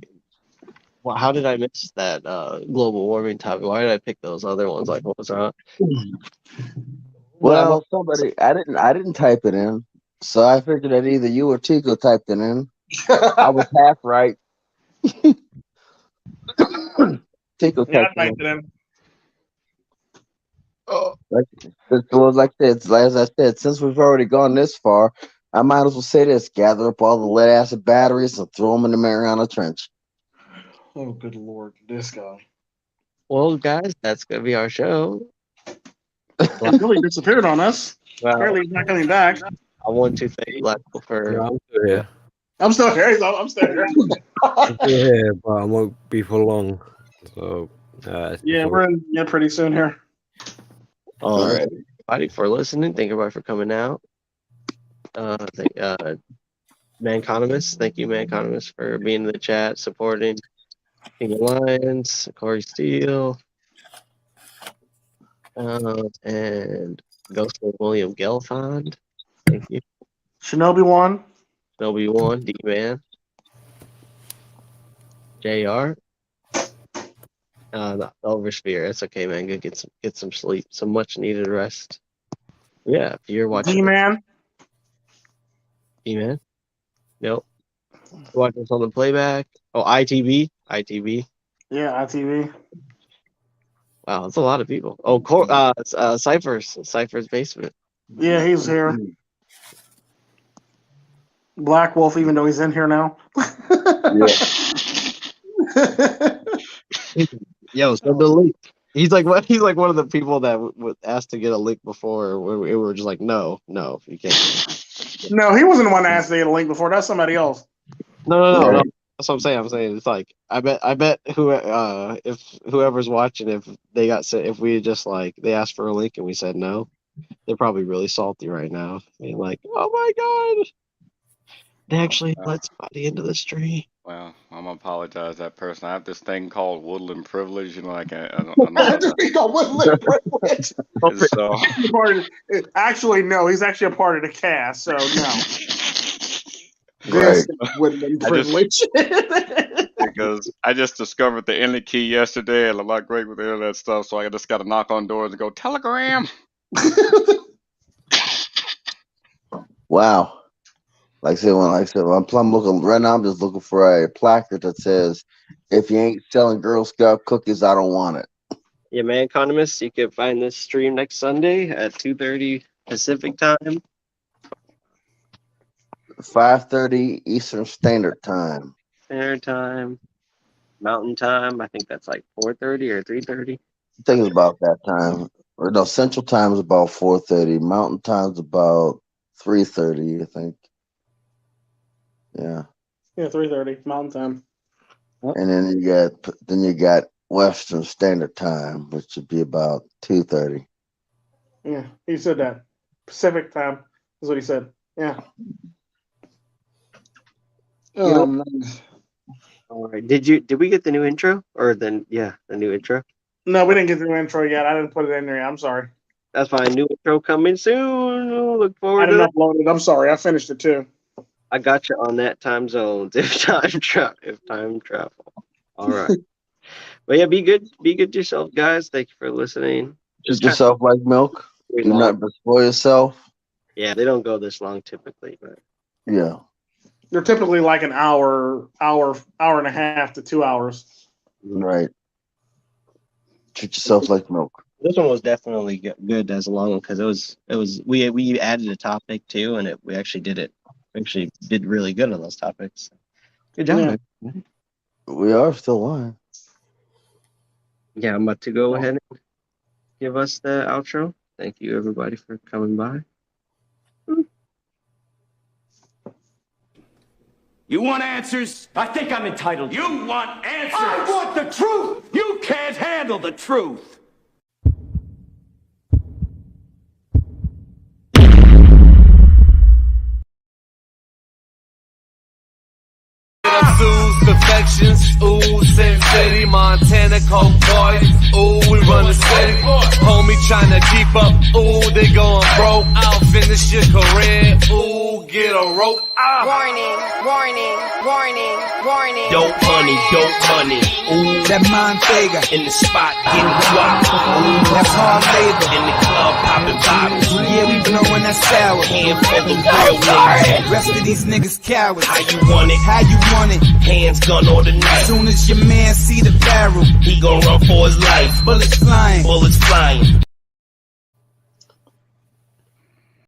well, how did I miss that global warming topic? Why did I pick those other ones? Like, what was that? Well, I didn't type it in, so I figured that either you or Tico typed it in. I was half right. Tico typed it in. Like as I said, since we've already gone this far, I might as well say this: gather up all the lead acid batteries and throw them in the Mariana Trench. Oh, good lord, this guy. Well, guys, that's gonna be our show. He really disappeared on us. Well, Apparently, he's not coming back. I want to thank Black for. I'm still here. I'm still here. I'm still here. I'm still here, but I won't be for long. So, Yeah, we're in pretty soon here. All right, everybody, for listening. Thank everybody for coming out. Manconomus, thank you, Manconomus, for being in the chat, supporting King of Lions, Corey Steele, and Ghost of William Gelfond. Thank you. Shinobi won. Shinobi won. D-Man. JR. The Oversphere. It's okay, man. Go get some sleep, some much needed rest. Yeah, if you're watching. D-Man. D-Man. Nope. Watching this on the playback. Oh, ITV. Yeah, ITV. Wow, that's a lot of people. Oh, Cypher's basement. Yeah, he's here. Black Wolf, even though he's in here now. Yo, send the link. He's like one of the people that would ask to get a link before. We were just like, no, you can't. No, he wasn't the one that asked to get a link before. That's somebody else. No. That's what I'm saying. I'm saying it's like I bet if whoever's watching, if we just like they asked for a link and we said no, they're probably really salty right now. Being like, oh my god, they actually let somebody into the stream. Well, I'm gonna apologize to that person. I have this thing called woodland privilege, like This thing called woodland privilege. So, actually, no, he's actually a part of the cast, so no. Right. Woodland privilege. Because I just discovered the internet key yesterday, and I'm not great with the internet stuff, so I just got to knock on doors and go Telegram. Wow. Like I said, I'm looking right now. I'm just looking for a placard that says, "If you ain't selling Girl Scout cookies, I don't want it." Yeah, man, Economist, you can find this stream next Sunday at 2:30 Pacific time. 5:30 Eastern Standard Time. Mountain time. I think that's like 4:30 or 3:30. I think it's about that time. Or no, Central Time is about 4:30. Mountain Time is about 3:30. I think. Yeah. Yeah, 3:30 Mountain Time. And then you got Western Standard Time, which would be about 2:30. Yeah, he said that. Pacific Time is what he said. Yeah. All right. Did we get the new intro or the new intro? No, we didn't get the new intro yet. I didn't put it in there. I'm sorry. That's fine. New intro coming soon. Look forward I to didn't it. upload it. I'm sorry. I finished it too. I got you on that time zones. If time travel. All right. But yeah, be good to yourself, guys. Thank you for listening. Just yourself like milk. Do not destroy yourself. Yeah, they don't go this long typically, but yeah. They're typically like an hour and a half to 2 hours. Right. Treat yourself like milk. This one was definitely good as a long one because we added a topic too, and we actually did it. We actually did really good on those topics. Good job. Yeah. We are still on. Yeah, I'm about to go ahead and give us the outro. Thank you everybody for coming by. You want answers? I think I'm entitled. You want answers? I want the truth! You can't handle the truth. Perfections, ooh, Sin City, Montana, Coke Boy, ooh, we run the city, homie tryna keep up, ooh, they going broke, I'll finish your career, ooh, get a rope, Warning, warning, warning, warning. Dope money, ooh, That Montega, in the spot, getting guap, ooh, that's hard labor. in the club, popping bottles, Yeah, we blowing that sour. hand for the real niggas, Rest of these niggas cowards. how you want it, How you want it? hands gun or the knife, Soon as your man see the barrel, he gon' run for his life, bullets flying. bullets flying.